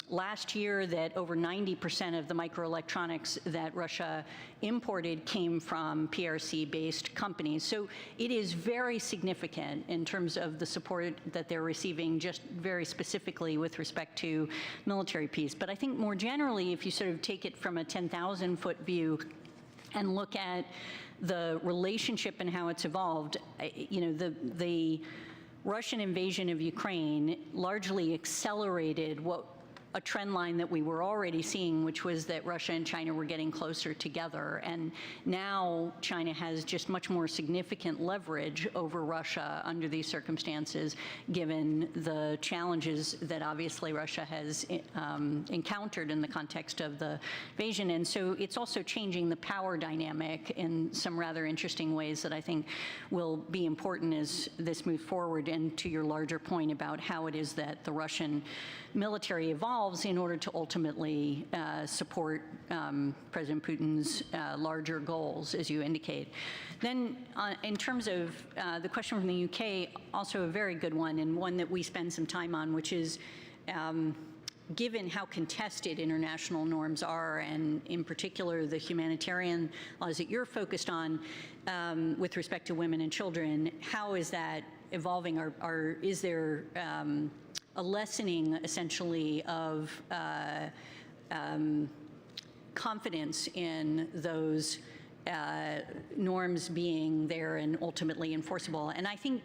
last year that over 90% of the microelectronics that Russia imported came from PRC-based companies. So it is very significant in terms of the support that they're receiving, just very specifically with respect to military peace. But I think more generally, if you sort of take it from a 10,000-foot view and look at the relationship and how it's evolved, the Russian invasion of Ukraine largely accelerated a trend line that we were already seeing, which was that Russia and China were getting closer together. And now China has just much more significant leverage over Russia under these circumstances, given the challenges that obviously Russia has encountered in the context of the invasion. And so it's also changing the power dynamic in some rather interesting ways that I think will be important as this moves forward, and to your larger point about how it is that the Russian military evolves in order to ultimately support President Putin's larger goals, as you indicate. Then in terms of the question from the UK, also a very good one, and one that we spend some time on, which is given how contested international norms are, and in particular the humanitarian laws that you're focused on with respect to women and children, how is that evolving? Is there a lessening, essentially, of confidence in those norms being there and ultimately enforceable? And I think,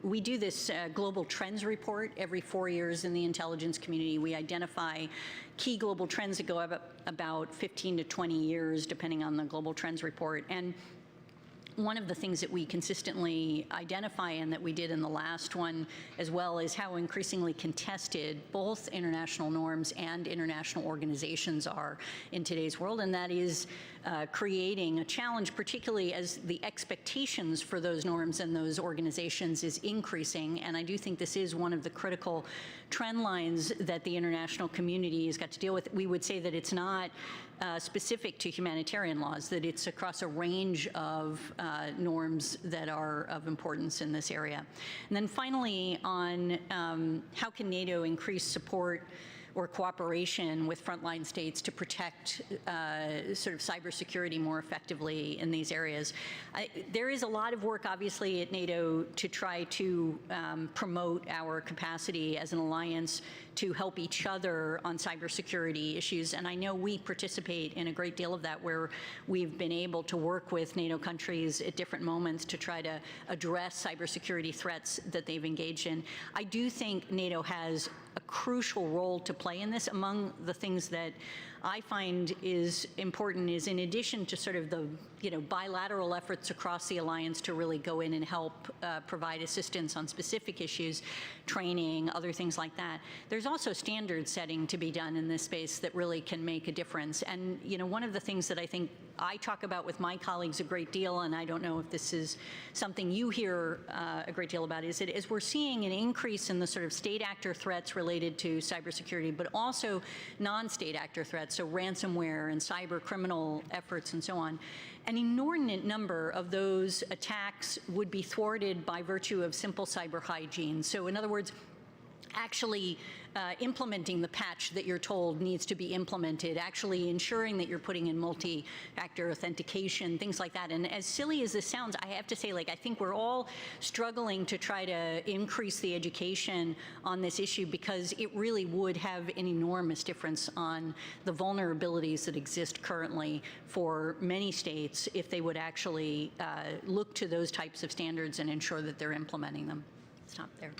we do this global trends report every 4 years in the intelligence community. We identify key global trends that go about 15 to 20 years, depending on the global trends report. And one of the things that we consistently identify, and that we did in the last one as well, is how increasingly contested both international norms and international organizations are in today's world. And that is creating a challenge, particularly as the expectations for those norms and those organizations is increasing. And I do think this is one of the critical trend lines that the international community has got to deal with. We would say that it's not specific to humanitarian laws, that it's across a range of norms that are of importance in this area. And then finally, on how can NATO increase support or cooperation with frontline states to protect sort of cybersecurity more effectively in these areas. There is a lot of work, obviously, at NATO to try to promote our capacity as an alliance to help each other on cybersecurity issues. And I know we participate in a great deal of that, where we've been able to work with NATO countries at different moments to try to address cybersecurity threats that they've engaged in. I do think NATO has a crucial role to play in this. Among the things that I find is important is, in addition to sort of the bilateral efforts across the alliance to really go in and help provide assistance on specific issues, training, other things like that, there's also standard setting to be done in this space that really can make a difference. And one of the things that I think I talk about with my colleagues a great deal, and I don't know if this is something you hear a great deal about, is that as we're seeing an increase in the sort of state actor threats related to cybersecurity, but also non-state actor threats, so ransomware and cyber criminal efforts and so on, an inordinate number of those attacks would be thwarted by virtue of simple cyber hygiene. So in other words, actually implementing the patch that you're told needs to be implemented, actually ensuring that you're putting in multi-factor authentication, things like that. And as silly as this sounds, I have to say, like, I think we're all struggling to try to increase the education on this issue because it really would have an enormous difference on the vulnerabilities that exist currently for many states if they would actually look to those types of standards and ensure that they're implementing them. Stop there.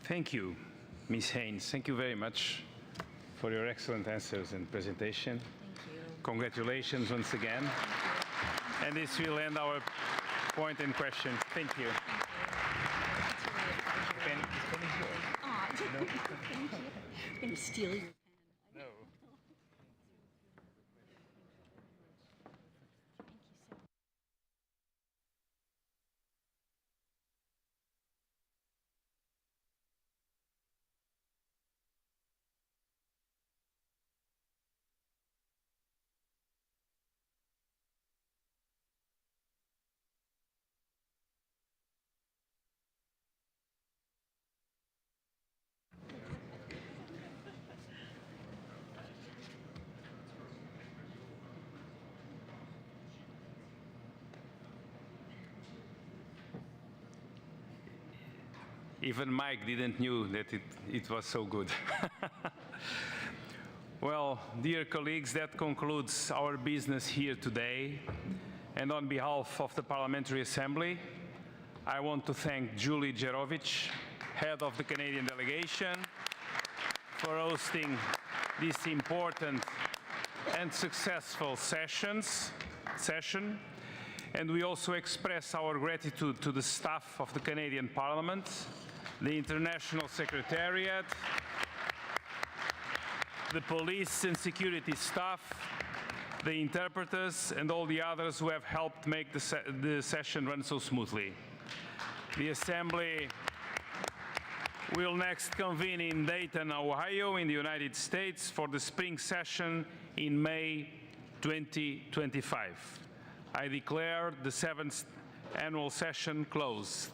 Thank you, Ms. Haynes. Thank you very much for your excellent answers and presentation. Thank you. Congratulations once again. And this will end our point and question. Thank you. Pen is yours. Thank you. I'm going to steal your pen. No. Even Mike didn't knew that it was so good. Well, dear colleagues, that concludes our business here today. And on behalf of the Parliamentary Assembly, I want to thank Julie Jerovich, head of the Canadian delegation, for hosting this important and successful session. And we also express our gratitude to the staff of the Canadian Parliament, the International Secretariat, the police and security staff, the interpreters, and all the others who have helped make the session run so smoothly. The Assembly will next convene in Dayton, Ohio, in the United States for the spring session in May 2025. I declare the 7th annual session closed.